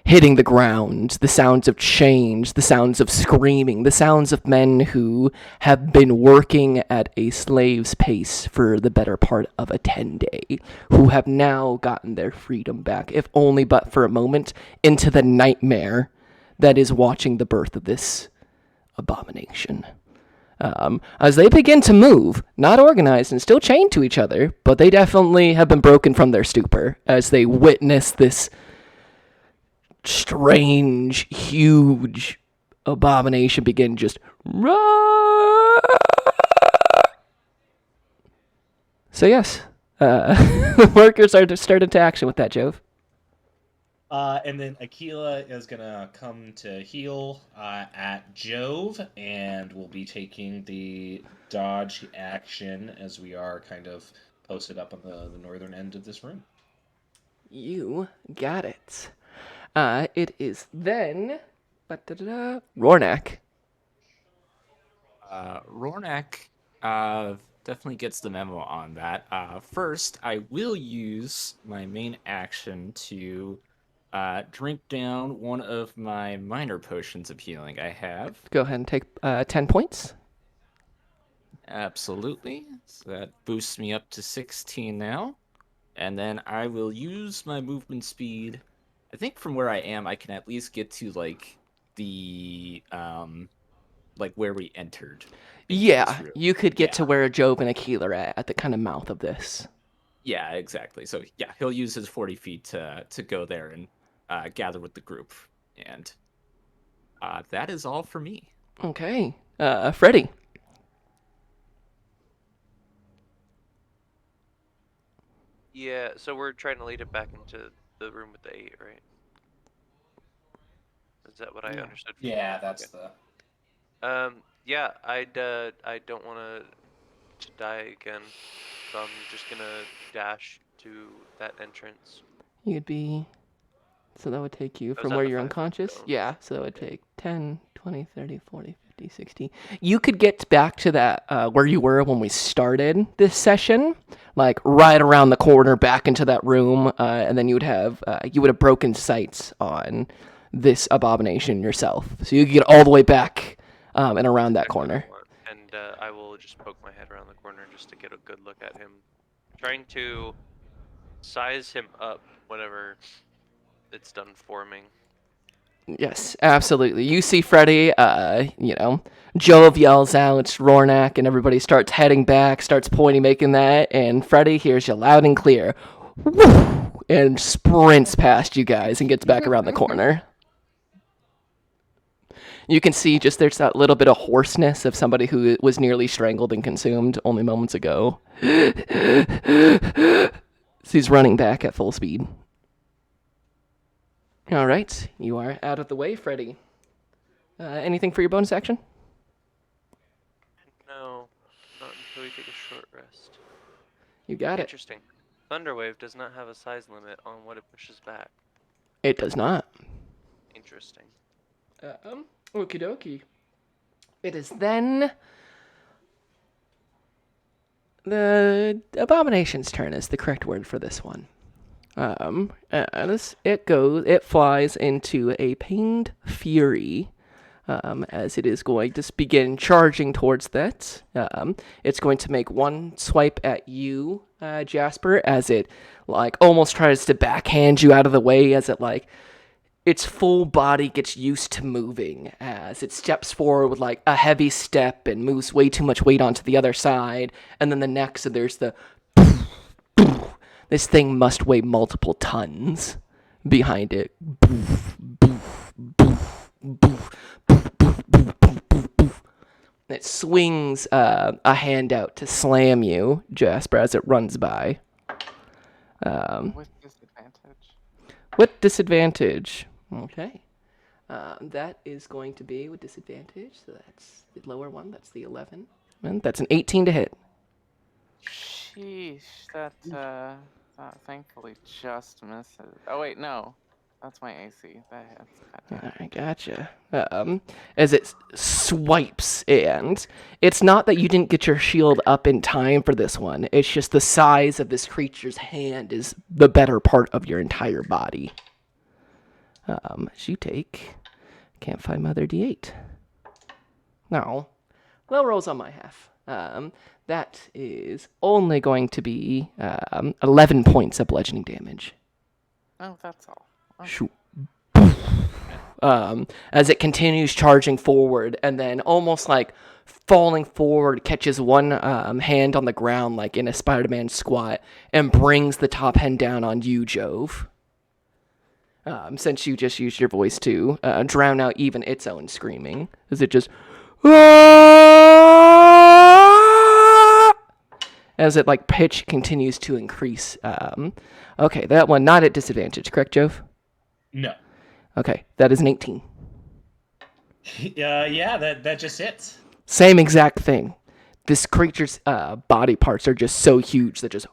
hitting the ground, the sounds of change, the sounds of screaming, the sounds of men who have been working at a slave's pace for the better part of a 10-day, who have now gotten their freedom back, if only but for a moment, into the nightmare that is watching the birth of this abomination. As they begin to move, not organized and still chained to each other, but they definitely have been broken from their stupor as they witness this strange, huge abomination begin just... So yes, the workers are started to action with that, Jove. And then Aquila is going to come to heal at Jove, and we'll be taking the dodge action as we are kind of posted up on the northern end of this room. You got it. It is then... Rornak. Rornak definitely gets the memo on that. First, I will use my main action to drink down one of my minor potions of healing I have. Go ahead and take 10 points. Absolutely. So that boosts me up to 16 now. And then I will use my movement speed. I think from where I am, I can at least get to like the like where we entered. into this Yeah, room. you could get Yeah. to where Jove and Aquila are at the kind of mouth of this. Yeah, exactly. So yeah, he'll use his 40 feet to go there and gather with the group. And that is all for me. Okay. Freddy. Yeah, so we're trying to lead it back into the room with the 8, right? Is that what I understood? From Yeah, you? that's Okay. the. Yeah, I don't want to die again, so I'm just gonna dash to that entrance. You'd be... So that would take you I was from at where the you're 5 foot unconscious? zone. Yeah, so that would take 10, 20, 30, 40, 50, 60. You could get back to that where you were when we started this session, like right around the corner back into that room, and then you would have broken sights on this abomination yourself. So you could get all the way back and around that Exactly what corner. I want. And I will just poke my head around the corner just to get a good look at him, trying to size him up whenever it's done forming. Yes, absolutely. You see Freddy, Jove yells out, Rornak, and everybody starts heading back, starts pointing, making that, and Freddy hears you loud and clear, woo, and sprints past you guys and gets back around the corner. You can see just there's that little bit of hoarseness of somebody who was nearly strangled and consumed only moments ago. So he's running back at full speed. All right, you are out of the way, Freddy. Anything for your bonus action? No, not until we take a short rest. You got it. Interesting. Thunderwave does not have a size limit on what it pushes back. It does not. Interesting. Okie dokie. It is then the Abomination's turn is the correct word for this one. It flies into a pained fury, as it is going to begin charging towards that. It's going to make one swipe at you, Jasper, as it almost tries to backhand you out of the way, as its full body gets used to moving, as it steps forward with a heavy step and moves way too much weight onto the other side, and then the next, so there's the this thing must weigh multiple tons behind it. It swings a hand out to slam you, Jasper, as it runs by. With disadvantage. With disadvantage. Okay. That is going to be with disadvantage, so that's the lower one. That's the 11. And that's an 18 to hit. Sheesh, that thankfully just misses. Oh wait, no, that's my AC. That hits. Goddamn. I gotcha. As it swipes, and it's not that you didn't get your shield up in time for this one. It's just the size of this creature's hand is the better part of your entire body. As you take, can't find my other D8. No, low rolls on my half. That is only going to be 11 points of bludgeoning damage. Oh, that's all. Okay. Shoot. As it continues charging forward, and then almost falling forward, catches one hand on the ground like in a Spider-Man squat, and brings the top hand down on you, Jove. Since you just used your voice to drown out even its own screaming, as it just... as it pitch continues to increase. Okay, that one not at disadvantage, correct, Jove? No. Okay, that is an 18. Yeah, that just hits. Same exact thing. This creature's body parts are just so huge that just...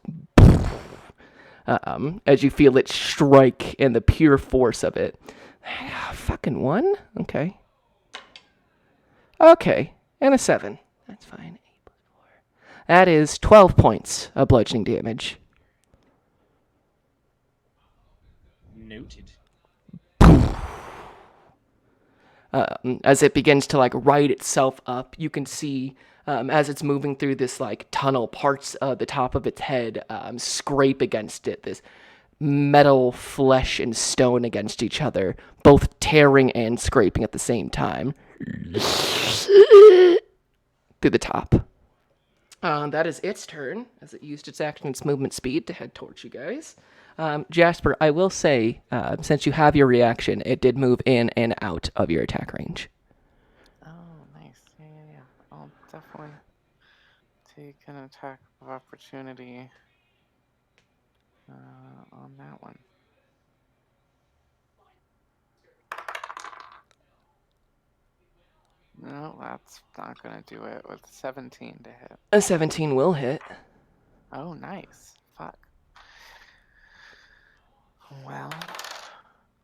as you feel it strike and the pure force of it. Fucking 1? Okay. Okay, and a 7. That's fine. 8 plus That is 12 points of bludgeoning damage. Noted. As it begins to like right itself up, you can see as it's moving through this like tunnel, parts of the top of its head scrape against it. This metal, flesh, and stone against each other, both tearing and scraping at the same time through the top. That is its turn, as it used its action and its movement speed to head towards you guys. Jasper, I will say, since you have your reaction, it did move in and out of your attack range. Oh, nice. Yeah. I'll definitely take an attack of opportunity on that one. No, that's not gonna do it with 17 to hit. A 17 will hit. Oh, nice. Fuck. Well,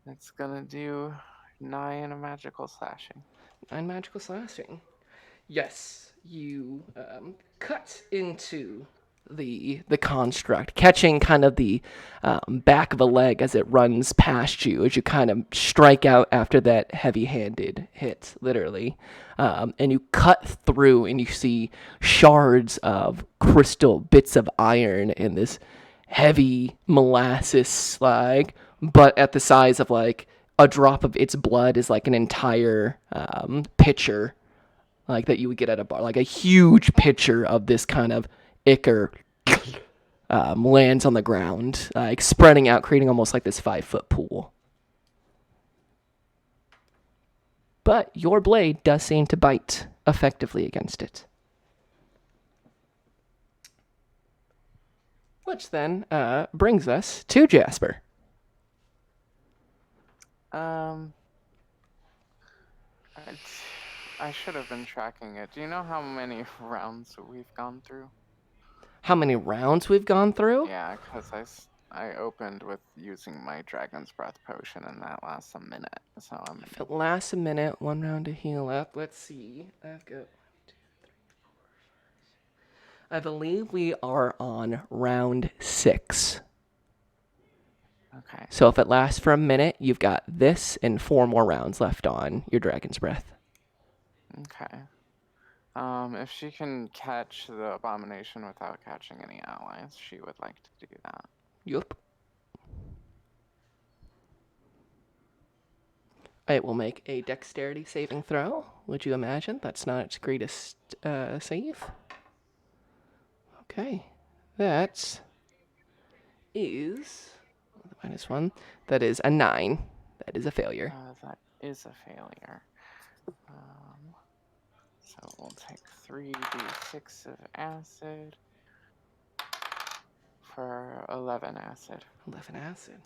it's gonna do 9 magical slashing. 9 magical slashing. Yes, you cut into the construct, catching kind of the back of a leg as it runs past you, as you kind of strike out after that heavy-handed hit, literally. And you cut through, and you see shards of crystal, bits of iron in this heavy molasses slag, but at the size of like a drop of its blood is like an entire pitcher, like that you would get at a bar, like a huge pitcher of this kind of ichor lands on the ground, like spreading out, creating almost like this 5-foot pool. But your blade does seem to bite effectively against it. Which then brings us to Jasper. I should have been tracking it. Do you know how many rounds we've gone through? How many rounds we've gone through? Yeah, because I opened with using my Dragon's Breath potion, and that lasts a minute. So I'm. If it lasts a minute, 1 round to heal up. Let's see. I believe we are on round 6. Okay. So if it lasts for a minute, you've got this and 4 more rounds left on your Dragon's Breath. Okay. If she can catch the abomination without catching any allies, she would like to do that. Yup. It will make a dexterity saving throw. Would you imagine? That's not its greatest save. Okay. That is -1. That is a 9. That is a failure. That is a failure. So we'll take 3d6 of acid for 11 acid. 11 acid.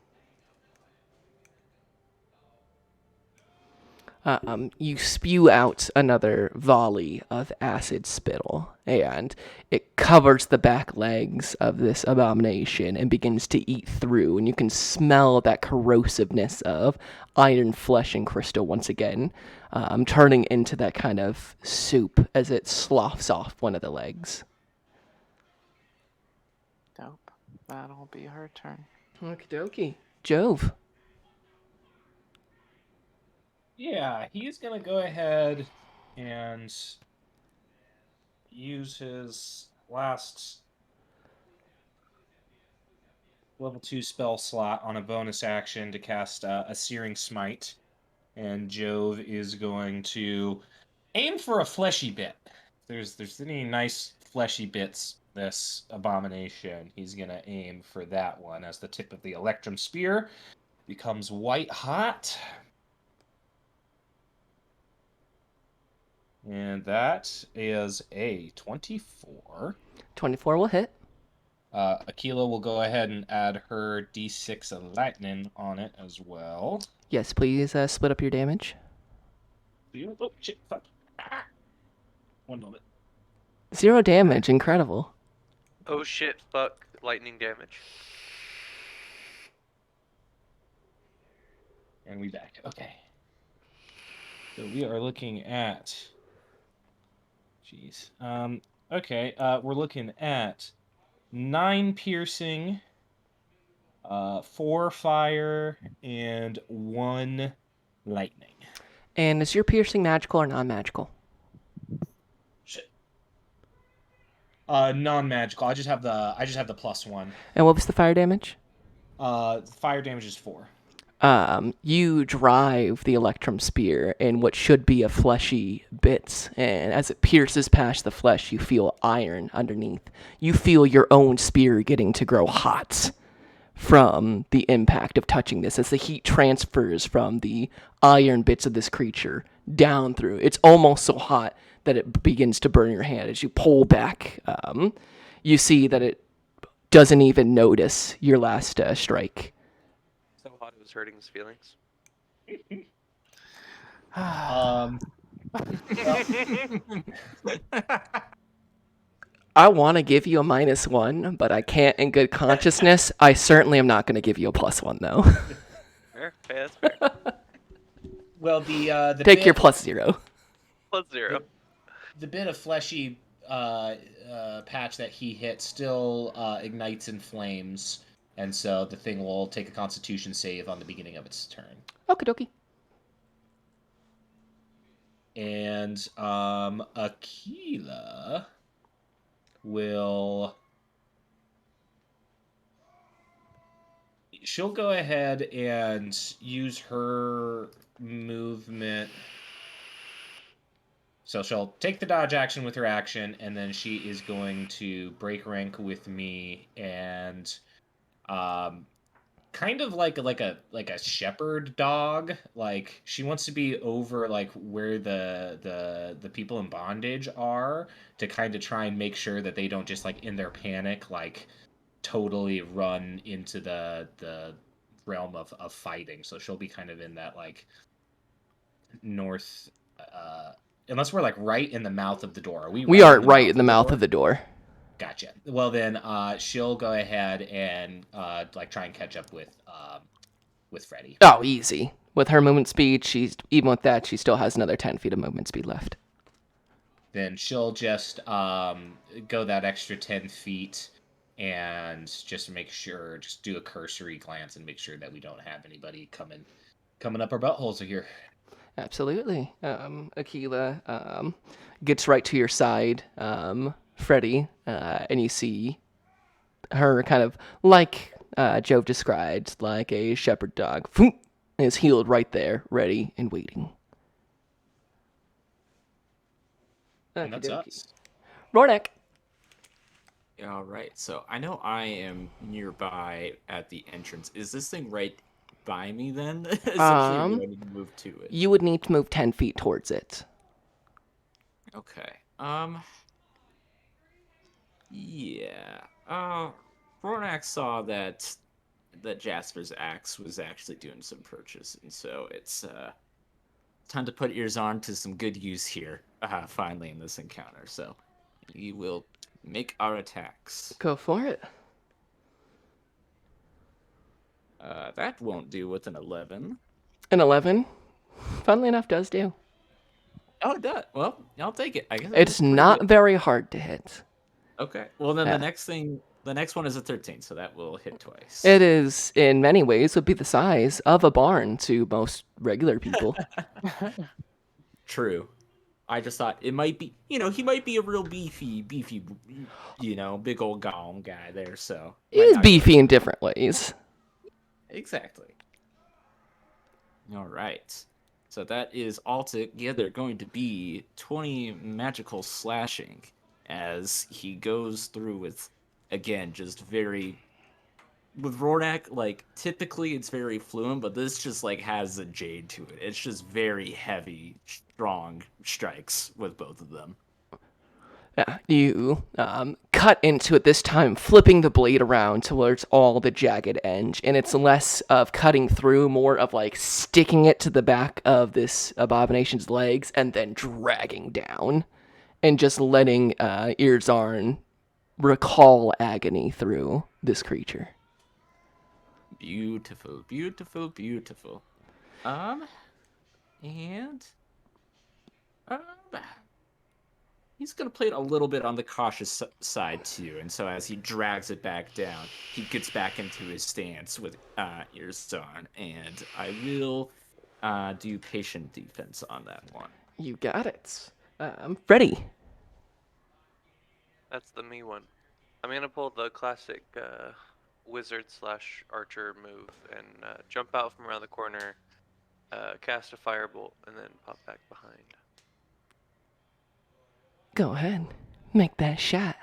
You spew out another volley of acid spittle, and it covers the back legs of this abomination and begins to eat through, and you can smell that corrosiveness of iron, flesh, and crystal once again, turning into that kind of soup as it sloughs off one of the legs. Dope. That'll be her turn. Okie dokie. Jove. Yeah, he's gonna go ahead and use his last level 2 spell slot on a bonus action to cast a Searing Smite. And Jove is going to aim for a fleshy bit. If there's any nice fleshy bits, this abomination, he's gonna aim for that one as the tip of the Electrum Spear becomes white hot. And that is a 24. 24 will hit. Aquila will go ahead and add her d6 of lightning on it as well. Yes, please split up your damage. Oh, shit, fuck. Ah. 1 moment. 0 damage, incredible. Oh shit, fuck, lightning damage. And we back. Okay. So we are looking at... Jeez. Okay, we're looking at 9 piercing, 4 fire, and 1 lightning. And is your piercing magical or non-magical? Shit. Non-magical. I just have the +1. And what was the fire damage? Fire damage is 4. You drive the electrum spear in what should be a fleshy bit, and as it pierces past the flesh, you feel iron underneath. You feel your own spear getting to grow hot from the impact of touching this as the heat transfers from the iron bits of this creature down through. It's almost so hot that it begins to burn your hand. As you pull back, you see that it doesn't even notice your last strike. So hot it was hurting his feelings. I want to give you a -1, but I can't in good consciousness. I certainly am not going to give you a +1, though. Fair, that's fair. Well, the Take bit, your +0. +0. the bit of fleshy patch that he hit still ignites in flames, and so the thing will take a Constitution save on the beginning of its turn. Okie dokie. And Aquila she'll go ahead and use her movement. So she'll take the dodge action with her action, and then she is going to break rank with me and kind of like a shepherd dog. Like, she wants to be over like where the people in bondage are, to kind of try and make sure that they don't just like in their panic like totally run into the realm of fighting. So she'll be kind of in that like north, unless we're like right in the mouth of the door. Are We are right in the mouth of the door. Gotcha. Well then, she'll go ahead and like try and catch up with Freddy. Oh, easy. With her movement speed, even with that, she still has another 10 feet of movement speed left. Then she'll just go that extra 10 feet and just make sure, just do a cursory glance and make sure that we don't have anybody coming up our buttholes here. Absolutely. Aquila gets right to your side, Freddy, and you see her kind of like Jove described, like a shepherd dog, is healed right there, ready and waiting. And that's us. Rornak. All right, so I know I am nearby at the entrance. Is this thing right by me then? Essentially, I need to move to it. You would need to move 10 feet towards it. Okay. Yeah. Ronak saw that Jasper's axe was actually doing some purchasing, so it's time to put ears on to some good use here. Finally in this encounter, so we will make our attacks. Go for it. That won't do with an 11. An 11, funnily enough, does do. Oh, it does. Well, I'll take it. I guess It's not very hard to hit. Okay. Well, then the next one is a 13, so that will hit twice. It is, in many ways, would be the size of a barn to most regular people. True. I just thought it might be, he might be a real beefy, big old golem guy there, so. He is beefy in different ways. Exactly. All right. So that is altogether going to be 20 magical slashing as he goes through with, again, just very... With Rornak, like, typically it's very fluent, but this just, like, has a jade to it. It's just very heavy, strong strikes with both of them. Yeah, you cut into it this time, flipping the blade around towards all the jagged edge, and it's less of cutting through, more of like sticking it to the back of this abomination's legs and then dragging down, and just letting Irzarn recall agony through this creature. Beautiful, beautiful, beautiful. And he's going to play it a little bit on the cautious side too. And so as he drags it back down, he gets back into his stance with ears on. And I will do patient defense on that one. You got it. Freddy. That's the me one. I'm gonna pull the classic wizard/archer move and jump out from around the corner, cast a firebolt, and then pop back behind. Go ahead. Make that shot.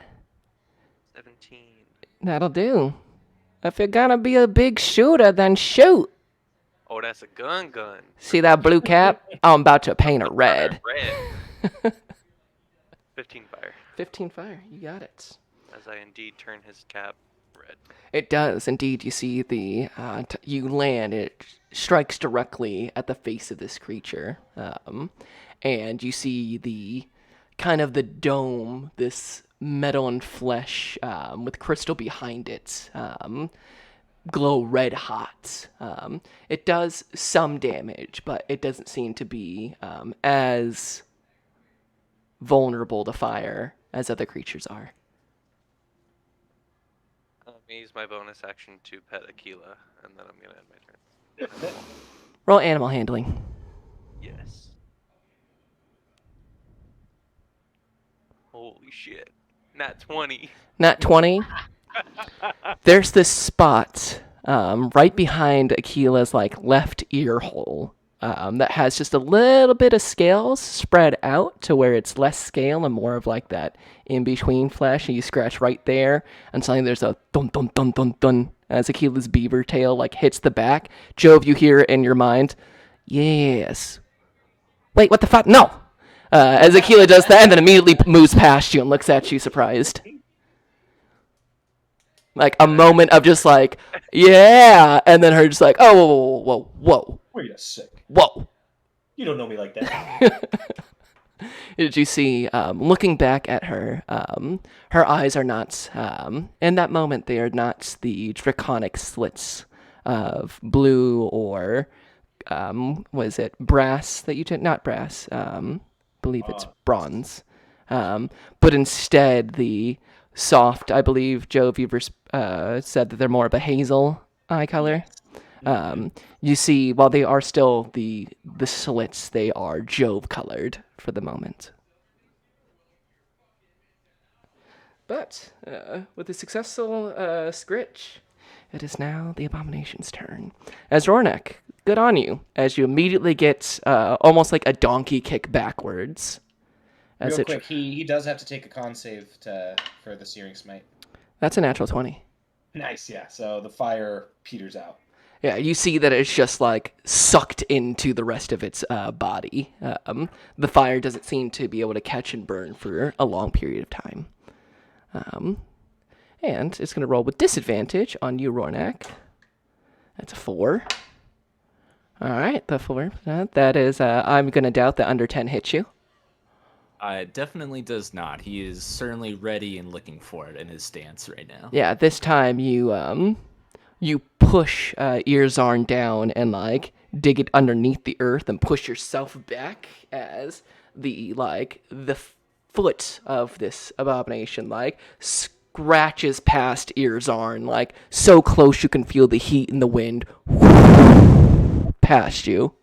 17. That'll do. If you're gonna be a big shooter, then shoot. Oh, that's a gun. See that blue cap? I'm about to paint it red. Red. 15 fire. 15 fire. You got it. As I indeed turn his cap red. It does indeed. You see the you land. It strikes directly at the face of this creature, and you see the kind of the dome, this metal and flesh with crystal behind it, glow red hot. It does some damage, but it doesn't seem to be as vulnerable to fire as other creatures are. I'm gonna use my bonus action to pet Aquila, and then I'm gonna end my turn. Roll animal handling. Yes. Holy shit. Nat 20. Nat 20. There's this spot right behind Aquila's left ear hole that has just a little bit of scales spread out to where it's less scale and more of that in between flesh. And you scratch right there, and suddenly there's a dun dun dun dun dun as Aquila's beaver tail hits the back. Jove, you hear it in your mind. Yes. Wait, what the fuck? No. As Aquila does that, and then immediately moves past you and looks at you surprised. A moment of just yeah, and then her just oh, whoa. Wait a sec. Whoa. You don't know me like that. Did you see, looking back at her, her eyes are not, in that moment, they are not the draconic slits of blue or, was it brass that you did? Not brass, believe it's bronze. But instead, the soft, I believe, Jove, you've said that they're more of a hazel eye color. You see, while they are still the slits, they are Jove colored for the moment. But with a successful scritch, it is now the Abomination's turn. As Rornak, good on you, as you immediately get almost like a donkey kick backwards. As Real quick, he does have to take a con save for the Searing Smite. That's a natural 20. Nice, yeah. So the fire peters out. Yeah, you see that it's just sucked into the rest of its body. The fire doesn't seem to be able to catch and burn for a long period of time. And it's going to roll with disadvantage on you, Rornak. That's a 4. All right, the 4. That is, I'm going to doubt that under 10 hits you. It definitely does not. He is certainly ready and looking for it in his stance right now. Yeah, this time you push Earzarn down and dig it underneath the earth and push yourself back as the foot of this abomination scratches past Earzarn so close you can feel the heat and the wind past you.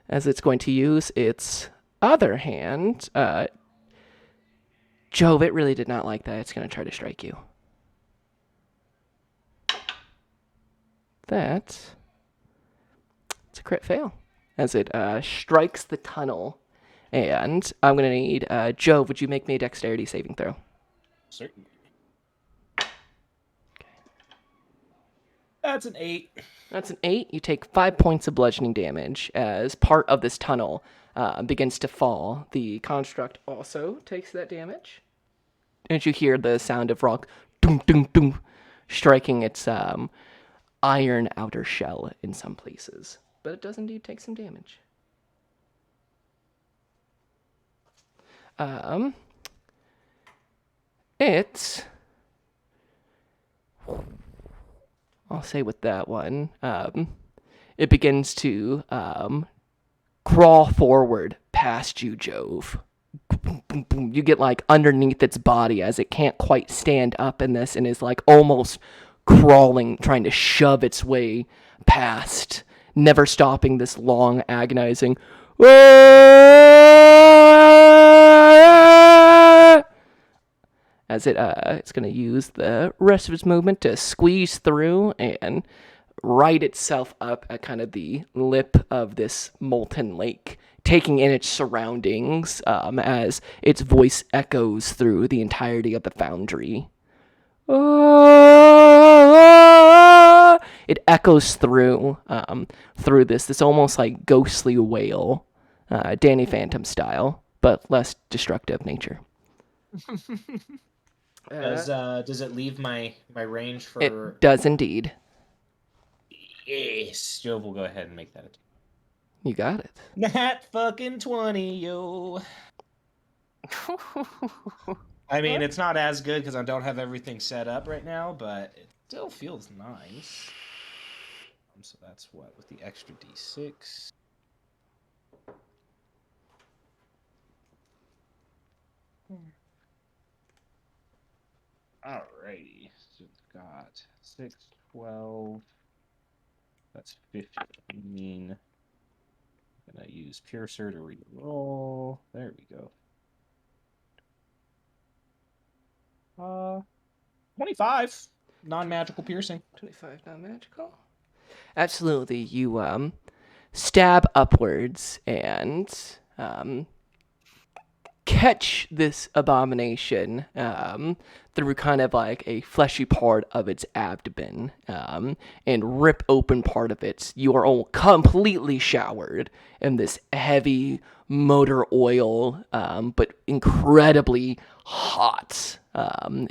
As it's going to use its other hand, Jove, it really did not like that. It's going to try to strike you. It's a crit fail as it strikes the tunnel. And I'm going to need, Jove, would you make me a dexterity saving throw? Certainly. That's an 8. That's an 8. You take 5 points of bludgeoning damage as part of this tunnel begins to fall. The construct also takes that damage. And you hear the sound of rock doom, doom, doom, striking its iron outer shell in some places. But it does indeed take some damage. I'll say with that one, it begins to crawl forward past you, Jove. boom, boom, boom. You get like underneath its body as it can't quite stand up in this and is like almost crawling, trying to shove its way past, never stopping this long, agonizing. As it's going to use the rest of its movement to squeeze through and right itself up at kind of the lip of this molten lake, taking in its surroundings as its voice echoes through the entirety of the foundry. It echoes through this almost like ghostly wail, Danny Phantom style, but less destructive nature. Does it leave my range for? It does indeed. Yes, Jove will go ahead and make that attack. You got it. Nat fucking 20, yo. I mean, it's not as good because I don't have everything set up right now, but it still feels nice. So that's what, with the extra d6. Alrighty, so we've got 6, 12. That's 15. I'm gonna use Piercer to re-roll. There we go. 25 non-magical piercing. 25 non-magical. Absolutely, you stab upwards and catch this abomination through kind of like a fleshy part of its abdomen and rip open part of it. You are all completely showered in this heavy motor oil, but incredibly hot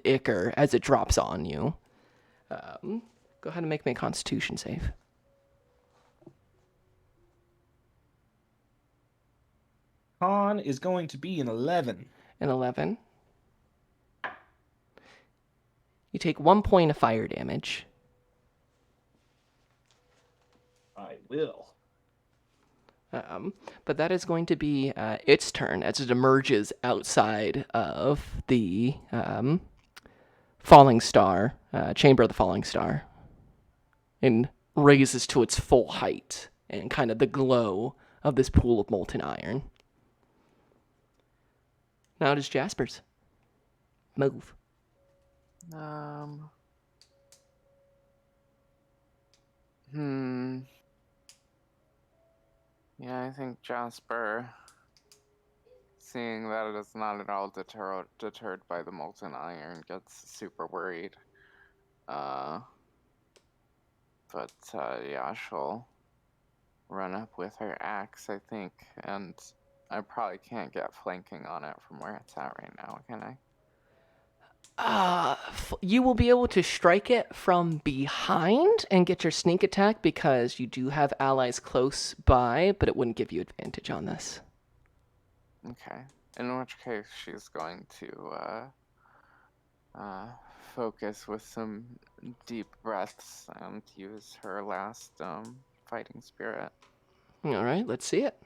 ichor as it drops on you. Go ahead and make me a Constitution save. Con is going to be an 11. An 11. You take 1 point of fire damage. I will. But that is going to be its turn as it emerges outside of the Falling Star, Chamber of the Falling Star, and raises to its full height and kind of the glow of this pool of molten iron. Now it is Jasper's move. Yeah, I think Jasper, seeing that it is not at all deterred by the molten iron, gets super worried. Yeah, she'll run up with her axe, I think, and I probably can't get flanking on it from where it's at right now, can I? You will be able to strike it from behind and get your sneak attack because you do have allies close by, but it wouldn't give you advantage on this. Okay. In which case, she's going to focus with some deep breaths and use her last fighting spirit. All right, let's see it.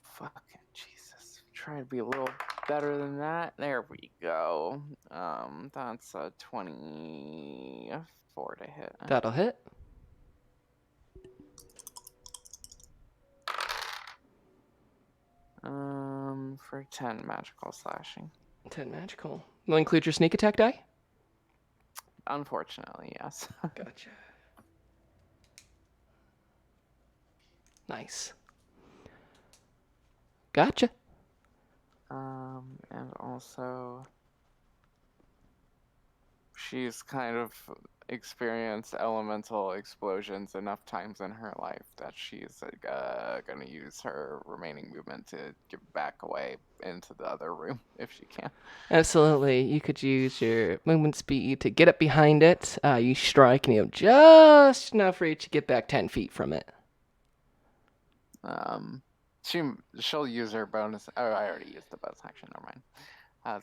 Fucking Jesus. Try to be a little better than that. There we go. That's a 24 to hit. That'll hit. For 10 magical slashing. 10 magical. Will include your sneak attack die? Unfortunately, yes. Gotcha. Nice. Gotcha. And also, she's kind of experienced elemental explosions enough times in her life that she's gonna use her remaining movement to get back away into the other room if she can. Absolutely. You could use your movement speed to get up behind it. You strike and you have just enough for you to get back 10 feet from it. She'll use her bonus. Oh, I already used the bonus action. Never mind.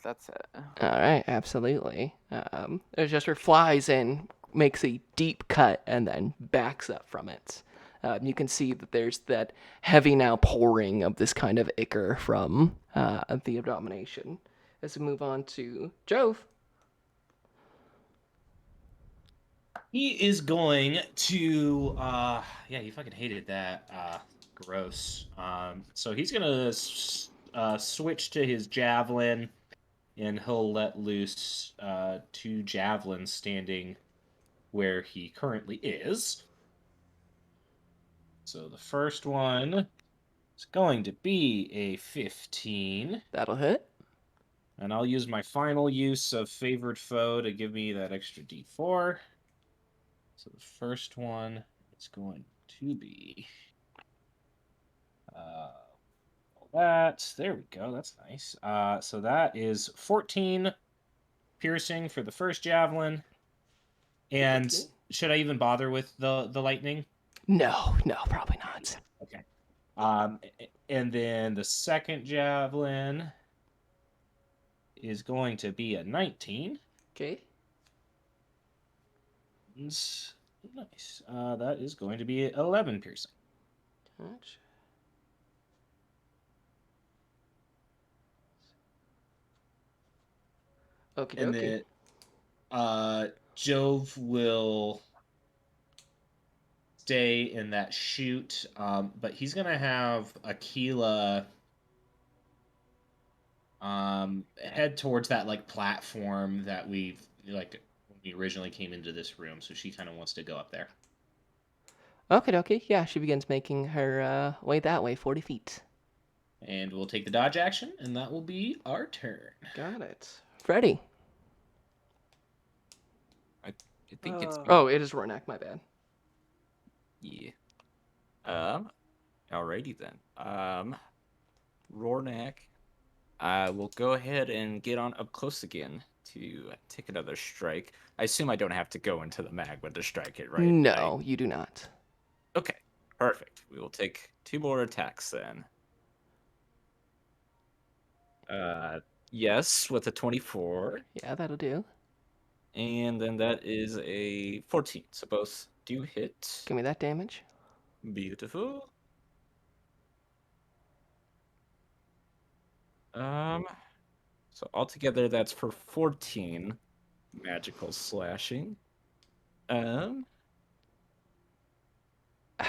That's it. All right, absolutely. Jester flies in, makes a deep cut, and then backs up from it. You can see that there's that heavy now pouring of this kind of ichor from the abomination. As we move on to Jove. He is going to yeah, he fucking hated that. Gross. So he's gonna switch to his javelin, and he'll let loose 2 javelins standing where he currently is. So the first one is going to be a 15. That'll hit. And I'll use my final use of Favored Foe to give me that extra d4. So the first one is going to be that. There we go. That's nice. So that is 14 piercing for the first javelin. And should I even bother with the lightning? No, probably not. Okay. And then the second javelin is going to be a 19. Okay. Nice. That is going to be 11 piercing. Touch. Okay. And then Jove will stay in that chute, but he's gonna have Aquila head towards that like platform that we've like when we originally came into this room. So she kind of wants to go up there. Okay. Yeah, she begins making her way that way, 40 feet. And we'll take the dodge action, and that will be our turn. Got it. Freddy. I think it's Oh, it is Rornak, my bad. yeah. Alrighty then. Rornak, I will go ahead and get on up close again to take another strike. I assume I don't have to go into the magma to strike it, right? No, you do not. Okay, perfect. We will take 2 more attacks then. Yes, with a 24. Yeah, that'll do. And then that is a 14. So both do hit. Give me that damage. Beautiful. So altogether that's for 14 magical slashing. How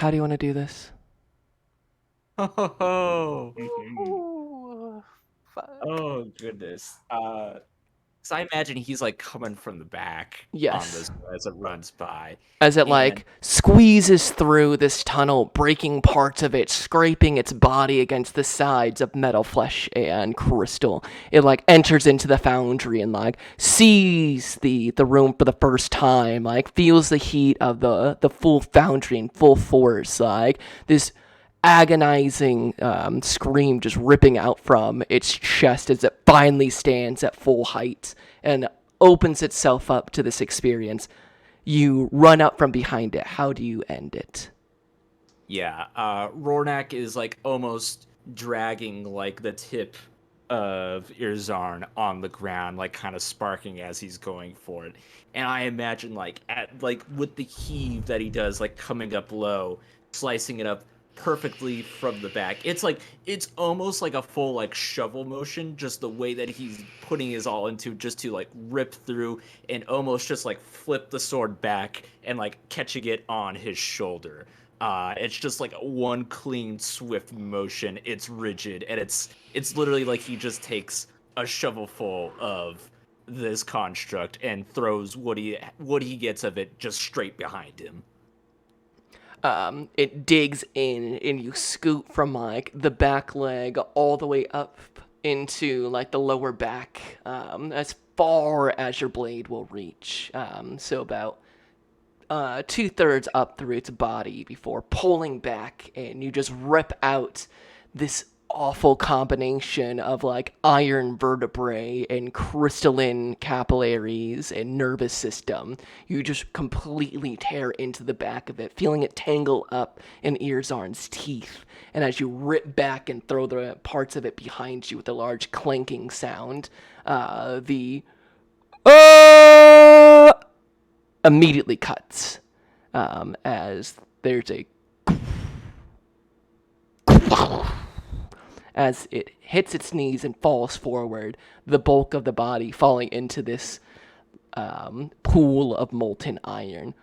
do you want to do this? Oh, Ooh, fuck. oh goodness. So I imagine he's like coming from the back on Yes. this as it runs by. As it And- like squeezes through this tunnel, breaking parts of it, scraping its body against the sides of metal, flesh, and crystal. It like enters into the foundry and like sees the room for the first time, like feels the heat of the full foundry in full force, like this agonizing scream just ripping out from its chest as it finally stands at full height and opens itself up to this experience. You run up from behind it. How do you end it? Yeah, Rornak is like almost dragging like the tip of Irzarn on the ground, like kind of sparking as he's going for it. And I imagine like with the heave that he does, like coming up low, slicing it up perfectly from the back. It's almost like a full like shovel motion, just the way that he's putting his all into just to like rip through and almost just like flip the sword back and like catching it on his shoulder. It's just like one clean, swift motion. It's rigid, and it's literally like he just takes a shovelful of this construct and throws what he gets of it just straight behind him. It digs in and you scoot from like the back leg all the way up into like the lower back, as far as your blade will reach. So about 2/3 up through its body before pulling back, and you just rip out this awful combination of like iron vertebrae and crystalline capillaries and nervous system. You just completely tear into the back of it, feeling it tangle up in Irzarn's teeth. And as you rip back and throw the parts of it behind you with a large clanking sound, the immediately cuts as there's a as it hits its knees and falls forward, the bulk of the body falling into this pool of molten iron.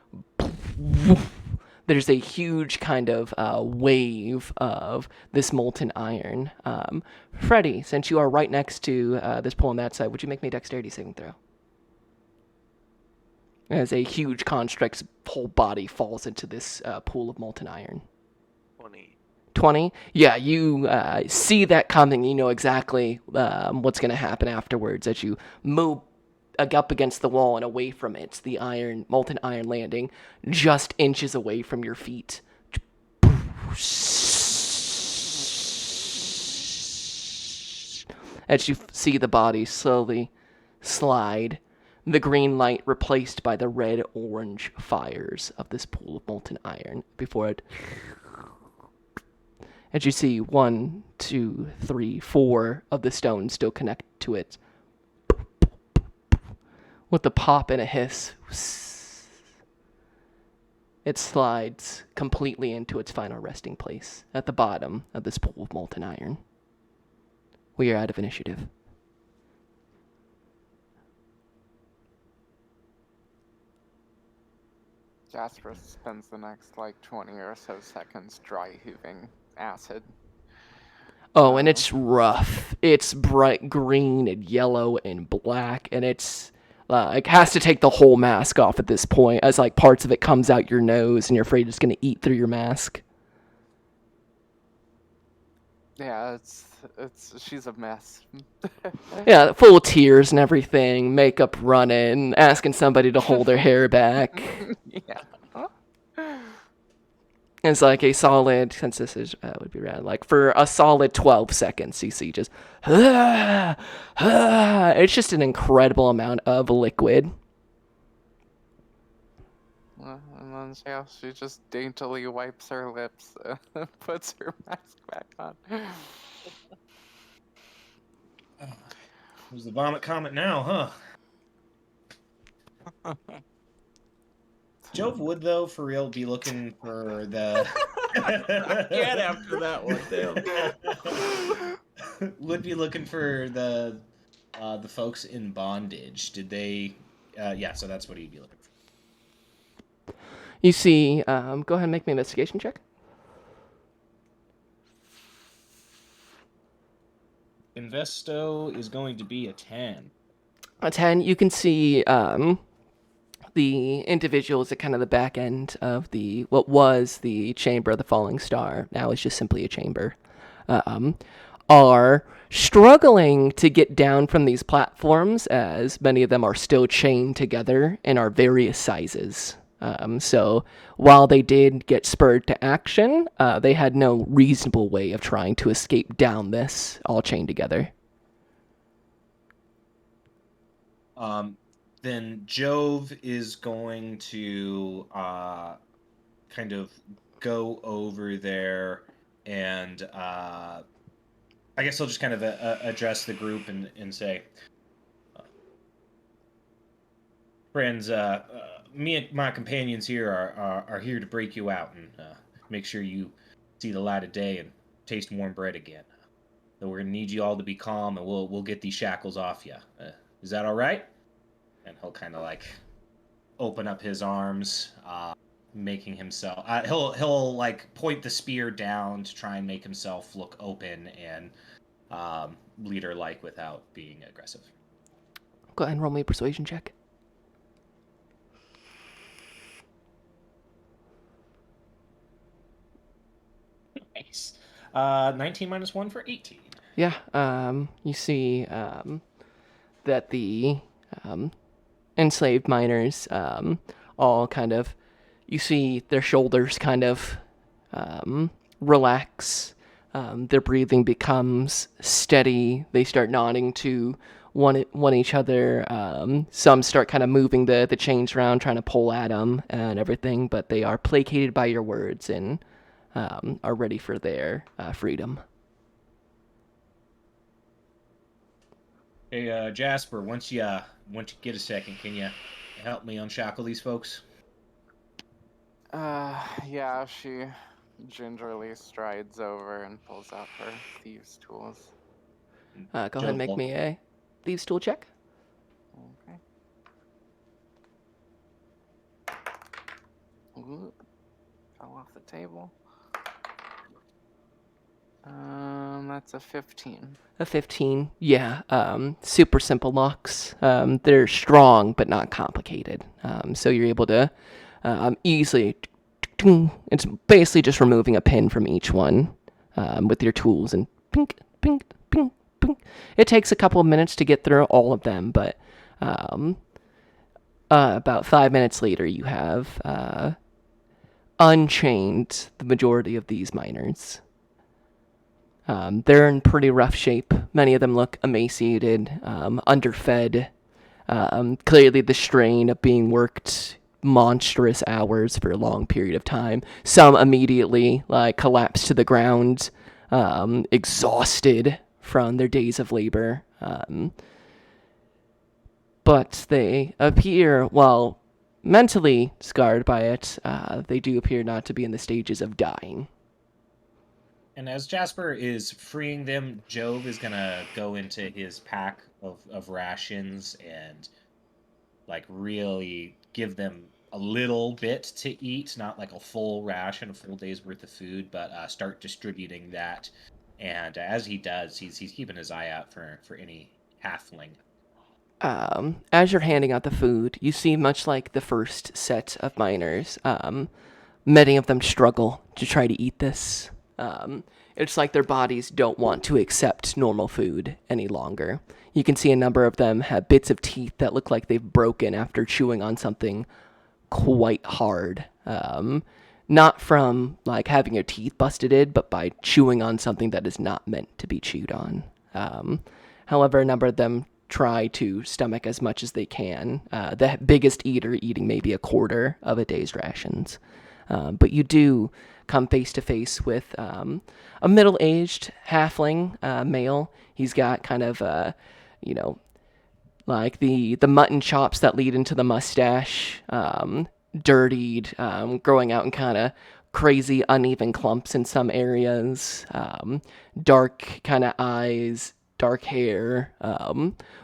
There's a huge kind of wave of this molten iron. Freddy, since you are right next to this pool on that side, would you make me a dexterity saving throw? As a huge construct's whole body falls into this pool of molten iron. 20. 20? Yeah, you see that coming. You know exactly what's going to happen afterwards as you move up against the wall and away from it. The molten iron landing just inches away from your feet. As you see the body slowly slide, the green light replaced by the red-orange fires of this pool of molten iron before it. As you see 1, 2, 3, 4 of the stones still connect to it. With a pop and a hiss, it slides completely into its final resting place at the bottom of this pool of molten iron. We are out of initiative. Jasper spends the next like 20 or so seconds dry heaving acid. Oh, and it's rough. It's bright green and yellow and black, and it's it has to take the whole mask off at this point, as like parts of it comes out your nose, and you're afraid it's gonna eat through your mask. Yeah, she's a mess. Yeah, full of tears and everything, makeup running, asking somebody to hold her hair back. Yeah. It's like a solid, since this is would be around like for a solid 12 seconds, you see just it's just an incredible amount of liquid. And then she just daintily wipes her lips and puts her mask back on. Who's the vomit comet now, huh? Jove would, though, for real, be looking for the... Get after that one, too. Would be looking for the folks in bondage. Did they... yeah, so that's what he'd be looking for. You see, go ahead and make me an investigation check. Investo is going to be a 10. A 10, you can see the individuals at kind of the back end of what was the Chamber of the Falling Star, now it's just simply a chamber, are struggling to get down from these platforms, as many of them are still chained together and are various sizes. So while they did get spurred to action, they had no reasonable way of trying to escape down this, all chained together. Then Jove is going to kind of go over there and I guess he'll just kind of address the group and say, friends, me and my companions here are here to break you out and make sure you see the light of day and taste warm bread again. So we're gonna need you all to be calm, and we'll get these shackles off you. Is that all right? And he'll kind of like open up his arms, making himself. He'll like point the spear down to try and make himself look open and leader-like without being aggressive. Go ahead and roll me a persuasion check. Nice. 19 minus 1 for 18. Yeah, you see that the enslaved miners all kind of, you see their shoulders kind of relax. Their breathing becomes steady. They start nodding to one each other. Some start kind of moving the chains around, trying to pull at them and everything, but they are placated by your words and are ready for their freedom. Hey, Jasper, once you get a second, can you help me unshackle these folks? Yeah, she gingerly strides over and pulls out her thieves' tools. Go ahead Joe and make Bol- me a thieves tool check. Okay. Ooh, fell off the table. That's a 15. A 15. Yeah. Super simple locks. They're strong but not complicated. So you're able to easily. It's basically just removing a pin from each one with your tools and pink, pink, pink, pink. It takes a couple of minutes to get through all of them, but about 5 minutes later, you have unchained the majority of these miners. They're in pretty rough shape. Many of them look emaciated, underfed. Clearly, the strain of being worked monstrous hours for a long period of time. Some immediately collapse to the ground, exhausted from their days of labor. But they appear, while mentally scarred by it, they do appear not to be in the stages of dying. And as Jasper is freeing them, Jove is gonna go into his pack of rations and really give them a little bit to eat, not like a full ration, a full day's worth of food, but start distributing that. And as he does, he's keeping his eye out for any halfling. As you're handing out the food, you see, much like the first set of miners, many of them struggle to try to eat this. It's like their bodies don't want to accept normal food any longer. You can see a number of them have bits of teeth that look like they've broken after chewing on something quite hard. Not from having your teeth busted in, but by chewing on something that is not meant to be chewed on. However, a number of them try to stomach as much as they can. The biggest eater eating maybe a quarter of a day's rations. But you do come face to face with a middle-aged halfling male. He's got kind of, the mutton chops that lead into the mustache, dirtied, growing out in kind of crazy uneven clumps in some areas, dark kind of eyes, dark hair.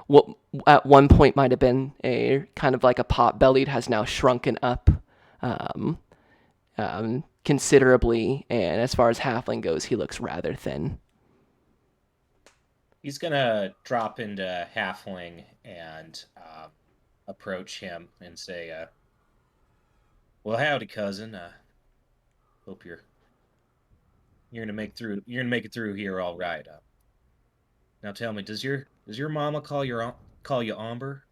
What at one point might have been a kind of like a pot-bellied has now shrunken up considerably, and as far as halfling goes, he looks rather thin. He's gonna drop into halfling and approach him and say, "Well, howdy, cousin. Hope you're gonna make through. You're gonna make it through here all right. Now tell me, does your mama call you Amber?"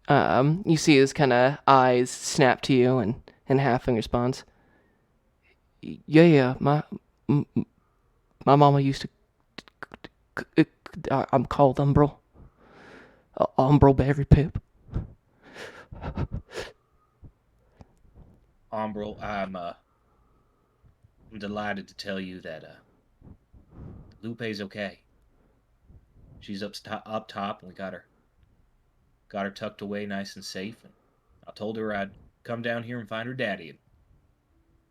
You see his kind of eyes snap to you, and halfling responds, "Yeah, my mama used to. I'm called Umbral. Umbral Berry Pip." Umbral, I'm delighted to tell you that Lupe's okay. She's up top, and we got her tucked away nice and safe. And I told her I'd come down here and find her daddy. And,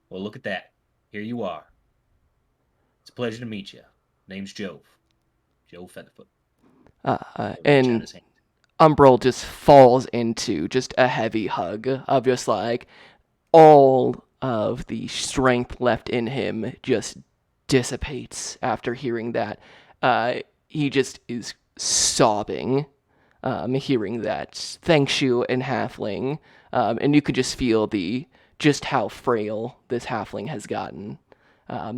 well, look at that. Here you are. It's a pleasure to meet you. Name's Jove. Jove Featherfoot. And Umbral just falls into just a heavy hug of just all of the strength left in him just dissipates after hearing that. He just is sobbing, hearing that. Thanks you in halfling, and you could just feel just how frail this halfling has gotten.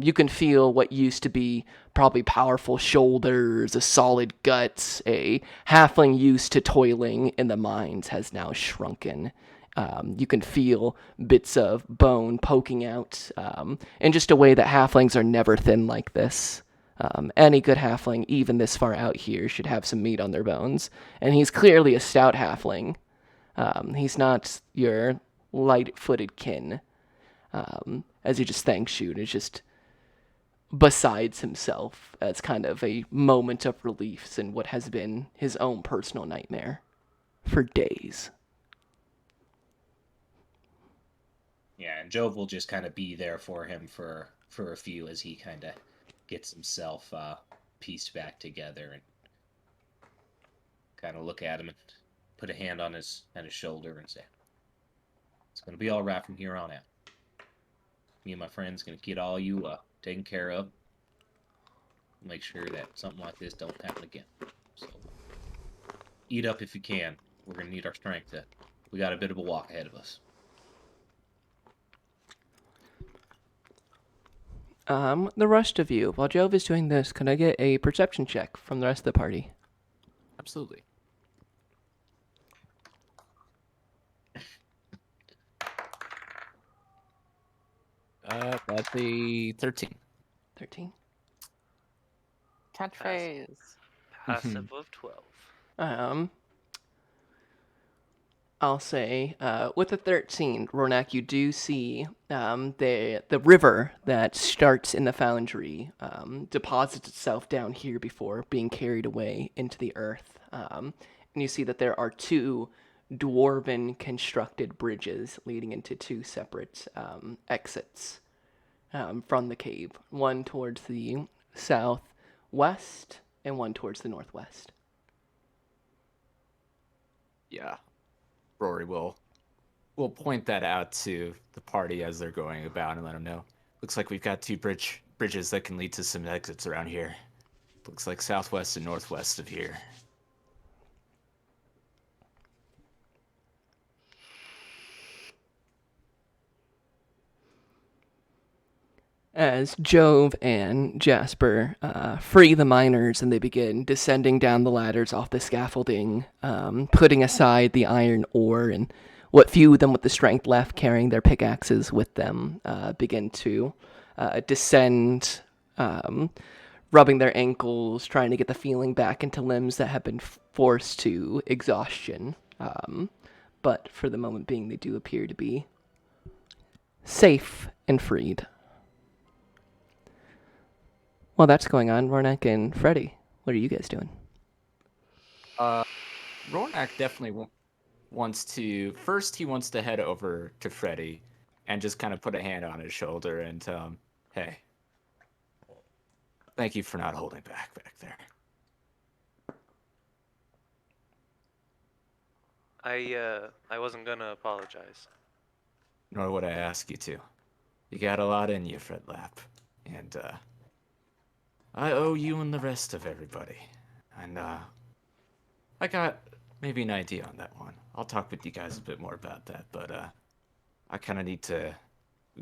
You can feel what used to be probably powerful shoulders, a solid gut, a halfling used to toiling in the mines has now shrunken. You can feel bits of bone poking out, in just a way that halflings are never thin like this. Any good halfling, even this far out here, should have some meat on their bones. And he's clearly a stout halfling. He's not your light-footed kin. As he just thanks you and is just besides himself as kind of a moment of relief in what has been his own personal nightmare for days. Yeah, and Jove will just kind of be there for him for a few as he kind of gets himself pieced back together and kind of look at him and put a hand on his shoulder and say, "It's gonna be all right from here on out. Me and my friends gonna get all you taken care of. Make sure that something like this don't happen again. So eat up if you can. We're gonna need our strength. We got a bit of a walk ahead of us." The rest of you, while Jove is doing this, can I get a perception check from the rest of the party? Absolutely. That's a 13. 13. Catchphrase. Passive of 12. I'll say, with the 13, Ronak, you do see the river that starts in the foundry deposits itself down here before being carried away into the earth. And you see that there are two dwarven constructed bridges leading into two separate exits from the cave, one towards the southwest and one towards the northwest. Yeah. Rory will point that out to the party as they're going about and let them know. Looks like we've got two bridges that can lead to some exits around here. Looks like southwest and northwest of here. As Jove and Jasper free the miners and they begin descending down the ladders off the scaffolding, putting aside the iron ore, and what few of them with the strength left carrying their pickaxes with them begin to descend, rubbing their ankles, trying to get the feeling back into limbs that have been forced to exhaustion. But for the moment being, they do appear to be safe and freed. While that's going on, Ronak and Freddy, what are you guys doing? Ronak definitely wants to... First, he wants to head over to Freddy and just kind of put a hand on his shoulder and tell him, "Hey, thank you for not holding back there." I wasn't gonna apologize. Nor would I ask you to. You got a lot in you, Fred Lapp. And, I owe you and the rest of everybody. And, I got maybe an idea on that one. I'll talk with you guys a bit more about that, but, I kind of need to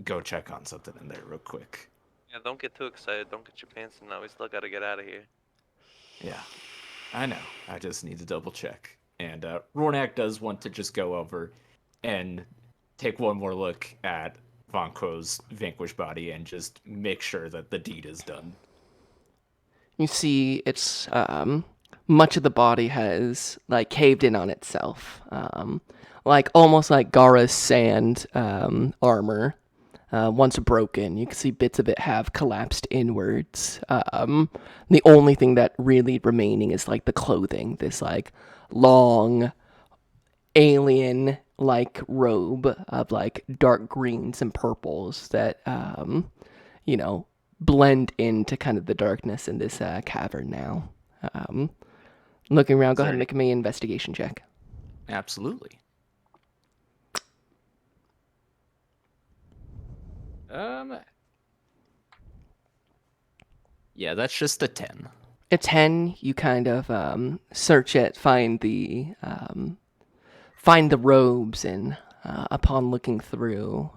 go check on something in there real quick. Yeah, don't get too excited. Don't get your pants in now. We still gotta get out of here. Yeah, I know. I just need to double check. And, Rornak does want to just go over and take one more look at Von Quo's vanquished body and just make sure that the deed is done. You see it's much of the body has like caved in on itself, like almost like Gara's sand armor. Once broken, you can see bits of it have collapsed inwards. The only thing that really remaining is like the clothing, this like long alien like robe of like dark greens and purples that blend into kind of the darkness in this cavern now. Looking around, go ahead and make me an investigation check. Absolutely. Yeah, that's just a 10. A 10, you kind of search it, find the robes, and upon looking through,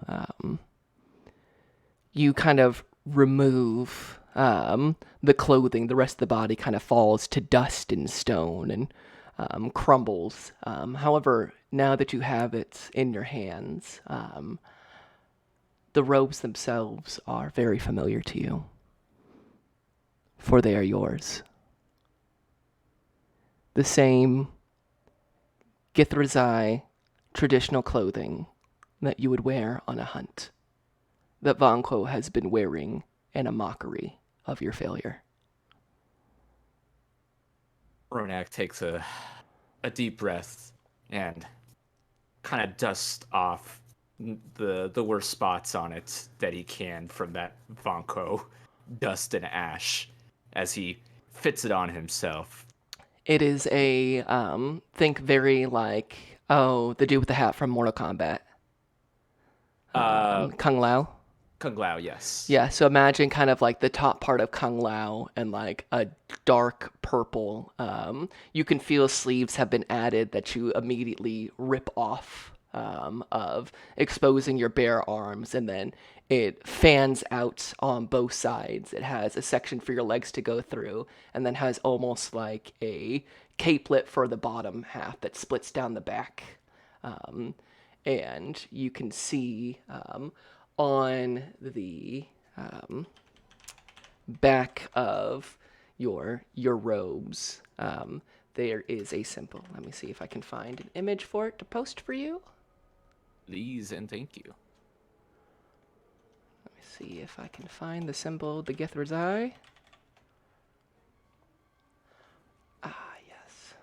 you kind of remove the clothing. The rest of the body kind of falls to dust and stone and crumbles. However, now that you have it in your hands, the robes themselves are very familiar to you, for they are yours. The same Githrazai traditional clothing that you would wear on a hunt, that Von Quo has been wearing in a mockery of your failure. Ronak takes a deep breath and kind of dusts off the worst spots on it that he can from that Vonko dust and ash as he fits it on himself. It is a think very like the dude with the hat from Mortal Kombat, Kung Lao. Kung Lao, yes. Yeah, so imagine kind of like the top part of Kung Lao and like a dark purple. You can feel sleeves have been added that you immediately rip off, of exposing your bare arms, and then it fans out on both sides. It has a section for your legs to go through, and then has almost like a capelet for the bottom half that splits down the back. And you can see on the back of your robes, there is a symbol. Let me see if I can find an image for it to post for you. Please and thank you. Let me see if I can find the symbol of the Githrid's Eye. Ah, yes.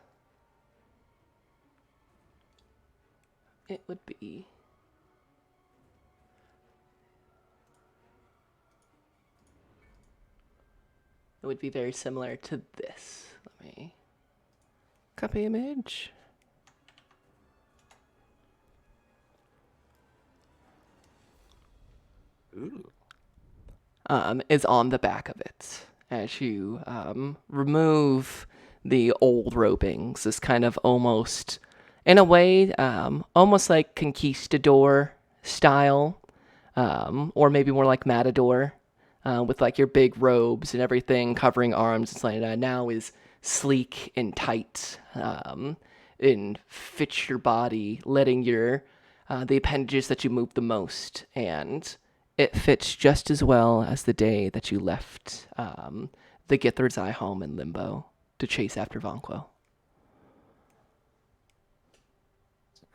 It would be... It would be very similar to this. Let me copy image. Ooh. Is on the back of it. As you remove the old ropings, this kind of almost, in a way, almost like conquistador style, or maybe more like matador, with like your big robes and everything covering arms. It's like now is sleek and tight, and fits your body, letting your the appendages that you move the most, and it fits just as well as the day that you left the Githrid's Eye home in Limbo to chase after Vonquo.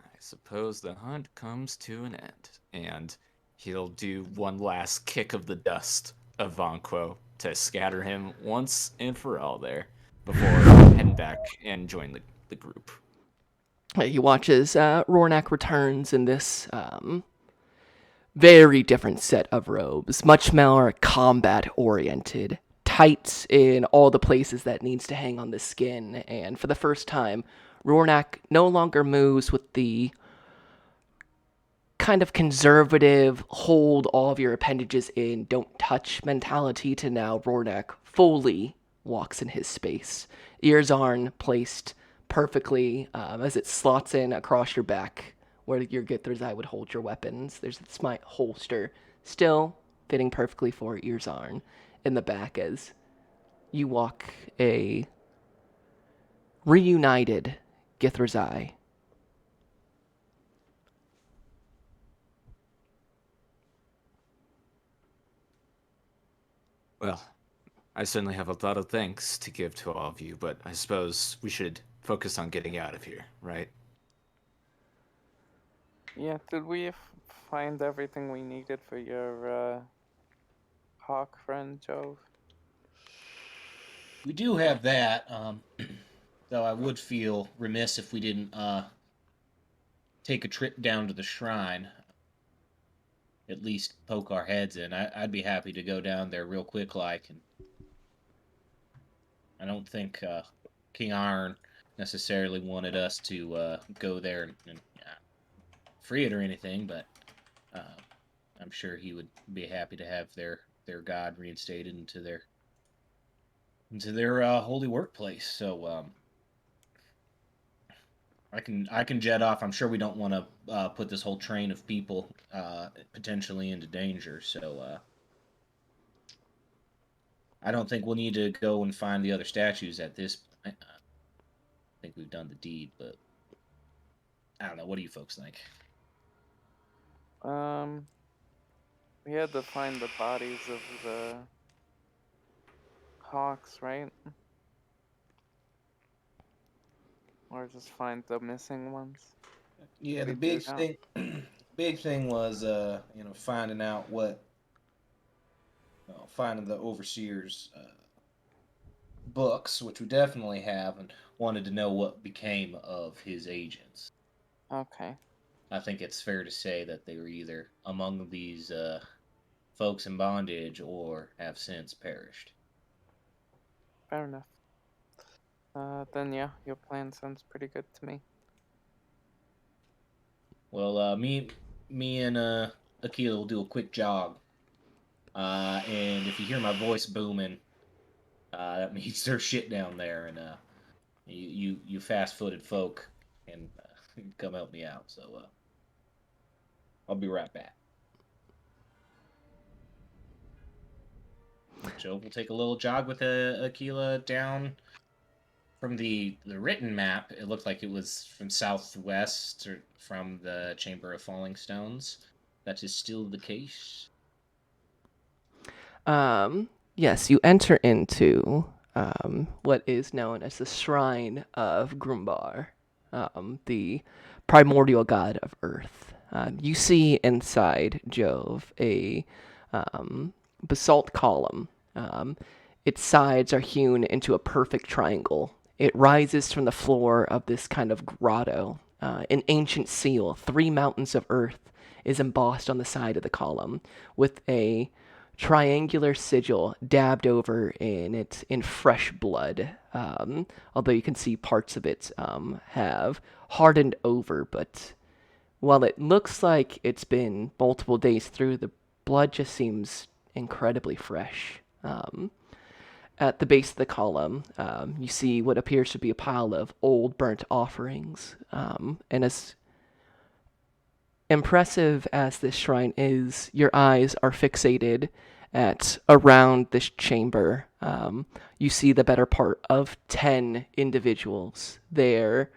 I suppose the hunt comes to an end, and he'll do one last kick of the dust of Vonquo to scatter him once and for all there before heading back and join the group. He watches Rornak returns in this very different set of robes, much more combat oriented, tight in all the places that needs to hang on the skin, and for the first time, Rornak no longer moves with the kind of conservative, hold all of your appendages in, don't touch mentality, to now Rornak fully walks in his space. Ears aren't placed perfectly as it slots in across your back where your Githrid's Eye would hold your weapons. There's this smite holster still fitting perfectly for Earzarn in the back as you walk a reunited Githrid's Eye. Well, I certainly have a lot of thanks to give to all of you, but I suppose we should focus on getting out of here, right? Yeah, did we find everything we needed for your hawk friend, Jove? We do have that, though I would feel remiss if we didn't take a trip down to the shrine. At least poke our heads in. I'd be happy to go down there real quick, like, and I don't think King Iron necessarily wanted us to go there and free it or anything, but I'm sure he would be happy to have their god reinstated into their holy workplace. So I can jet off. I'm sure we don't want to put this whole train of people potentially into danger. So I don't think we'll need to go and find the other statues at this point. I think we've done the deed, but I don't know. What do you folks think? We had to find the bodies of the hawks, right? Or just find the missing ones? Yeah, the We big do now. thing, big thing was finding out finding the overseer's books, which we definitely have, and wanted to know what became of his agents. Okay. I think it's fair to say that they were either among these folks in bondage or have since perished. Fair enough. Then yeah, your plan sounds pretty good to me. Well, me and Akila will do a quick jog. And if you hear my voice booming, that means there's shit down there, and you fast-footed folk can come help me out. So I'll be right back. Joe will take a little jog with Akila down from the written map. It looked like it was from southwest or from the Chamber of Falling Stones. That is still the case. Yes, you enter into what is known as the Shrine of Grumbar, the primordial god of Earth. You see inside Jove a basalt column. Its sides are hewn into a perfect triangle. It rises from the floor of this kind of grotto. An ancient seal, 3 mountains of earth, is embossed on the side of the column with a triangular sigil dabbed over in fresh blood. Although you can see parts of it have hardened over, but while it looks like it's been multiple days through, the blood just seems incredibly fresh. At the base of the column, you see what appears to be a pile of old burnt offerings. And as impressive as this shrine is, your eyes are fixated at around this chamber. You see the better part of 10 individuals there,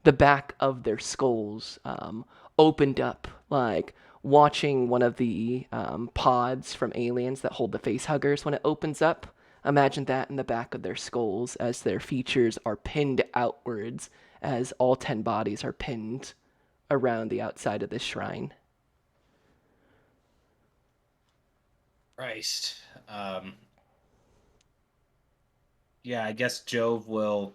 the back of their skulls opened up, like watching one of the pods from Aliens that hold the face huggers. When it opens up, imagine that in the back of their skulls as their features are pinned outwards, as all 10 bodies are pinned around the outside of this shrine. Christ. Yeah, I guess Jove will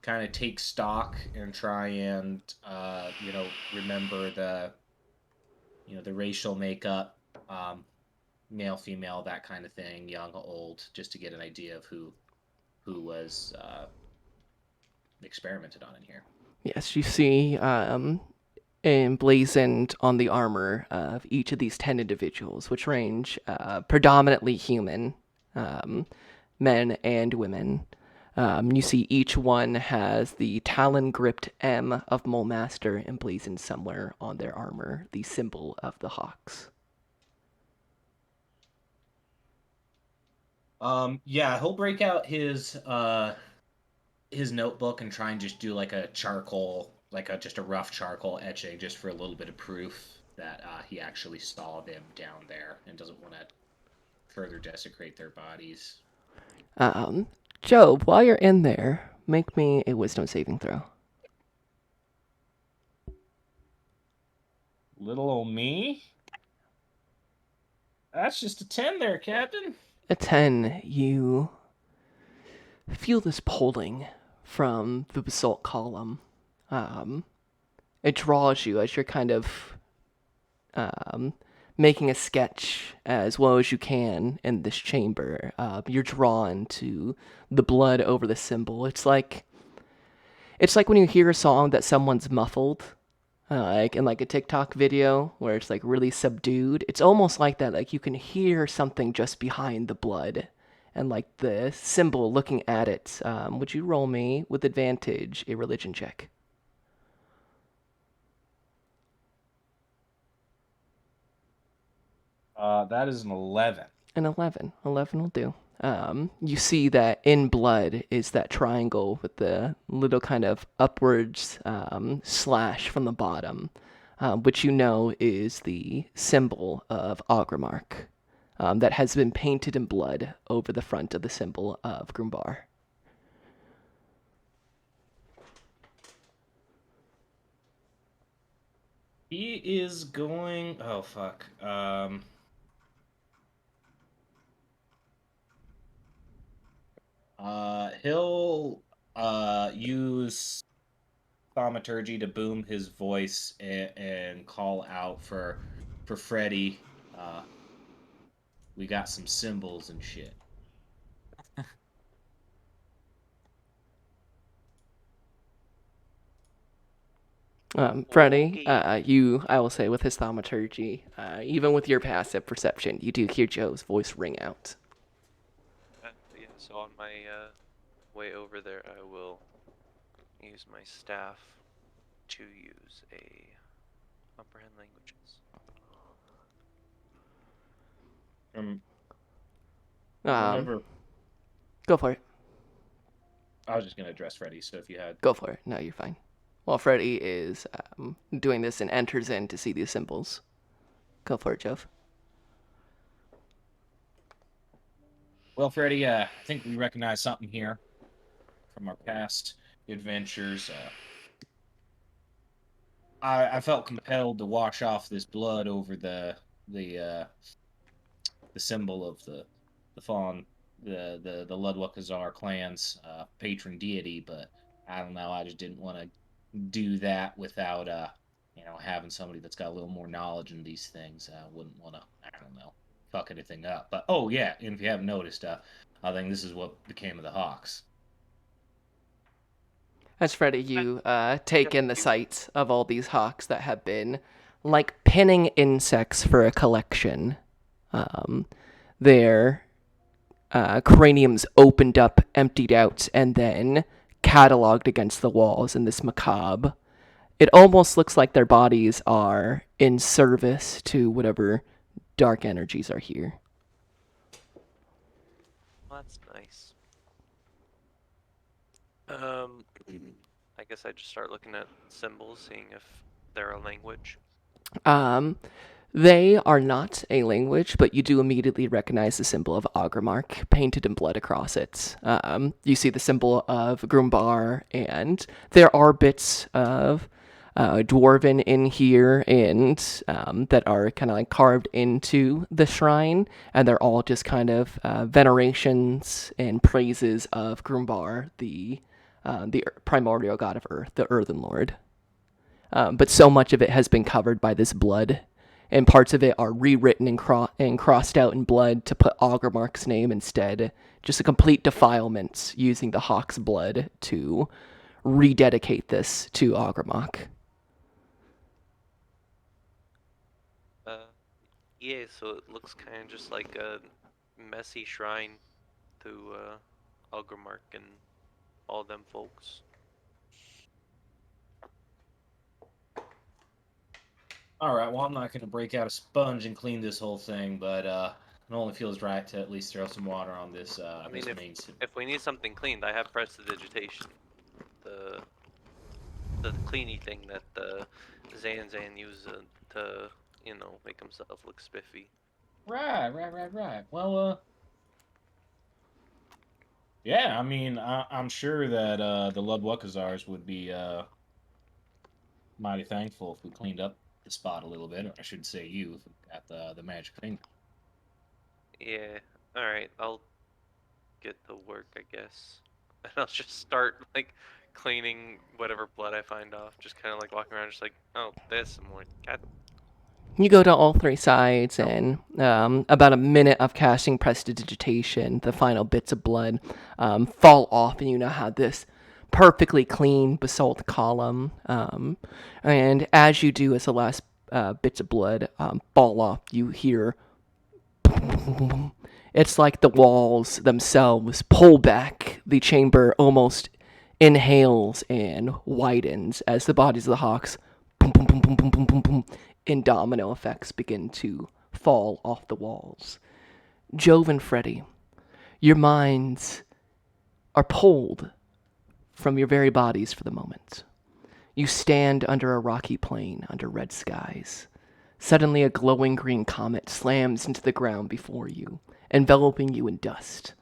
kind of take stock and try and remember the racial makeup, male, female, that kind of thing, young, old, just to get an idea of who was experimented on in here. Yes, you see emblazoned on the armor of each of these 10 individuals, which range predominantly human, men and women. You see each one has the talon-gripped M of Mole Master emblazoned somewhere on their armor, the symbol of the Hawks. Yeah, he'll break out his notebook and try and just do like a charcoal, just a rough charcoal etching, just for a little bit of proof that he actually saw them down there and doesn't want to further desecrate their bodies. Job, while you're in there, make me a wisdom saving throw. Little old me? That's just a 10 there, Captain. A 10, you feel this pulling from the basalt column. It draws you as you're kind of making a sketch as well as you can in this chamber. You're drawn to the blood over the symbol. It's like when you hear a song that someone's muffled, like in like a TikTok video where it's like really subdued. It's almost like that. Like you can hear something just behind the blood, and like the symbol looking at it. Would you roll me with advantage a religion check? That is an 11. An 11. 11 will do. You see that in blood is that triangle with the little kind of upwards slash from the bottom, which you know is the symbol of Agramark, that has been painted in blood over the front of the symbol of Grumbar. He is going... Oh, fuck. He'll use thaumaturgy to boom his voice and call out for Freddy. We got some symbols and shit. Freddy, Okay. I will say with his thaumaturgy, even with your passive perception, you do hear Joe's voice ring out. Yeah, so on my way over there, I will use my staff to use a comprehend languages. Whenever Go for it. I was just gonna address Freddy, so if you had Go for it. No, you're fine. While Freddy is doing this and enters in to see these symbols. Go for it, Jove. Well, Freddy, I think we recognize something here from our past adventures. I felt compelled to wash off this blood over the symbol of the fallen the Ludwig-Khazar clan's patron deity, but I don't know. I just didn't want to do that without having somebody that's got a little more knowledge in these things. I wouldn't want to, I don't know, fuck anything up. But oh yeah, and if you haven't noticed, I think this is what became of the Hawks. As Freddy, you take in the sights of all these hawks that have been like pinning insects for a collection. Their craniums opened up, emptied out, and then cataloged against the walls in this macabre. It almost looks like their bodies are in service to whatever dark energies are here. Well, that's nice. I guess I just start looking at symbols, seeing if they're a language. They are not a language, but you do immediately recognize the symbol of Agramark painted in blood across it. You see the symbol of Grumbar, and there are bits of Dwarven in here, and that are kind of like carved into the shrine, and they're all just kind of venerations and praises of Grumbar, the primordial god of Earth, the Earthen Lord. But so much of it has been covered by this blood, and parts of it are rewritten and crossed out in blood to put Agramark's name instead. Just a complete defilement using the hawk's blood to rededicate this to Agramark. Yeah, so it looks kind of just like a messy shrine to Algramark and all them folks. All right, well, I'm not going to break out a sponge and clean this whole thing, but it only feels right to at least throw some water on this. I mean, if we need something cleaned, I have prestidigitation, the cleany thing that Zan uses to make himself look spiffy. Right. Well, yeah, I mean, I'm sure that the Ludwig-Khazars would be mighty thankful if we cleaned up the spot a little bit, or I should say you, if we got the magic thing. Yeah, alright, I'll get to work, I guess. And I'll just start, like, cleaning whatever blood I find off. Just kind of, like, walking around just like, oh, there's some more. God. You go to all three sides, and about a minute of casting prestidigitation, the final bits of blood fall off, and you now have this perfectly clean basalt column. And as you do, as the last bits of blood fall off, you hear. It's like the walls themselves pull back. The chamber almost inhales and widens as the bodies of the hawks in domino effects begin to fall off the walls. Jove and Freddy, your minds are pulled from your very bodies for the moment. You stand under a rocky plain under red skies. Suddenly a glowing green comet slams into the ground before you, enveloping you in dust.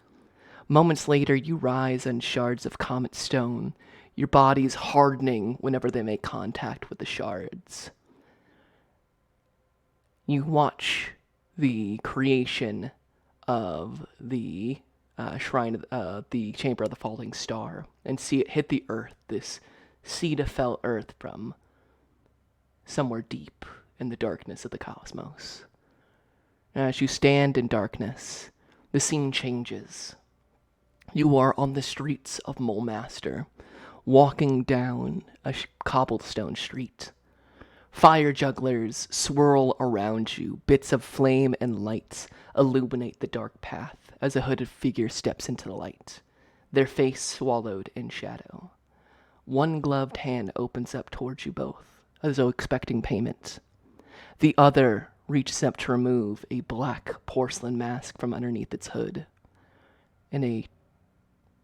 Moments later, you rise on shards of comet stone, your bodies hardening whenever they make contact with the shards. You watch the creation of the shrine of the Chamber of the Falling Star and see it hit the earth, this seed of fell earth from somewhere deep in the darkness of the cosmos. As you stand in darkness, the scene changes. You are on the streets of Mulemaster, walking down a cobblestone street. Fire jugglers swirl around you. Bits of flame and light illuminate the dark path as a hooded figure steps into the light, their face swallowed in shadow. One gloved hand opens up towards you both, as though expecting payment. The other reaches up to remove a black porcelain mask from underneath its hood. In a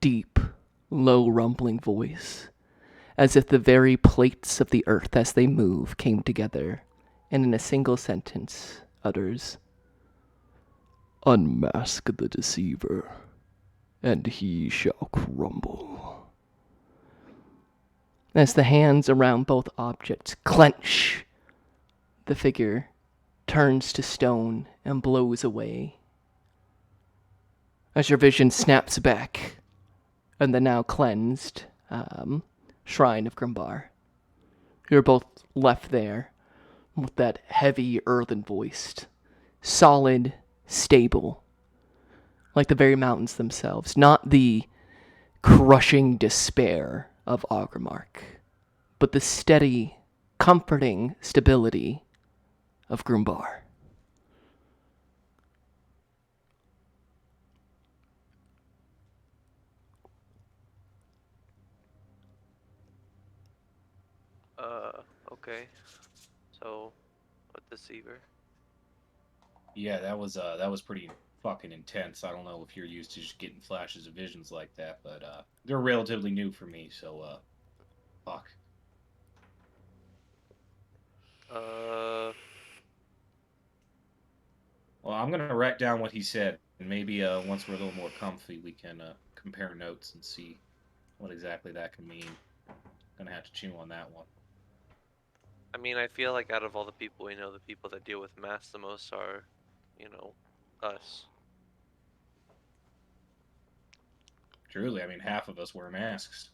deep, low rumbling voice, as if the very plates of the earth as they move came together, and in a single sentence utters, "Unmask the deceiver, and he shall crumble." As the hands around both objects clench, the figure turns to stone and blows away. As your vision snaps back, and the now cleansed shrine of Grimbar, you're both left there with that heavy earthen voiced, solid, stable, like the very mountains themselves, not the crushing despair of Agramark, but the steady, comforting stability of Grumbar. Okay. So, what deceiver? Yeah, that was pretty fucking intense. I don't know if you're used to just getting flashes of visions like that, but they're relatively new for me, so fuck. Uh, Well, I'm gonna write down what he said, and maybe once we're a little more comfy, we can compare notes and see what exactly that can mean. Gonna have to chew on that one. I mean, I feel like out of all the people we know, the people that deal with masks the most are, us. Truly, I mean, half of us wear masks.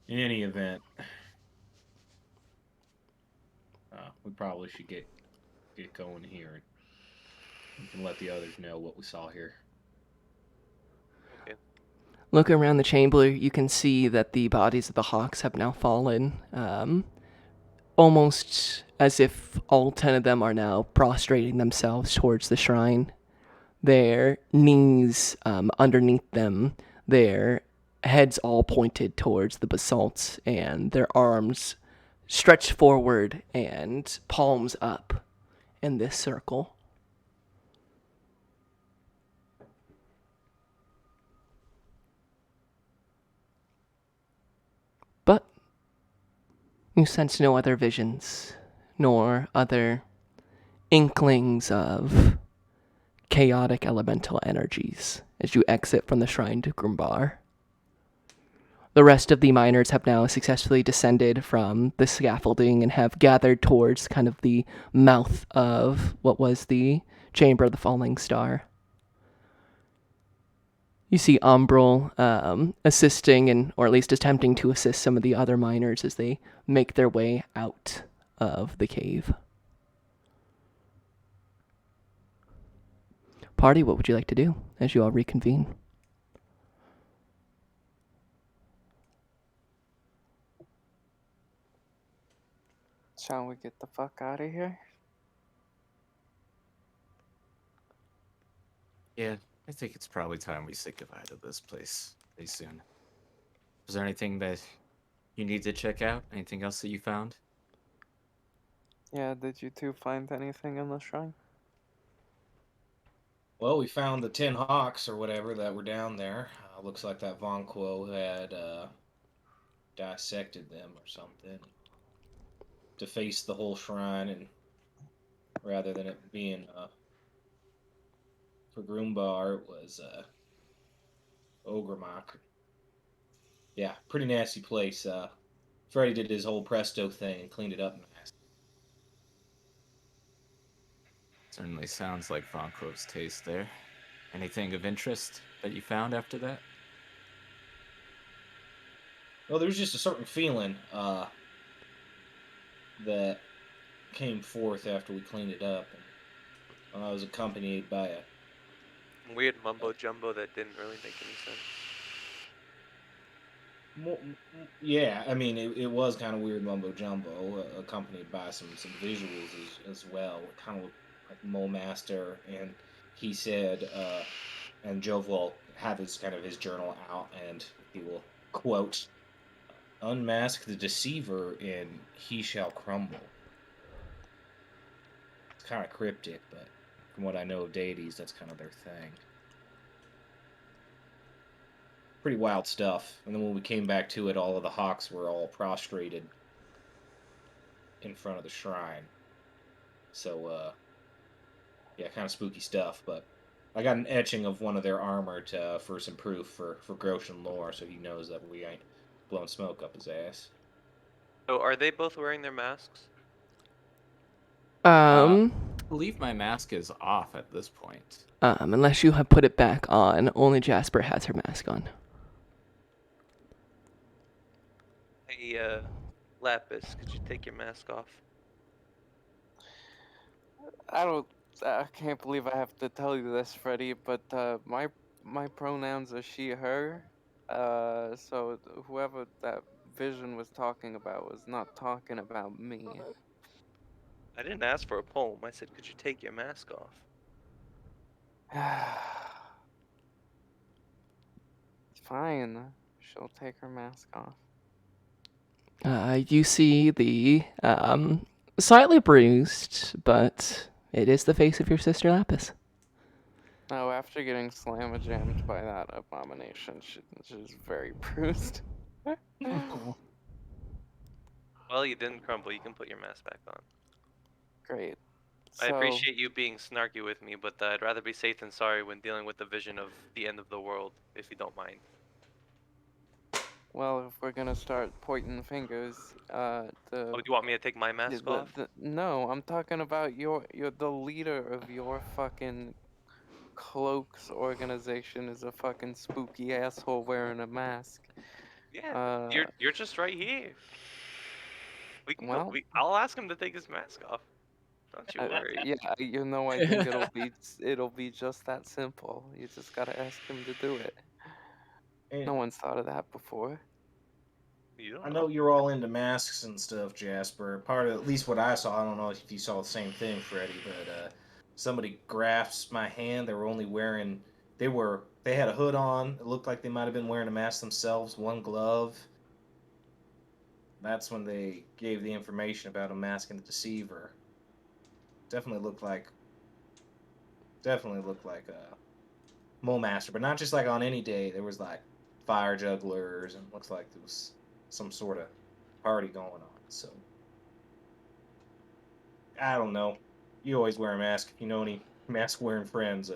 In any event, we probably should get going here, and we can let the others know what we saw here. Okay. Looking around the chamber, you can see that the bodies of the hawks have now fallen, almost as if all 10 of them are now prostrating themselves towards the shrine. Their knees underneath them, their heads all pointed towards the basalt, and their arms stretched forward and palms up in this circle. But you sense no other visions, nor other inklings of chaotic elemental energies as you exit from the shrine to Grumbar. The rest of the miners have now successfully descended from the scaffolding and have gathered towards kind of the mouth of what was the Chamber of the Falling Star. You see Umbral assisting, or at least attempting to assist some of the other miners as they make their way out of the cave. Party, what would you like to do as you all reconvene? Shall we get the fuck out of here? Yeah, I think it's probably time we say goodbye to this place pretty soon. Is there anything that you need to check out? Anything else that you found? Yeah, did you two find anything in the shrine? Well, we found the 10 hawks or whatever that were down there. Looks like that Von Quo had dissected them or something. Defaced the whole shrine, and rather than it being for Groombar, it was Ogremok. Yeah, pretty nasty place. Freddy did his whole presto thing and cleaned it up nice. Certainly sounds like Von Quo's taste there. Anything of interest that you found after that? Well, there was just a certain feeling that came forth after we cleaned it up, and I was accompanied by a Weird mumbo jumbo that didn't really make any sense. yeah. I mean, it was kind of weird mumbo jumbo, accompanied by some visuals as well. Kind of like Mole Master, and he said, and Jove will have his kind of his journal out, and he will quote, "Unmask the deceiver, and he shall crumble." It's kind of cryptic, but from what I know of deities, that's kind of their thing. Pretty wild stuff. And then when we came back to it, all of the hawks were all prostrated in front of the shrine. So, yeah, kind of spooky stuff. But I got an etching of one of their armor for some proof for Groshan lore, so he knows that we ain't blowing smoke up his ass. So are they both wearing their masks? Um, I believe my mask is off at this point. unless you have put it back on, only Jasper has her mask on. Hey, Lapis, could you take your mask off? I can't believe I have to tell you this, Freddy, but my pronouns are she, her. So whoever that vision was talking about was not talking about me. I didn't ask for a poem. I said, could you take your mask off? It's fine. She'll take her mask off. You see the slightly bruised, but it is the face of your sister Lapis. Oh, after getting slam-jammed by that abomination, she's very bruised. Well, you didn't crumble. You can put your mask back on. Great. I So, appreciate you being snarky with me, but I'd rather be safe than sorry when dealing with the vision of the end of the world, if you don't mind. well, if we're gonna start pointing fingers, Oh, do you want me to take my mask off? no, I'm talking about you're the leader of your fucking cloaks organization is a fucking spooky asshole wearing a mask. Yeah, you're just right here. We can Well, go. I'll ask him to take his mask off. Don't you worry. yeah, you know, I think it'll be just that simple. You just gotta ask him to do it. And No one's thought of that before. You don't I know. know you're all into masks and stuff, Jasper. Part of at least what I saw. I don't know if you saw the same thing, Freddy, but somebody grasped my hand. They were only wearing. They had a hood on. It looked like they might have been wearing a mask themselves. One glove. That's when they gave the information about a mask and the deceiver. Definitely looked like a mole master, but not just like on any day. There was like fire jugglers, and looks like there was some sort of party going on. So I don't know. You always wear a mask. If you know any mask wearing friends,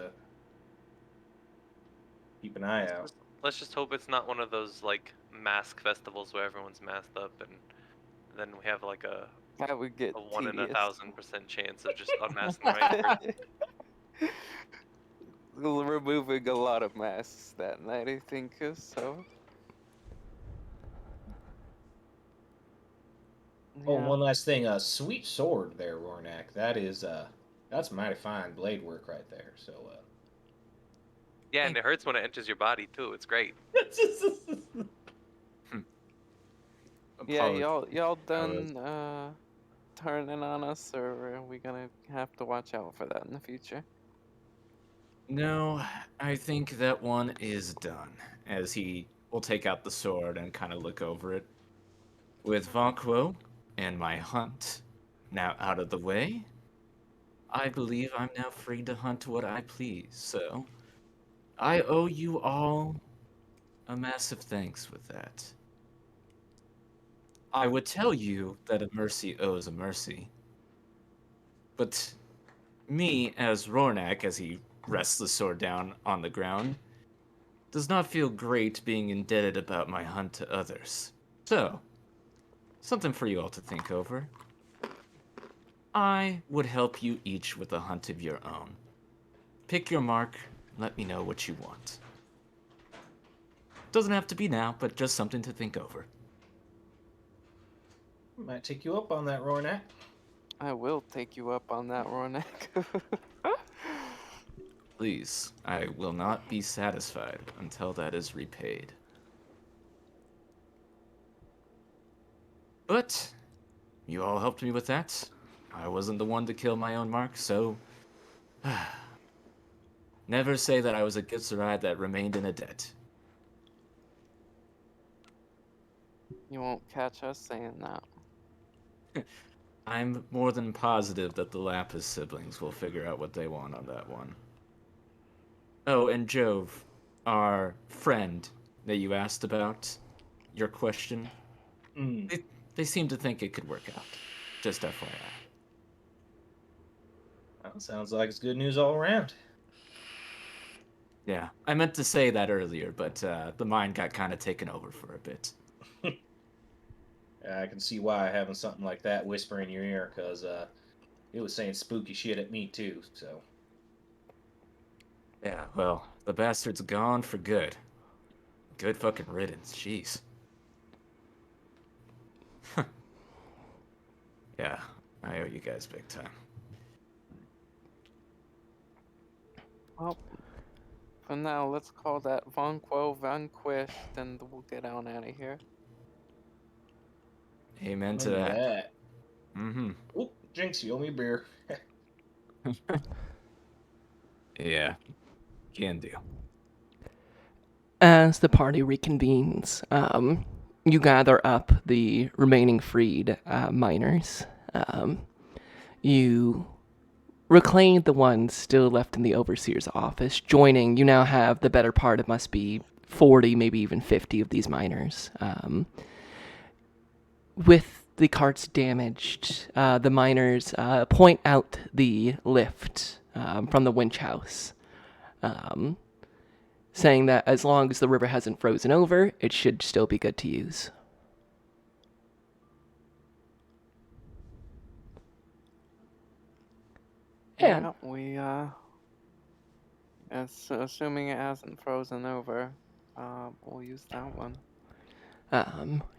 keep an eye out. Let's just hope it's not one of those like mask festivals where everyone's masked up and then we have like a That would get 1 in tedious. 1,000% chance of just unmasking the right person. Removing a lot of masks that night, I think. So. Oh, Yeah. one last thing. Sweet sword there, Rornak. That's mighty fine blade work right there. So, Yeah, and it hurts when it enters your body too. It's great. Yeah, Apologies. y'all done turning on us, or are we gonna have to watch out for that in the future? No, I think that one is done. As he will take out the sword and kind of look over it. With Vanquo and my hunt now out of the way, I believe I'm now free to hunt what I please. So, I owe you all a massive thanks with that. I would tell you that a mercy owes a mercy. But me, as Rornak, as he rests the sword down on the ground, does not feel great being indebted about my hunt to others. So, something for you all to think over. I would help you each with a hunt of your own. Pick your mark, let me know what you want. Doesn't have to be now, but just something to think over. Might take you up on that, Rornak. I will take you up on that, Ronak. Please, I will not be satisfied until that is repaid. But you all helped me with that. I wasn't the one to kill my own mark, so never say that I was a Gitzerai that remained in a debt. You won't catch us saying that. I'm more than positive that the Lapis siblings will figure out what they want on that one. Oh, and Jove, our friend that you asked about, your question, they seem to think it could work out. Just FYI. Well, sounds like it's good news all around. Yeah, I meant to say that earlier, but the mind got kind of taken over for a bit. I can see why having something like that whisper in your ear, because it was saying spooky shit at me too, so. Yeah, well, the bastard's gone for good. Good fucking riddance, jeez. Yeah, I owe you guys big time. Well, for now, let's call that Vanquo vanquished, and we'll get on out of here. Amen to that. Mm-hmm. Oh, Jinx, you owe me a beer. Yeah, can do. As the party reconvenes, you gather up the remaining freed miners. You reclaim the ones still left in the Overseer's office. Joining, you now have the better part of must be 40, maybe even 50 of these miners. With the carts damaged, the miners point out the lift from the winch house, saying that as long as the river hasn't frozen over, it should still be good to use. Yeah, we, assuming it hasn't frozen over, we'll use that one.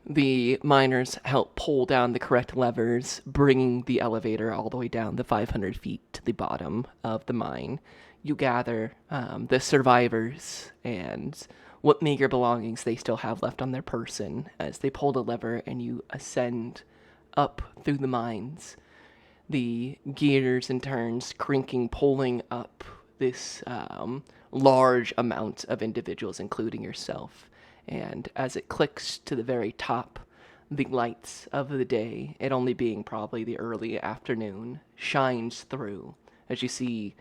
The miners help pull down the correct levers, bringing the elevator all the way down the 500 feet to the bottom of the mine. You gather the survivors and what meager belongings they still have left on their person as they pull the lever and you ascend up through the mines. The gears and turns crinking, pulling up this large amount of individuals, including yourself. And as it clicks to the very top, the lights of the day, it only being probably the early afternoon, shines through as you see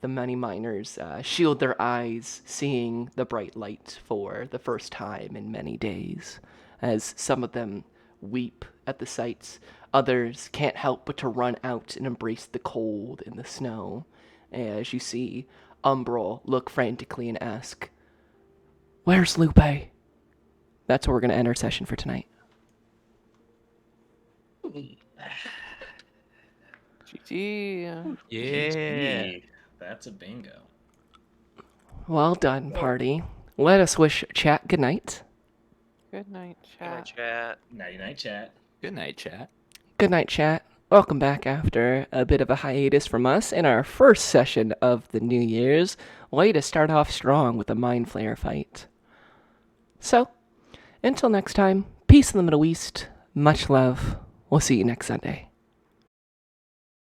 the many miners shield their eyes, seeing the bright light for the first time in many days, as some of them weep at the sights. Others can't help but to run out and embrace the cold and the snow, as you see Umbral look frantically and ask, "Where's Lupe?" That's where we're going to end our session for tonight. GG. Yeah. That's a bingo. Well done, party. Let us wish chat good night. Good night, Good night, chat. chat. Night, chat. Good night, chat. Good night, chat. Welcome back after a bit of a hiatus from us in our first session of the New Year's. Way to start off strong with a Mind Flayer fight. So, until next time, peace in the Middle East, much love. We'll see you next Sunday.